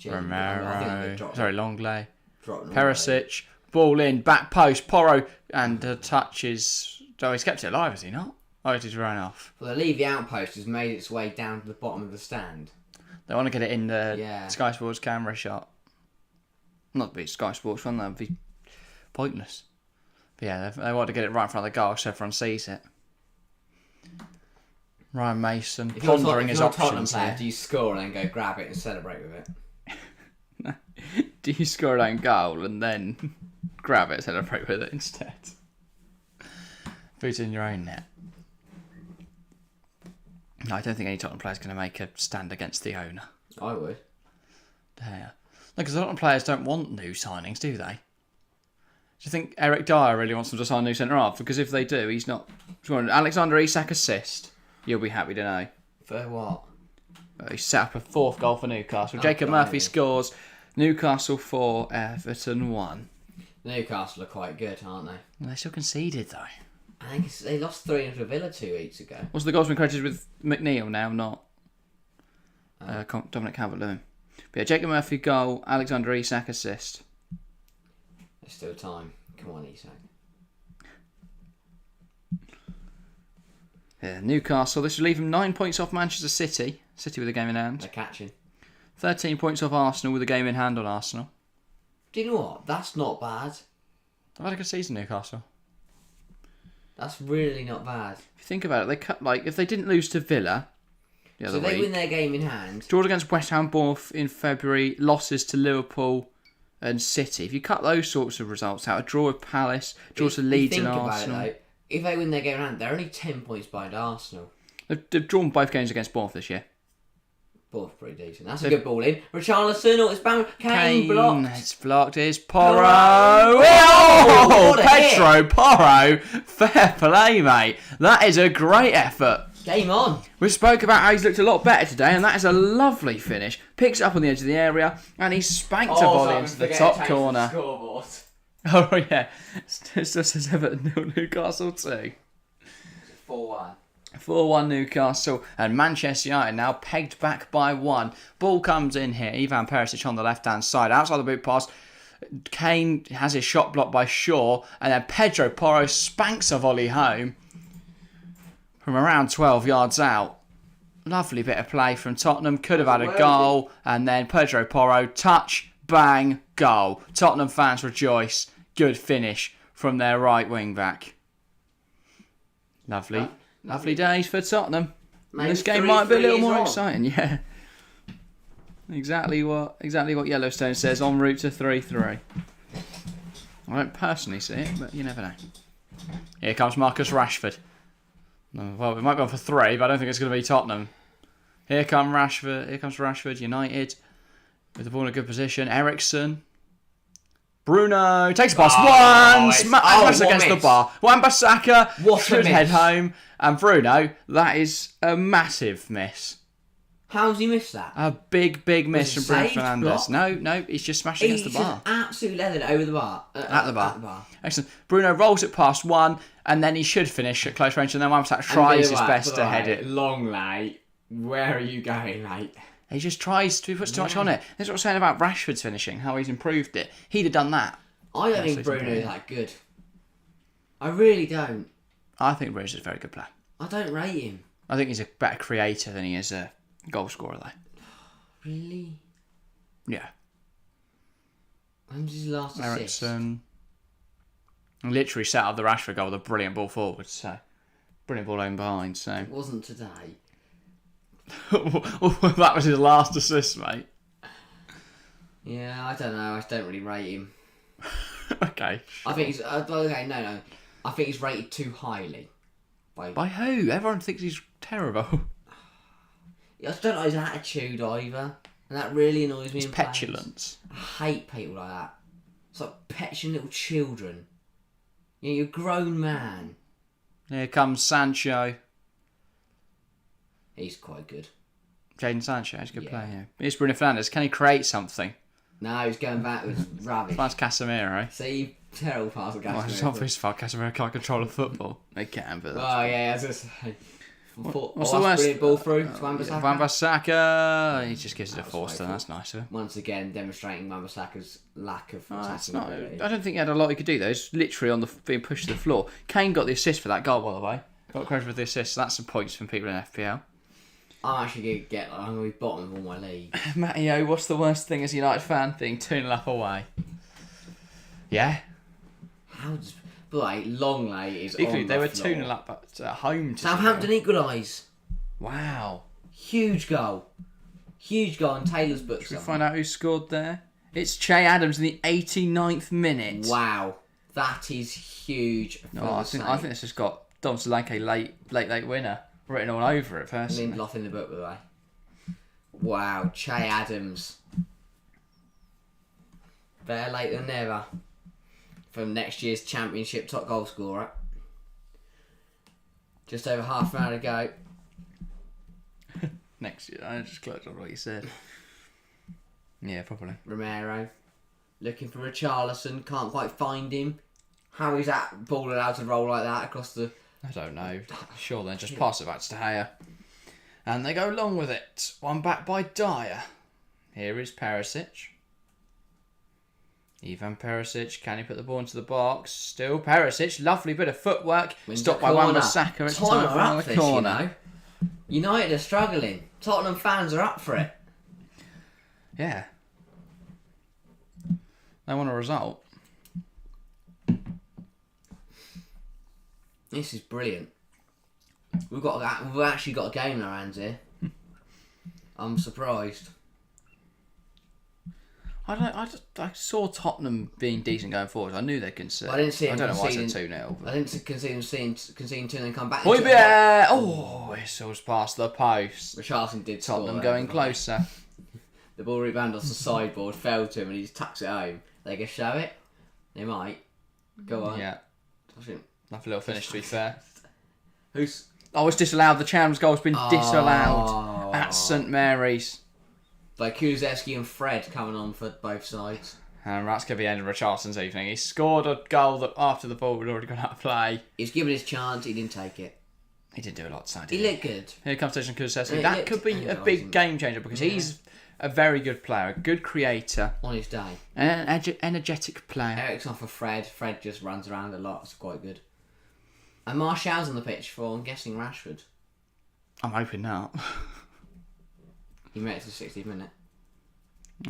Romero. Longley. Perisic. Perisic. Ball in, back post, Porro, and the touch is... Oh, he's kept it alive, has he not? Oh, he's run off. Well, the Levy outpost has made its way down to the bottom of the stand. They want to get it in the Sky Sports camera shot. Not be Sky Sports one, that would be pointless. But yeah, they want to get it right in front of the goal so everyone sees it. Ryan Mason pondering his options player, here. do you score and then go grab it and celebrate with it? Do you score a own goal and then grab it and celebrate with it instead? Put it in your own net. No, I don't think any Tottenham player is going to make a stand against the owner. I would. There. Because a lot of players don't want new signings, do they? Do you think Eric Dyer really wants them to sign a new centre-half? Because if they do, he's not... Alexander Isak assist. You'll be happy to know. For what? He set up a 4th goal for Newcastle. Jacob blimey. Murphy scores. Newcastle 4, Everton 1. Newcastle are quite good, aren't they? They still conceded, though. I think they lost 3 to Villa 2 weeks ago. Also, the goal's been credited with McNeil now, not Dominic Calvert-Lewin. But yeah, Jacob Murphy goal, Alexander Isak assist. There's still time. Come on, Isak. Yeah, Newcastle. This will leave them 9 points off Manchester City. City with a game in hand. They're catching. 13 points off Arsenal with a game in hand on Arsenal. Do you know what? That's not bad. They've had a good season, Newcastle. That's really not bad. If you think about it, they cut if they didn't lose to Villa the other So they week, win their game in hand. draws against West Ham, Bournemouth in February, losses to Liverpool and City. If you cut those sorts of results out, a draw with Palace, draws to Leeds and Arsenal. It, though, if they win their game in hand, they're only 10 points behind Arsenal. They've drawn both games against Bournemouth this year. Both pretty decent. That's a good ball in. Richarlison, it's bound. Kane blocked. It's blocked. It's Porro. Porro. Oh, What a Pedro Porro. Fair play, mate. That is a great effort. Game on. We spoke about how he's looked a lot better today, and that is a lovely finish. Picks it up on the edge of the area, and he spanked a volley into the top corner. Oh, yeah. It still says Everton 0, Newcastle 2. 4-1. 4-1 Newcastle, and Manchester United now pegged back by 1. Ball comes in here. Ivan Perisic on the left-hand side. Outside the boot pass. Kane has his shot blocked by Shaw, and then Pedro Porro spanks a volley home from around 12 yards out. Lovely bit of play from Tottenham. Could have had a goal, and then Pedro Porro, touch, bang, goal. Tottenham fans rejoice. Good finish from their right wing back. Lovely. Lovely days for Tottenham. This game might be a little more exciting, yeah. Exactly what Yellowstone says, en route to 3-3. I don't personally see it, but you never know. Here comes Marcus Rashford. Well, it might be on for 3, but I don't think it's going to be Tottenham. Here comes Rashford, United. With the ball in a good position. Eriksen. Bruno takes a pass. Smash against the bar. Wan-Bissaka should head home. And Bruno, that is a massive miss. How's he missed that? A big miss from Bruno Fernandes. Block? No, he's just smashed against the bar. Absolutely leathered it over the bar. At the bar. Excellent. Bruno rolls it past 1, and then he should finish at close range, and then Wan-Bissaka tries his best to head it. Long late. Where are you going, mate? He just tries to, he puts too much on it. That's what I'm saying about Rashford's finishing, how he's improved it. He'd have done that. I don't think Bruno is that good. I really don't. I think Bruno's a very good player. I don't rate him. I think he's a better creator than he is a goal scorer, though. Really? Yeah. When's his last assist? Eriksen literally set up the Rashford goal with a brilliant ball forward, so brilliant ball home behind, so. It wasn't today. That was his last assist, mate. Yeah, I don't know. I don't really rate him. Okay. I think he's okay. No. I think he's rated too highly. By who? Everyone thinks he's terrible. I don't know his attitude either, and that really annoys me. His petulance. I hate people like that. It's like petulant little children. You're a grown man. Here comes Sancho. He's quite good. Jadon Sancho, he's a good player. Yeah. Here's Bruno Fernandes. Can he create something? No, he's going back with rubbish. That's Casemiro. See, terrible pass of Casemiro. Well, it's not his fault. Casemiro can't control the football. They can, but. Oh yeah, as I say. What's the worst? Brilliant ball through to Wan-Bissaka. Wan-Bissaka. He just gives it a Forster. That's nice of him. Once again, demonstrating Wan-Bissaka's lack of attacking ability. I don't think he had a lot he could do though. It's literally on being pushed to the floor. Kane got the assist for that goal, by the way. Got credit for the assist. So that's some points from people in FPL. I'm actually going to get. I'm going to be bottom of all my league. Matteo, what's the worst thing as a United fan? Being 2-0 up away. Yeah. How does? Boy, Longley is Equally, on they the were floor. 2-0 up at home. To Southampton equalise. Wow. Huge goal in Taylor's books. Should we find out who scored there? It's Che Adams in the 89th minute. Wow, that is huge. No, I think this has got Dom Solanke late winner written all over it. Personally, Lindelof in the book, by the way. Wow, Che Adams. Better late than never. From next year's championship top goal scorer. Just over half an hour to go. Next year, I just closed on what you said. Yeah, probably. Romero. Looking for Richarlison. Can't quite find him. How is that ball allowed to roll like that across the... I don't know. Sure, then just pass it back to De Gea. And they go long with it. One back by Dyer. Here is Perisic. Ivan Perisic, can he put the ball into the box? Still Perisic, lovely bit of footwork. Stopped by Wan-Bissaka. It's time for another corner. United are struggling. Tottenham fans are up for it. Yeah. They want a result. This is brilliant. We've actually got a game in our hands here. I'm surprised. I saw Tottenham being decent going forward. I knew they'd concede. I didn't see them. I don't know why I said conceding- 2-0. I didn't concede them conceding 2 and then come back. Højbjerg! Oh, it's always past the post. Richarlison did score. Tottenham going closer. The ball rebounded off the sideboard, fell to him, and he just tucks it home. They can show it. They might. Go on. Yeah. I think. Lovely little finish, to be fair. Who's? Oh, it's disallowed. The Champions goal's been disallowed at St Mary's. By Kulusevski and Fred coming on for both sides. And that's going to be the end of Richarlison's evening. He scored a goal that after the ball had already gone out of play. He was given his chance, he didn't take it. He didn't do a lot tonight, He did he? looked good. Here comes Dejan Kulusevski. He That looked could be a energising. big game changer because he's a very good player, a good creator, On his day. and an energetic player. Eric's on for Fred. Fred just runs around a lot. It's quite good. And Martial's on the pitch for, I'm guessing, Rashford. I'm hoping not. He made it to the 60th minute.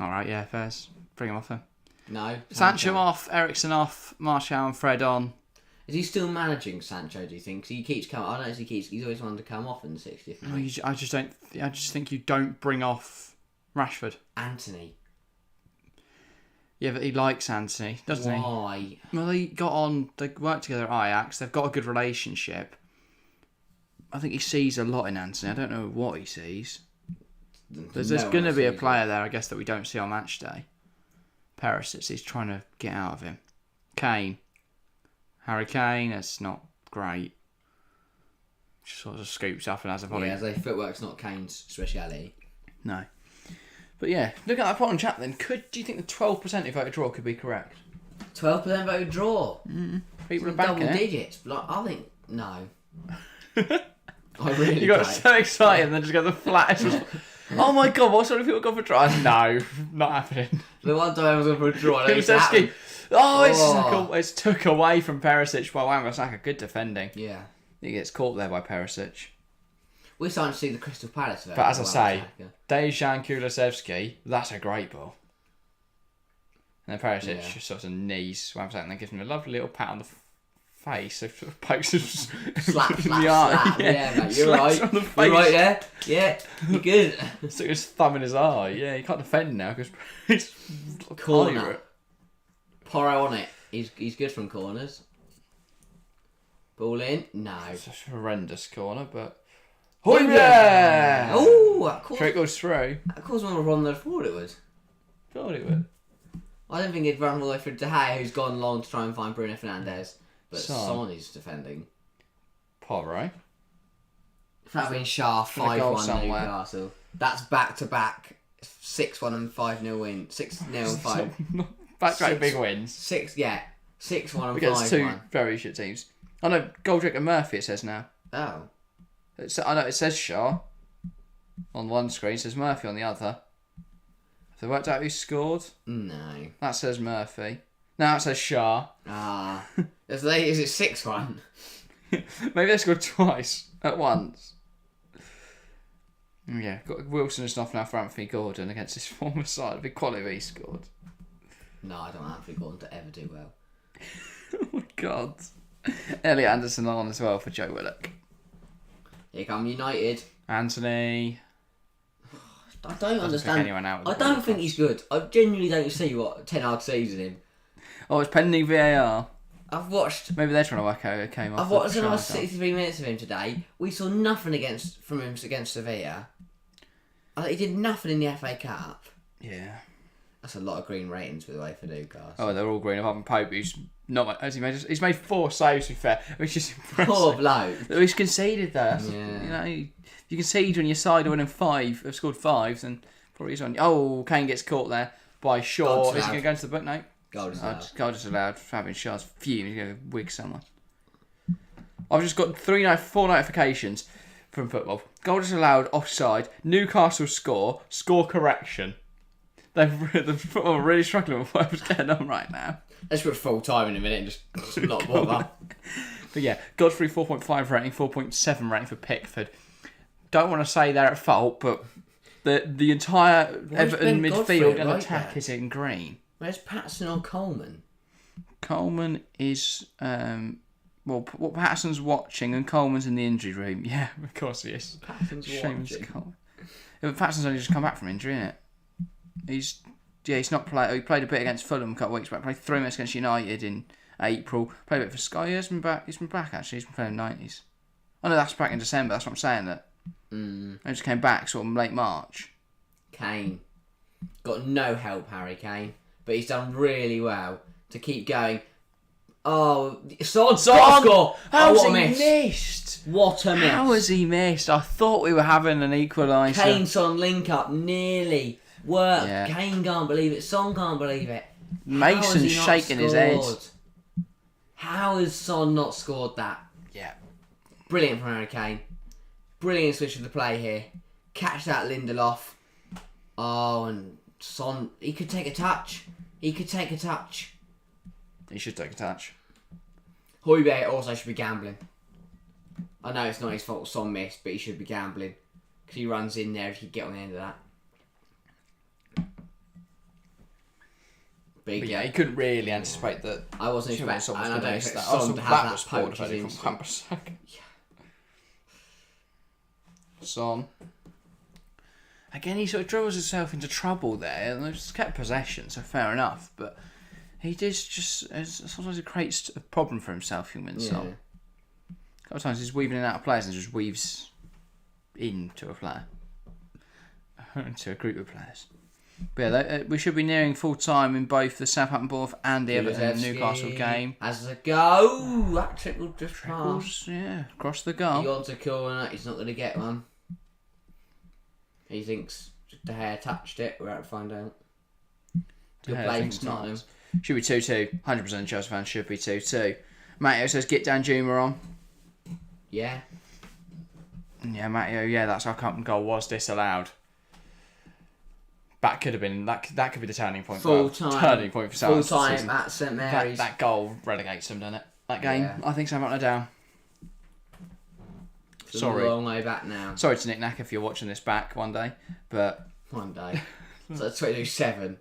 All right, yeah, fairs. Bring him off then. No. Sancho off, Ericsson off, Martial and Fred on. Is he still managing Sancho, do you think? 'Cause he keeps coming. I don't know if he's always wanted to come off in the 60th No, minute. I just don't. I just think you don't bring off Rashford. Anthony. Yeah, but he likes Anthony, doesn't he? Why? Well, they got on. They worked together at Ajax. They've got a good relationship. I think he sees a lot in Anthony. I don't know what he sees. There's going to be a player there, I guess, that we don't see on match day. Perisic, he's trying to get out of him. Kane. Harry Kane, that's not great. Just sort of scoops up and has a volley. Yeah, as a footwork's not Kane's speciality. No. But yeah, look at that pot on chat then. Do you think the 12% who voted draw could be correct? 12% vote draw. People are Double backing it. digits. Like, I think, no. I really You got don't. so excited and then just go the flattest. Oh my god, what sort of people got for tries? No, not happening. The one time I was on for a draw, I used to happen. Kulusevski. Oh, it's took away from Perisic by Wan-Bissaka. Good defending. Yeah. He gets caught there by Perisic. We're starting to see the Crystal Palace vote. But as I say, Wan-Bissaka. Dejan Kulusevski, that's a great ball. And then Perisic Yeah. just sort of knees Wan-Bissaka and then gives him a lovely little pat on the face. So sort of pokes him Slap, in slap, the eye. slap. Yeah, mate, you're Slaps right. on the face. You're right there. Yeah, you're good. Stuck his thumb in his eye. Yeah, he can't defend now because he's Corner. pirate. Porro on it. He's good from corners. Ball in? No. It's a horrendous corner, but... Højbjerg! Højbjerg! Oh, that caused, Trickles through. that caused more run than I thought it would. Thought it would. I don't think he'd run all the way through De Gea, who's gone long to try and find Bruno Fernandes. But Son. Son is defending. Porro. Fabian Schär, Gonna go 5-1 somewhere. Newcastle. That's back-to-back 6-1 and 5-0 win. 6-0 and 5. Back-to-back Six. big wins. 6-1 and Against 2 5-1. very shit teams. I know, Goldrick and Murphy it says now. Oh. I know it says Shaw on one screen, it says Murphy on the other. Have they worked out who scored? No. That says Murphy. Now it says Shaw. Ah. Is it 6-1? Maybe they scored twice at once. Yeah, got Wilson is off now for Anthony Gordon against his former side. It'd be quality if he scored. No, I don't want Anthony Gordon to ever do well. Oh my god. Elliot Anderson on as well for Joe Willock. Here come United. Anthony. I don't Pick understand. anyone out with I the don't ball think he's good. I genuinely don't see what Ten Hag sees in him. Oh, it's pending VAR. I've watched Maybe they're trying to work out who came off. I've watched the another try. 63 minutes of him today. We saw nothing from him against Sevilla. He did nothing in the FA Cup. Yeah. That's a lot of green ratings, by the way, for Newcastle. Oh, they're all green. Apart from Pope, who's not. He's made 4 saves, to be fair, which is impressive. Poor bloke. He's conceded there. Yeah. You know, you concede when your side are winning 5, have scored 5, then probably is on. Oh, Kane gets caught there by Shaw. Is he going to go into the book now? Goal disallowed. Goal disallowed. Fabian Shaw's fuming. He's going to wig someone. I've just got 4 notifications from football. Goal disallowed, offside, Newcastle score correction. The football are really struggling with what's going on right now. Let's put full time in a minute and just not bother. But yeah, Godfrey 4.5 rating, 4.7 rating for Pickford. Don't want to say they're at fault, but the entire Everton Ben Godfrey midfield and right attack there? is in green. Where's Patson or Coleman? Coleman is what Patterson's watching, and Coleman's in the injury room. Yeah, of course he is. Patson's watching. Coleman. Yeah, but Patterson's only just come back from injury, isn't it? He's not played. He played a bit against Fulham a couple of weeks back. Played 3 minutes against United in April. Played a bit for Sky. Yeah, he's been back. He's been back actually. He's been playing 90s. I know that's back in December. That's what I'm saying. That he just came back sort of late March. Kane. Got no help, Harry Kane. But he's done really well to keep going. Oh, Son score! How's what a he miss. missed? What a miss. How has he missed? I thought we were having an equaliser. Kane Son link up nearly worked. Yeah. Kane can't believe it. Son can't believe it. Mason's shaking his head. How has Son not scored that? Yeah. Brilliant from Harry Kane. Brilliant switch of the play here. Catch that Lindelof. Oh, and Son, he could take a touch. He should take a touch. Højbjerg also should be gambling. I know it's not his fault Son missed, but he should be gambling. Because he runs in there if he could get on the end of that. But yeah, he couldn't really anticipate that. I wasn't expecting I don't don't expect Son Son to to have have that that poach poacher's from instinct. Wan-Bissaka. Son. Again, he sort of draws himself into trouble there, and he's kept possession, so fair enough. But he does sometimes he creates a problem for himself, human Son. A couple of times he's weaving in and out of players and just weaves into a player, into a group of players. But yeah, we should be nearing full time in both the Southampton Bournemouth and the Everton and Newcastle game. Has a go. That trickle just passed. Yeah, across the He goal. wants a corner. He's not going to get one. He thinks De Gea touched it. We're out to find out. Good play from Tottenham. Should be 2-2. 100% Chelsea fans should be 2-2. Matteo says get Dan Juma on. Yeah. Yeah, Matteo. Yeah, that's our Compton goal was disallowed. That could have been that could be the turning point. Full time. Turning point for Full Southampton. time at St Mary's. That goal relegates them, doesn't it? That game. Yeah. I think Southampton are down. It's Sorry. a long way back now. Sorry to Nick Knack if you're watching this back one day, but One day. So it's 22-7.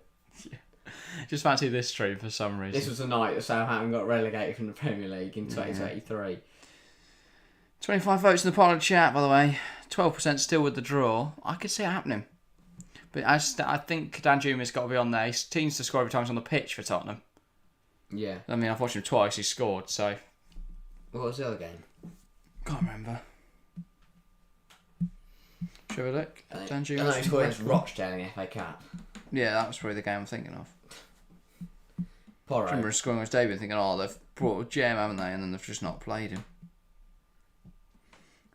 just fancy this stream for some reason. This was the night that Southampton got relegated from the Premier League in 2023. 25 votes in the Parliament chat, by the way. 12% still with the draw. I could see it happening. But I think Dan Juma's got to be on there. He seems to score every time he's on the pitch for Tottenham. Yeah. I mean, I've watched him twice. He scored, so... What was the other game? Can't remember. Should we have a look? Dan I Juma. know he scored against Rochdale in the FA Cup. Yeah, that was probably the game I'm thinking of. I Porro. remember scoring against David thinking, oh, they've brought a gem, haven't they? And then they've just not played him.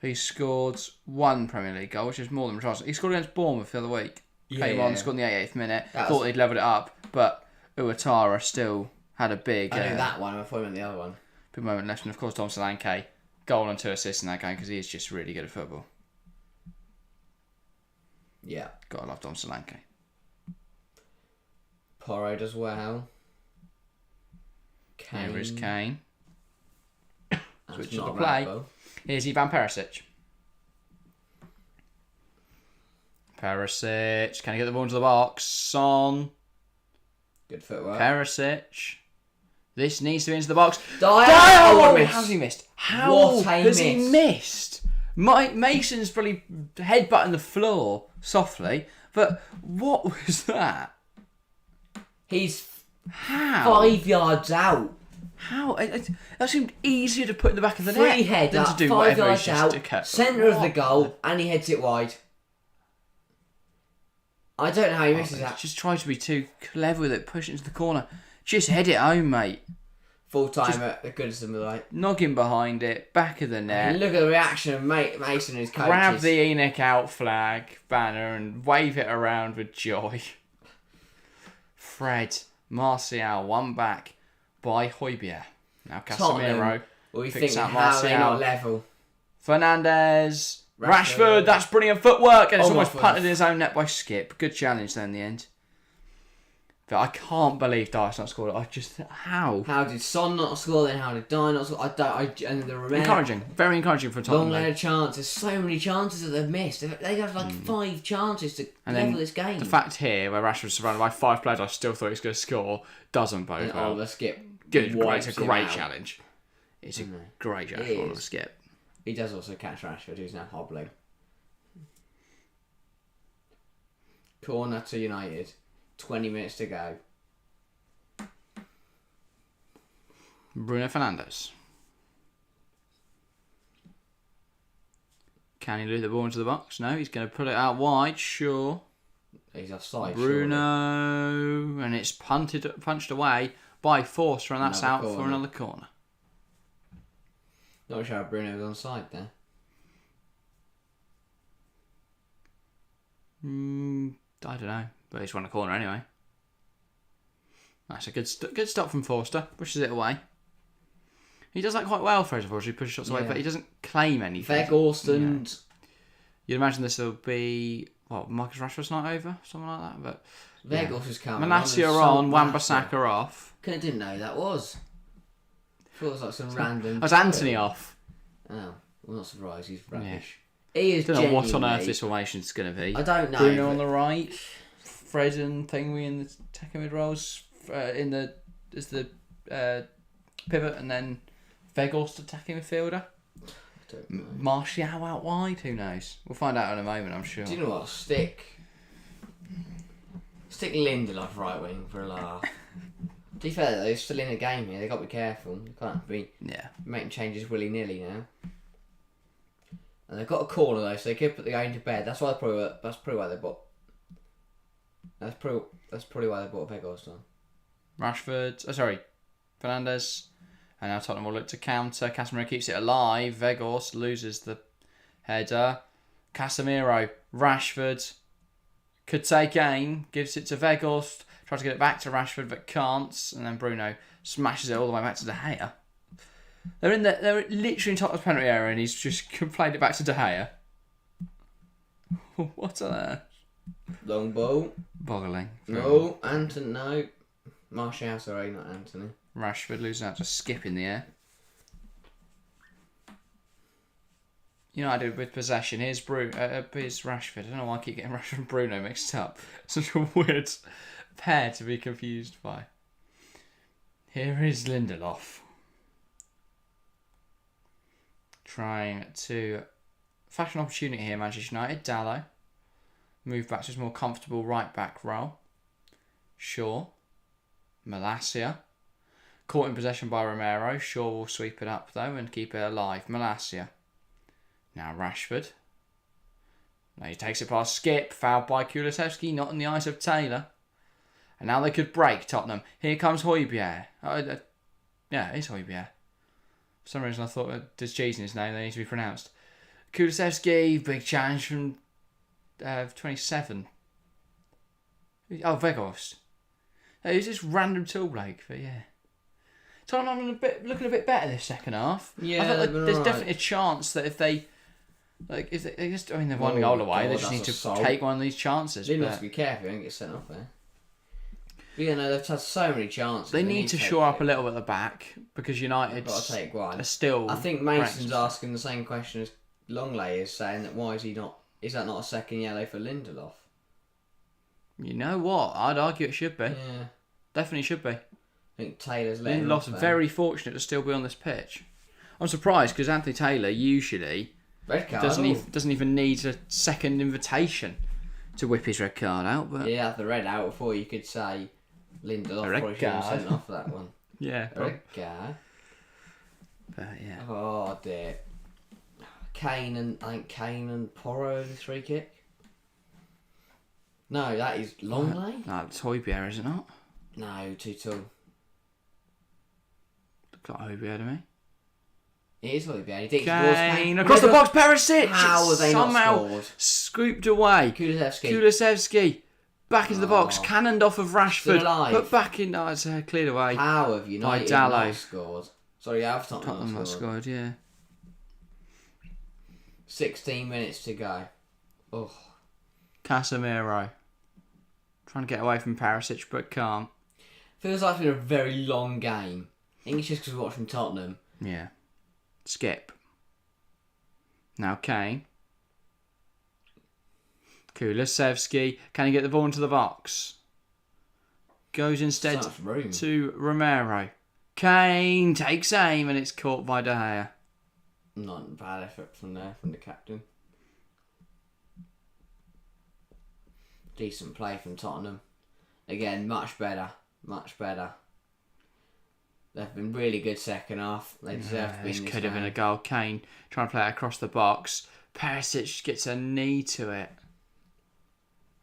He scored 1 Premier League goal, which is more than Richarlison. He scored against Bournemouth the other week. Came on, scored in the 88th minute. Thought he'd levelled it up, but Uatara still had a big... I knew that one, I thought he meant the other one. Big moment left. And of course, Tom Solanke, goal and 2 assists in that game because he is just really good at football. Yeah. Gotta love Tom Solanke. Porro does well. Kane. Here is Kane. That's Switch not of a the play. Rambo. Here's Ivan Perisic. Perisic. Can he get the ball into the box? Son. Good footwork. Perisic. This needs to be into the box. Dyer! Oh, what a miss. How's he missed? How What a has he miss. missed? Mason's probably headbutting the floor softly, but what was that? He's How? 5 yards out. How? That seemed easier to put in the back of the Free net head than up, to do 5 whatever yards he's just out, to cut. centre of the What goal, and he heads it wide. I don't know how he misses that. Just try to be too clever with it, push it into the corner. Just head it home, mate. Full time at the Goodison, right? Noggin behind it, back of the net. And look at the reaction of Mason and his coaches. Grab the Enoch out flag banner and wave it around with joy. Fred, Martial, one back by Højbjerg. Now Casemiro Well, you picks think out how they not Martial. level? Fernandes, Rashford, that's brilliant footwork, and it's almost my punted in his own net by Skip. Good challenge there in the end. But I can't believe Dice not scored. How? How did Son not score? Then how did Dye not score? And the Romero. Encouraging, very encouraging for Tottenham. Long led chances, so many chances that they've missed. They have like 5 chances to level this game. The fact here, where Rashford's surrounded by 5 players, I still thought he was going to score, doesn't bode and well. Oliver Skip. Good, it's a wipes him great out. challenge. It's a great challenge It for Oliver is. Skip. He does also catch Rashford, who's now hobbling. Corner to United. 20 minutes to go. Bruno Fernandes. Can he lose the ball into the box? No, he's going to put it out wide, sure. He's offside, Bruno, and it's punched away by Forster, and that's Another out for corner. another corner. Not sure how Bruno was onside there. I don't know, but he's won a corner anyway. That's a good stop from Forster. Pushes it away. He does that quite well, Fraser Forster. He pushes shots away, but he doesn't claim anything. Weghorst and... You'd imagine this will be, Marcus Rashford's not over? Something like that, but... Vegas is coming. Manasseh on, Wan-Bissaka off. Didn't know who that was. I thought it was like some random... Was Anthony off? Oh, I'm not surprised. He's rubbish. He is I don't know what on genuinely- earth this formation's going to be. I don't know. Bruno on the right, Fred and Thingy in the attacking mid roles, as the pivot, and then Veghorst attacking midfielder. Martial out wide, who knows? We'll find out in a moment, I'm sure. Do you know what? Stick Lindelof right wing for a laugh. To be fair though, they're still in a game here. They got to be careful. You can't be making changes willy nilly now. And they've got a corner though, so they could put the game to bed. That's probably why they bought. That's probably why they bought Veghorst on. Fernandes. And now Tottenham will look to counter. Casemiro keeps it alive. Veghorst loses the header. Casemiro, Rashford could take aim. Gives it to Veghorst. Tries to get it back to Rashford, but can't. And then Bruno smashes it all the way back to De Gea. They're literally in Tottenham's penalty area, and he's just played it back to De Gea. What on earth? Long ball. Boggling. No, Anthony. No, Martial. Sorry, not Anthony. Rashford losing out to Skip in the air. United with possession. Here's Rashford. I don't know why I keep getting Rashford and Bruno mixed up. Such a weird pair to be confused by. Here is Lindelof. Trying to fashion opportunity here, Manchester United. Dallo. Move back to his more comfortable right back role. Shaw. Malacia. Caught in possession by Romero. Shaw will sweep it up though and keep it alive. Malacia. Now Rashford. Now he takes it past Skip. Fouled by Kulusevski. Not in the eyes of Taylor. And now they could break Tottenham. Here comes Højbjerg. Yeah, it's Højbjerg. For some reason I thought there's G's in his name. They need to be pronounced. Kulusevski. Big challenge from 27. Oh, Veghorst. It's just random tool break, but yeah. Tottenham looking a bit better this second half. Yeah, I thought there's definitely a chance that if they they're one goal away, they just need to take one of these chances. They must be careful and get sent off there. But yeah, no, they've had so many chances. They need to shore up a little bit at the back because United got to take one. are still. I think Mason's asking the same question as Longley is, saying that why is he not? Is that not a second yellow for Lindelof? You know what? I'd argue it should be. Yeah, definitely should be. I think Taylor's letting Lindelof's very fortunate to still be on this pitch. I'm surprised because Anthony Taylor usually red card doesn't even need a second invitation to whip his red card out. But yeah, have the red out before you could say Lindelof probably should have sent off that one. Yeah, red card. But yeah. Oh dear. Kane and Porro the free kick. No, that is Longley. No, it's Højbjerg, is it not? No, too tall. Looks like Højbjerg to me. It is Højbjerg. He thinks Kane across the box. Perisic. How have they somehow not scored? scooped away. Kulusevski back into the box. Cannoned off of Rashford. Put back in. No, it's cleared away. How have United not scored? Sorry, have Tottenham not scored. Yeah. 16 minutes to go. Oh. Casemiro trying to get away from Perisic, but can't. Feels like it's been a very long game. I think it's just because we're watching Tottenham. Yeah. Skip. Now Kane. Kulusevski. Can he get the ball into the box? Goes instead to Romero. Kane takes aim and it's caught by De Gea. Not a bad effort from the captain. Decent play from Tottenham. Again, much better. They've been really good second half. They deserve to be in this could have game. been a goal. Kane trying to play it across the box. Perisic gets a knee to it.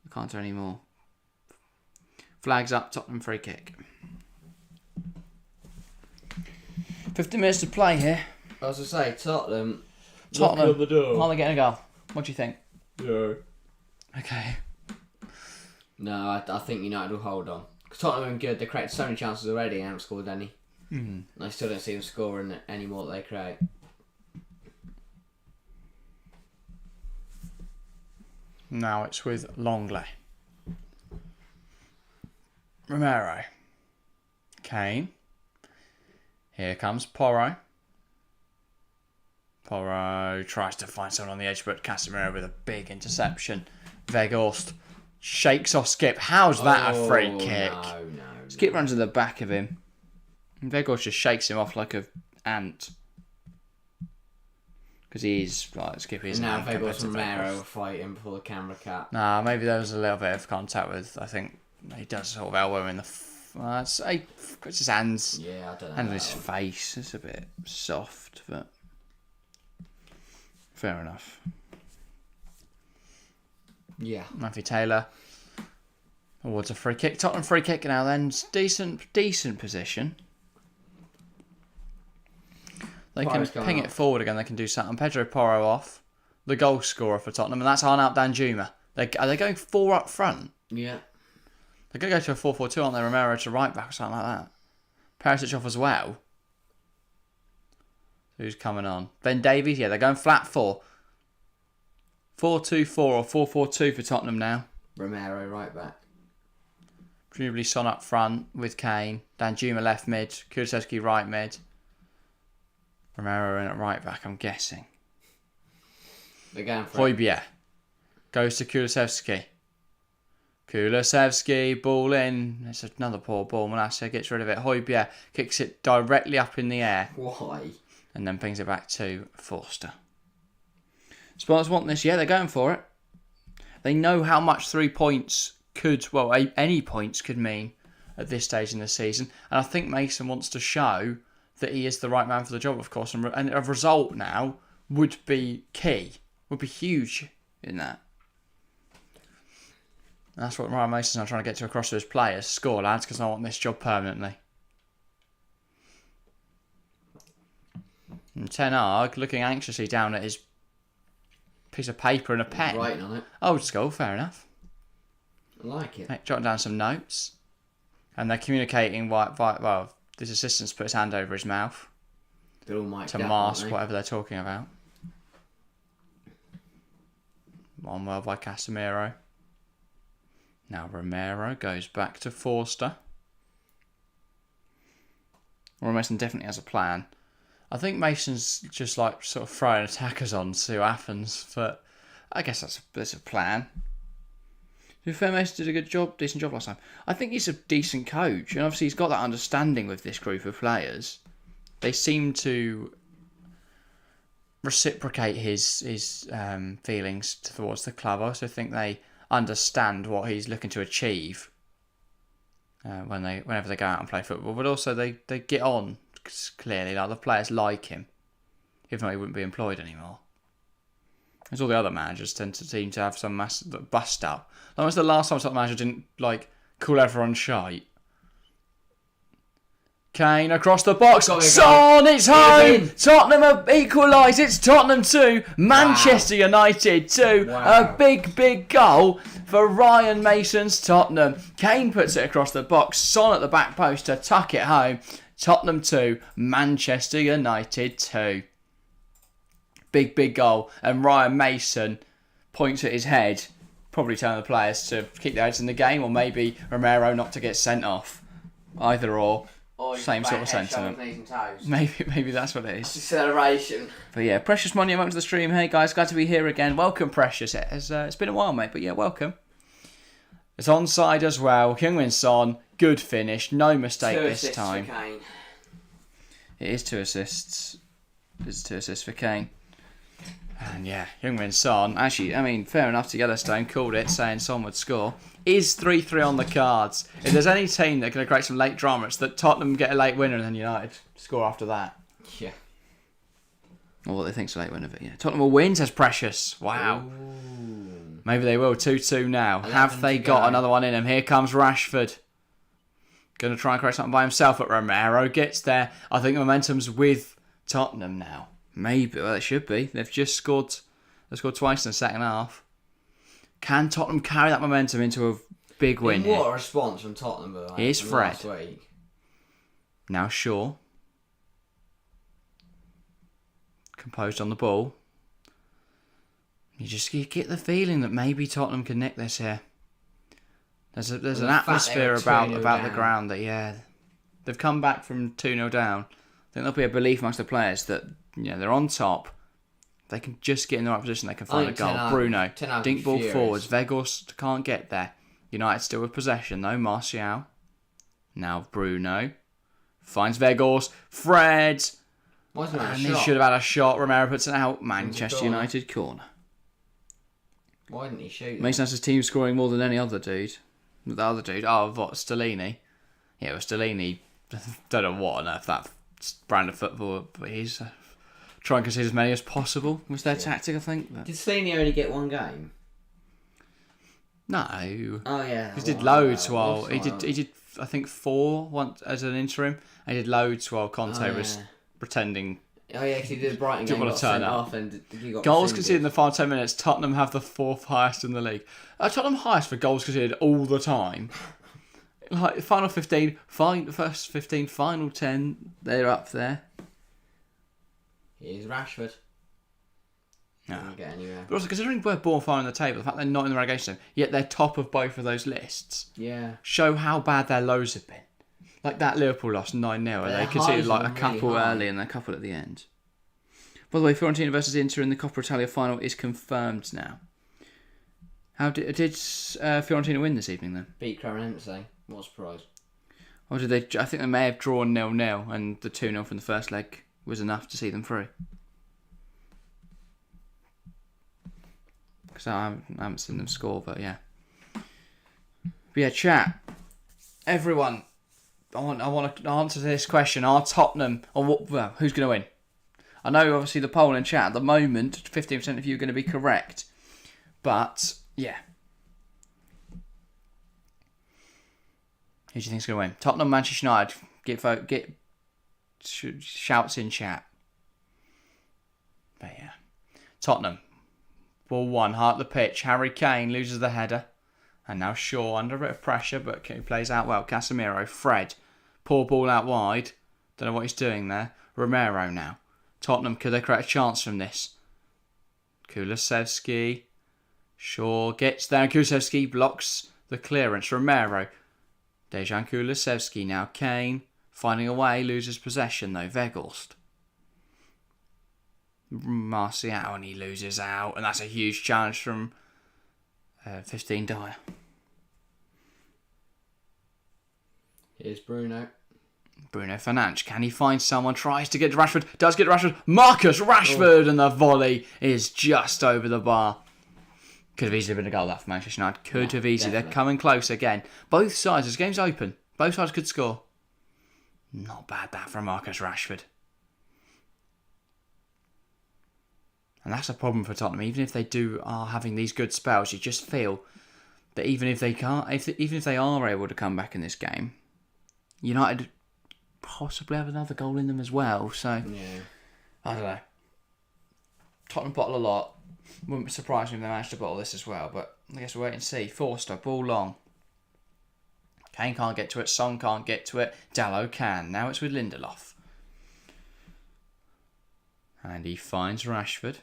I can't do any more. Flags up, Tottenham free kick. 50 minutes to play here. I was to say, Tottenham. Are they getting a goal? What do you think? Yeah. Okay. No, I think United will hold on. Because Tottenham are good. They created so many chances already and haven't scored any. And I still don't see them scoring any more that they create. Now it's with Longley. Romero. Kane. Here comes Porro. Porro tries to find someone on the edge, but Casemiro with a big interception. Weghorst shakes off Skip. How's that a free kick? No. Skip runs to the back of him. And Weghorst just shakes him off like an ant. Because he's like Skip is now Weghorst and Romero are fighting before the camera cut. Nah, maybe there was a little bit of contact with. I think he does sort of elbow in the. It's his hands. Yeah, I don't know. And his face. It's a bit soft, but fair enough. Yeah. Matthew Taylor awards a free kick. Tottenham free kick now. Then decent position. They can ping it forward again. They can do something. Pedro Porro off, the goal scorer for Tottenham, and that's Arnaup Danjuma. Are they going 4 up front? Yeah. They're going to go to a 4-4-2, aren't they? Romero to right back or something like that. Perisic off as well. Who's coming on? Ben Davies, yeah, they're going flat 4. 4-2-4 or 4-4-2 for Tottenham now. Romero right back. Presumably Son up front with Kane. Danjuma left mid. Kulusevski right mid. Romero in at right back, I'm guessing. They're going for Højbjerg goes to Kulusevski. Kulusevski, ball in. It's another poor ball. Manasseh gets rid of it. Højbjerg kicks it directly up in the air. Why? And then pings it back to Forster. Spurs want this. Yeah, they're going for it. They know how much 3 points any points could mean at this stage in the season. And I think Mason wants to show that he is the right man for the job, of course. And a result now would be key. Would be huge in that. And that's what Ryan Mason's now trying to get to across to his players. Score, lads, because I want this job permanently. And Ten Hag looking anxiously down at his piece of paper and a pen. Writing on it. Oh, just go, fair enough. I like it. Jotting down some notes. And they're communicating well, this assistant's put his hand over his mouth They're all mic'd to up, mask aren't they? whatever they're talking about. One well by Casemiro. Now Romero goes back to Forster. Roy Mason definitely has a plan. I think Mason's just like sort of throwing attackers on to see what happens, but I guess that's a plan. To be fair, Mason did a decent job last time. I think he's a decent coach, and obviously he's got that understanding with this group of players. They seem to reciprocate his feelings towards the club. I also think they understand what he's looking to achieve whenever they go out and play football. But also they get on clearly. Like the players like him, if not he wouldn't be employed anymore. Because all the other managers tend to seem to have some massive bust out. When was the last time Tottenham manager didn't call everyone shite? Kane across the box. Son, it's home. Tottenham have equalised. It's Tottenham 2, Manchester United 2. A big goal for Ryan Mason's Tottenham. Kane puts it across the box. Son at the back post to tuck it home. Tottenham 2, Manchester United 2. Big goal. And Ryan Mason points at his head, probably telling the players to keep their heads in the game, or maybe Romero not to get sent off. Either or. Same sort of sentiment. Maybe that's what it is. Acceleration. But yeah, Precious Money, welcome to the stream. Hey guys, glad to be here again. Welcome, Precious. It's been a while, mate, but yeah, welcome. It's onside as well. Heung-min Son, good finish, no mistake this time. 2 assists for Kane. It is 2 assists. It's 2 assists for Kane. And yeah, Heung-min Son, actually, I mean, fair enough to Yellowstone, called it, saying Son would score. Is 3-3 on the cards. If there's any team that can create some late drama, it's that Tottenham get a late winner and then United score after that. Yeah. Or what they think's a late winner, but yeah. Tottenham will win, says Precious. Wow. Ooh. Maybe they will. 2-2 now. Have they got another one in them? Here comes Rashford. Going to try and create something by himself, but Romero gets there. I think the momentum's with Tottenham now. Maybe. Well, it should be. They've just scored. They scored twice in the second half. Can Tottenham carry that momentum into a big win here? What a response from Tottenham, by the way. Here's Fred. Last week. Now Shaw. Composed on the ball. You get the feeling that maybe Tottenham can nick this here. There's an atmosphere about the ground that, they've come back from 2-0 down. I think there'll be a belief amongst the players that they're on top. They can just get in the right position. They can find a goal. Bruno, dink ball forwards. Weghorst can't get there. United still with possession though. Martial. Now Bruno. Finds Weghorst. Fred. And he should have had a shot. Romero puts it out. Manchester United corner. Why didn't he shoot? Mason has his team scoring more than any other dude. The other dude. Oh, what? Stellini. Yeah, it was Stellini. Don't know what on earth that brand of football, but he's... try and concede as many as possible was their tactic, I think. But... Did Stellini only get one game? No. Oh yeah. He did loads while he did I think 4 once as an interim. And he did loads while Conte was pretending. Oh yeah, because he did Brighton game. Want to turn up. And he got goals conceded in the final 10 minutes. Tottenham have the 4th highest in the league. Tottenham highest for goals conceded all the time. Like final 15, first 15, final 10, they're up there. Here's Rashford. No. Didn't get anywhere. But also considering we're ball far on the table, the fact they're not in the relegation zone, yet they're top of both of those lists, show how bad their lows have been. Like that Liverpool loss 9-0, where they conceded a couple early and a couple at the end. By the way, Fiorentina versus Inter in the Coppa Italia final is confirmed now. How did Fiorentina win this evening then? Beat Cremonese. What a surprise. Or did they? I think they may have drawn 0-0, and the 2-0 from the first leg was enough to see them through. Because I haven't seen them score, but yeah. But yeah, chat. Everyone, I want to answer this question. Are Tottenham, who's going to win? I know, obviously, the poll in chat at the moment, 15% of you are going to be correct. But, yeah. Who do you think's going to win? Tottenham, Manchester United. Get shouts in chat. But yeah. Tottenham. Ball 1, heart the pitch. Harry Kane loses the header. And now Shaw under a bit of pressure, but he plays out well. Casemiro, Fred. Poor ball out wide. Don't know what he's doing there. Romero now. Tottenham, could they create a chance from this? Kulusevski. Shaw gets there. Kulusevski blocks the clearance. Romero. Dejan Kulusevski now. Kane. Finding a way. Loses possession though. Weghorst. Martial, and he loses out. And that's a huge challenge from 15 Dyer. Here's Bruno. Bruno Fernandes. Can he find someone? Tries to get to Rashford. Does get to Rashford. Marcus Rashford. And the volley is just over the bar. Could have easily been a goal that for Manchester United. Could have easily. Definitely. They're coming close again. Both sides. This game's open. Both sides could score. Not bad that from Marcus Rashford. And that's a problem for Tottenham. Even if they are having these good spells, you just feel that even if they are able to come back in this game, United possibly have another goal in them as well. So Yeah. I don't know. Tottenham bottle a lot. Wouldn't be surprised if they managed to bottle this as well. But I guess we'll wait and see. Forster, ball long. Kane can't get to it. Son can't get to it. Dalot can. Now it's with Lindelof. And he finds Rashford.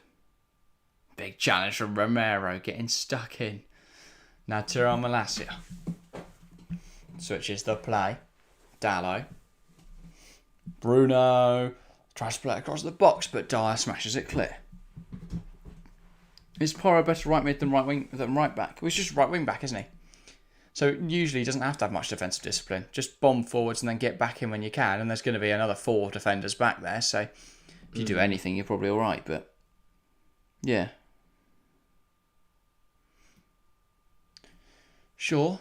Big challenge from Romero, getting stuck in. Now Tyrell Malacia switches the play. Dalot. Bruno tries to play it across the box, but Dyer smashes it clear. Is Porro better right mid than right back? Well, he's just right wing back, isn't he? So usually he doesn't have to have much defensive discipline. Just bomb forwards and then get back in when you can. And there's going to be another 4 defenders back there. So if you do anything, you're probably all right. But yeah. Shaw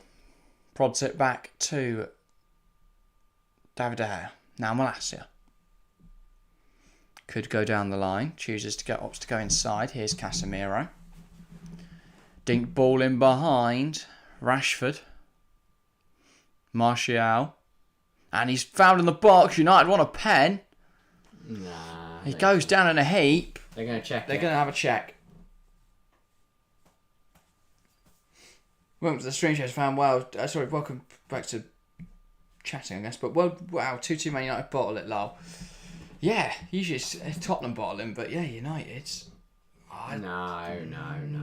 prods it back to David De Gea. Now Malacia. Could go down the line. Opts to go inside. Here's Casemiro. Dink ball in behind. Rashford. Martial. And he's fouled in the box. United want a pen. Nah. He goes down in a heap. They're going to check. They're going to have a check. Welcome to the Stream Chase fan. Welcome back to chatting, I guess. But wow, 2-2 Man United bottle it, lol. Yeah, usually it's Tottenham bottling, but yeah, United's. No.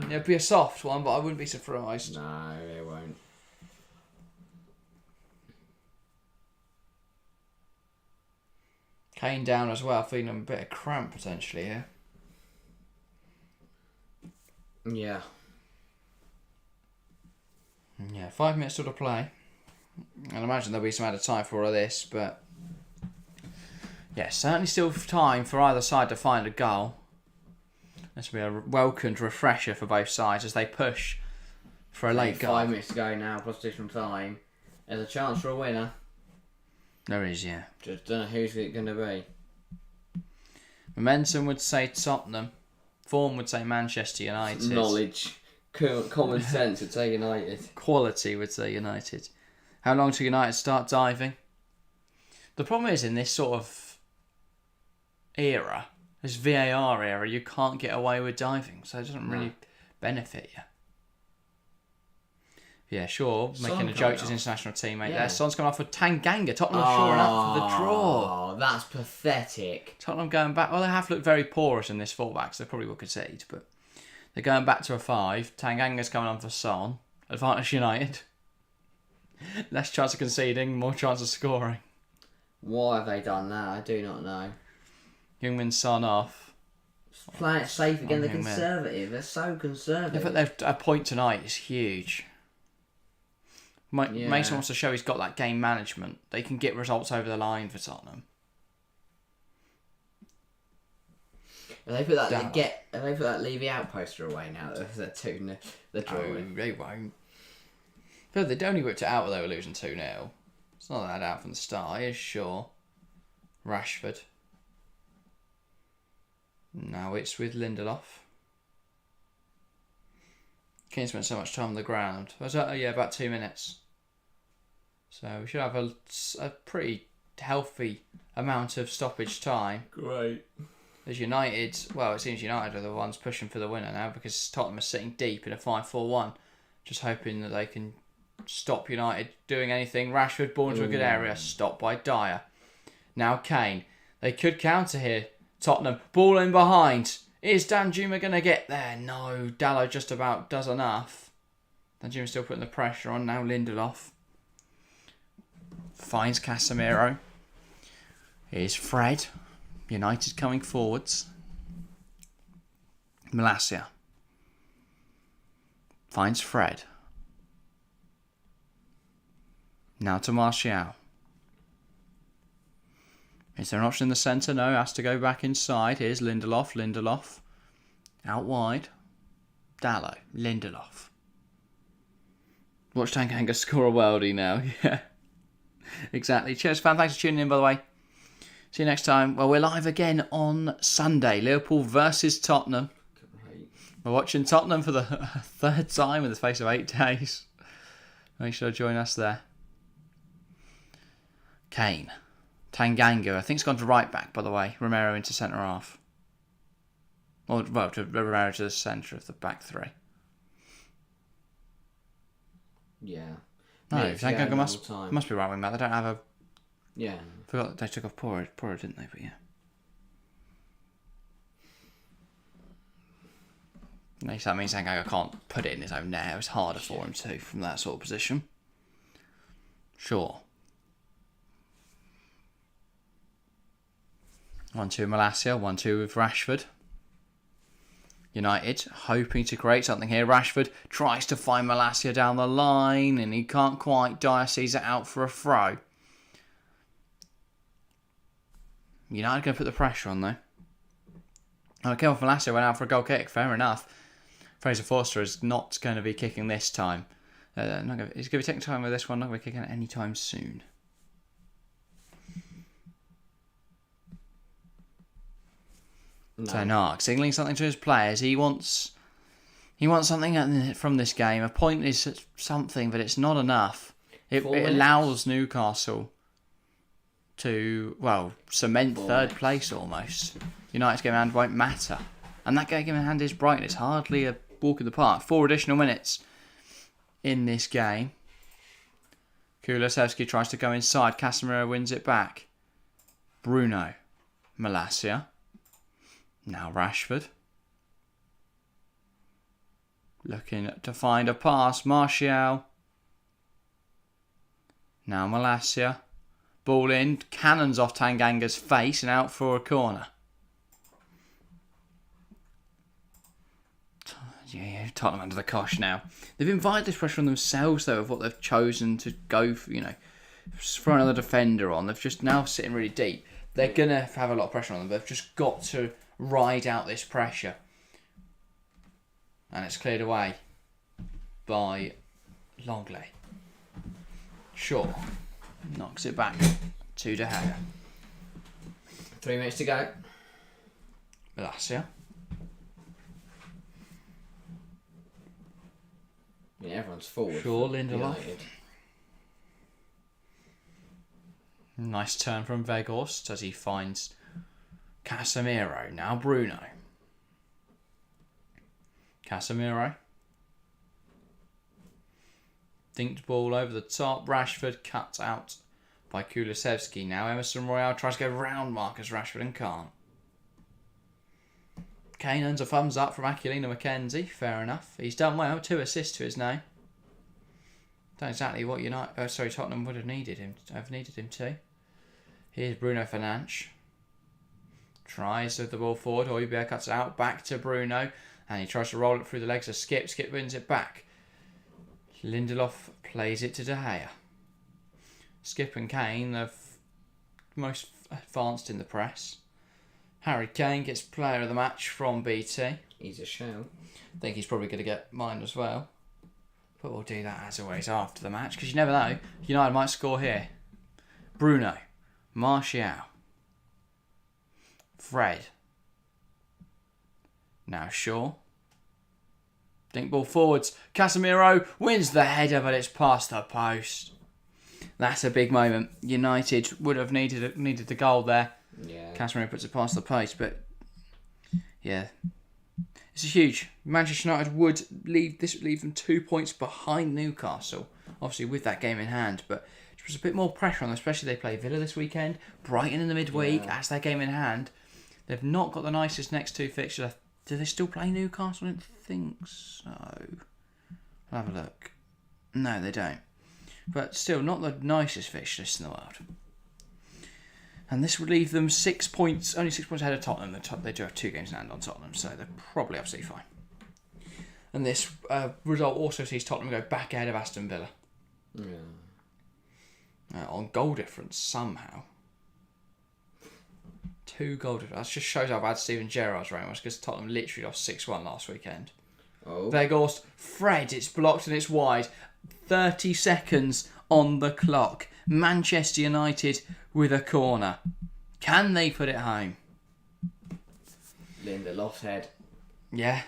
It'd be a soft one, but I wouldn't be surprised. No, it won't. Kane down as well, feeling a bit of cramp potentially here. Yeah. Yeah, 5 minutes still to play. And I imagine there'll be some added time for all of this, but yeah, certainly still time for either side to find a goal. This will be a welcomed refresher for both sides as they push for a late goal. 5 minutes to go now, plus additional time. There's a chance for a winner. There is, yeah. Just don't know who's it going to be. Momentum would say Tottenham. Form would say Manchester United. Knowledge. Common sense would say United. Quality would say United. How long till United start diving? The problem is in this sort of era, this VAR era, you can't get away with diving, so it doesn't really benefit you. Yeah, sure, making a joke to his international teammate there. Son's gone off with Tanganga. Tottenham have shoring up for the draw. Oh, that's pathetic. Tottenham going back. Well, they have looked very porous in this fullback, so they probably will concede, but they're going back to a 5. Tanganga's coming on for Son. Advantage United. Less chance of conceding, more chance of scoring. Why have they done that? I do not know. Heung-min Son off. Playing it safe again. They're Heung-min. conservative. They're so conservative. Yeah, but a point tonight is huge. Mason wants to show he's got that game management. They can get results over the line for Tottenham. Have they put that Levy out poster away now? They're 2-0. They're drawing. They won't. But they'd only whipped it out when they were losing 2-0. It's not that out from the start. Here's Shaw. Rashford. Now it's with Lindelof. Kane spent so much time on the ground. About 2 minutes. So we should have a pretty healthy amount of stoppage time. Great. As United, it seems United are the ones pushing for the winner now because Tottenham are sitting deep in a 5-4-1. Just hoping that they can stop United doing anything. Rashford ball into a good area, stopped by Dyer. Now Kane. They could counter here. Tottenham, ball in behind. Is Danjuma going to get there? No, Dalot just about does enough. Danjuma's still putting the pressure on. Now Lindelof finds Casemiro. Here's Fred. United coming forwards. Malacia finds Fred. Now to Martial. Is there an option in the centre? No, has to go back inside. Here's Lindelof. Out wide. Dalot. Lindelof. Watch Tanganga score a worldie now. Yeah. Exactly. Cheers, fan. Thanks for tuning in, by the way. See you next time. Well, we're live again on Sunday. Liverpool versus Tottenham. We're watching Tottenham for the third time in the space of 8 days. Make sure to join us there. Kane. Tanganga. I think it's gone to right back, by the way. Romero into centre half. Or, well, Romero to the centre of the back three. Yeah. No, Tanganga must be right wing back. They don't have a... Yeah. Forgot that they took off Pora, didn't they? But yeah. At least that means Tanganga can't put it in his own net. It's harder for him to from that sort of position. Sure. 1-2 Malacia, 1-2 with Rashford. United hoping to create something here. Rashford tries to find Malacia down the line and he can't quite. Dyer sees it out for a throw. United going to put the pressure on though. Oh, Kevin Malacia went out for a goal kick. Fair enough. Fraser Forster is not going to be kicking this time. He's going to be taking time with this one. Not going to be kicking it anytime soon. No. Ten Hag signalling something to his players. He wants something from this game. A point is something, but it's not enough. It allows Newcastle to, well, cement third place almost. United's game in hand won't matter. And that game in hand is Brighton. It's hardly a walk in the park. 4 additional minutes in this game. Kulusevski tries to go inside. Casemiro wins it back. Bruno. Malacia. Now Rashford. Looking to find a pass. Martial. Now Malacia. Ball in. Cannons off Tanganga's face and out for a corner. Yeah, Tottenham under the cosh now. They've invited this pressure on themselves, though, of what they've chosen to go for, throw another defender on. They've just now sitting really deep. They're going to have a lot of pressure on them, but they've just got to ride out this pressure. And it's cleared away by Longley. Shaw knocks it back to De Gea. 3 minutes to go. Malacia. Yeah, everyone's forward. Shaw, Lindelof. Nice turn from Weghorst as he finds Casemiro. Now Bruno. Casemiro. Dinked ball over the top. Rashford cut out by Kulusevski. Now Emerson Royale tries to go round Marcus Rashford and can't. Kane earns a thumbs up from Aquilina Mackenzie. Fair enough. He's done well. 2 assists to his name. Don't exactly what Tottenham would have needed him to. Here's Bruno Fernandes. Tries with the ball forward. Højbjerg cuts it out. Back to Bruno. And he tries to roll it through the legs of Skip. Skip wins it back. Lindelof plays it to De Gea. Skip and Kane are most advanced in the press. Harry Kane gets player of the match from BT. He's a show. I think he's probably going to get mine as well. But we'll do that as always after the match, because you never know. United might score here. Bruno. Martial. Fred. Now Shaw. Dink ball forwards. Casemiro wins the header, but it's past the post. That's a big moment. United would have needed the goal there. Yeah. Casemiro puts it past the post, but yeah, it's huge. Manchester United would leave them 2 points behind Newcastle, obviously with that game in hand, but there's a bit more pressure on them, especially they play Villa this weekend, Brighton in the midweek, as their game in hand. They've not got the nicest next 2 fixtures. Do they still play Newcastle? I don't think so. I'll have a look. No, they don't. But still, not the nicest fixture list in the world. And this would leave them 6 points, only 6 points ahead of Tottenham. They do have 2 games in hand on Tottenham, so they're probably absolutely fine. And this result also sees Tottenham go back ahead of Aston Villa. Yeah. On goal difference, somehow. 2 goal difference. That just shows how bad Steven Gerrard's reign was, because Tottenham literally lost 6-1 last weekend. Oh. Weghorst, Fred, it's blocked and it's wide. 30 seconds on the clock. Manchester United with a corner. Can they put it home? Lindelof's head. Yeah.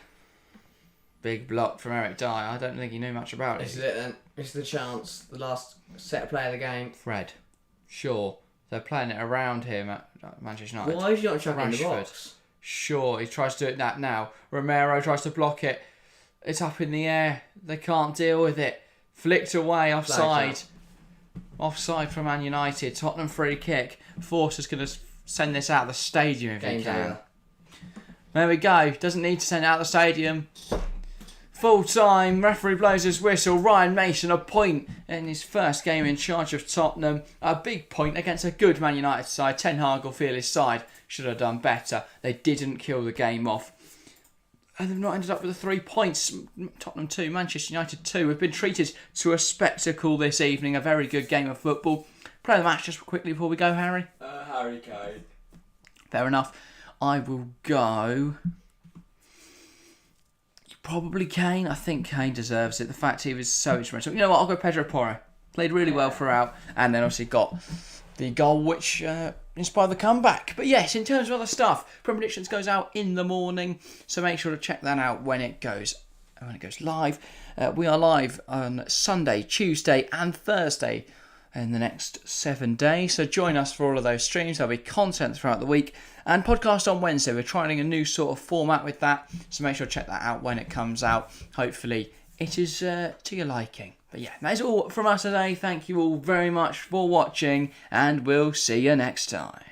Big block from Eric Dyer. I don't think he knew much about This it. is it then. This is the chance. The last set play of the game. Fred. Sure. They're playing it around him at Manchester United. Why is he not chucking the Rashford. box? Sure, he tries to do it that now. Romero tries to block it. It's up in the air. They can't deal with it. Flicked away, offside. Offside from Man United. Tottenham free kick. Forster's going to send this out of the stadium if he can. Over. There we go. Doesn't need to send it out of the stadium. Full time. Referee blows his whistle. Ryan Mason a point in his first game in charge of Tottenham. A big point against a good Man United side. Ten Hag will feel his side should have done better. They didn't kill the game off. And they've not ended up with the 3 points. Tottenham 2, Manchester United 2. We've been treated to a spectacle this evening. A very good game of football. Play the match just quickly before we go, Harry. Harry Kane. Fair enough. I will go... Probably Kane. I think Kane deserves it. The fact he was so instrumental. You know what? I'll go Pedro Porro. Played really well throughout. And then obviously got the goal which inspired the comeback. But yes, in terms of other stuff, Predictions goes out in the morning. So make sure to check that out when it goes live. We are live on Sunday, Tuesday and Thursday in the next 7 days. So join us for all of those streams. There'll be content throughout the week. And podcast on Wednesday. We're trying a new sort of format with that. So make sure to check that out when it comes out. Hopefully it is to your liking. But yeah, that is all from us today. Thank you all very much for watching. And we'll see you next time.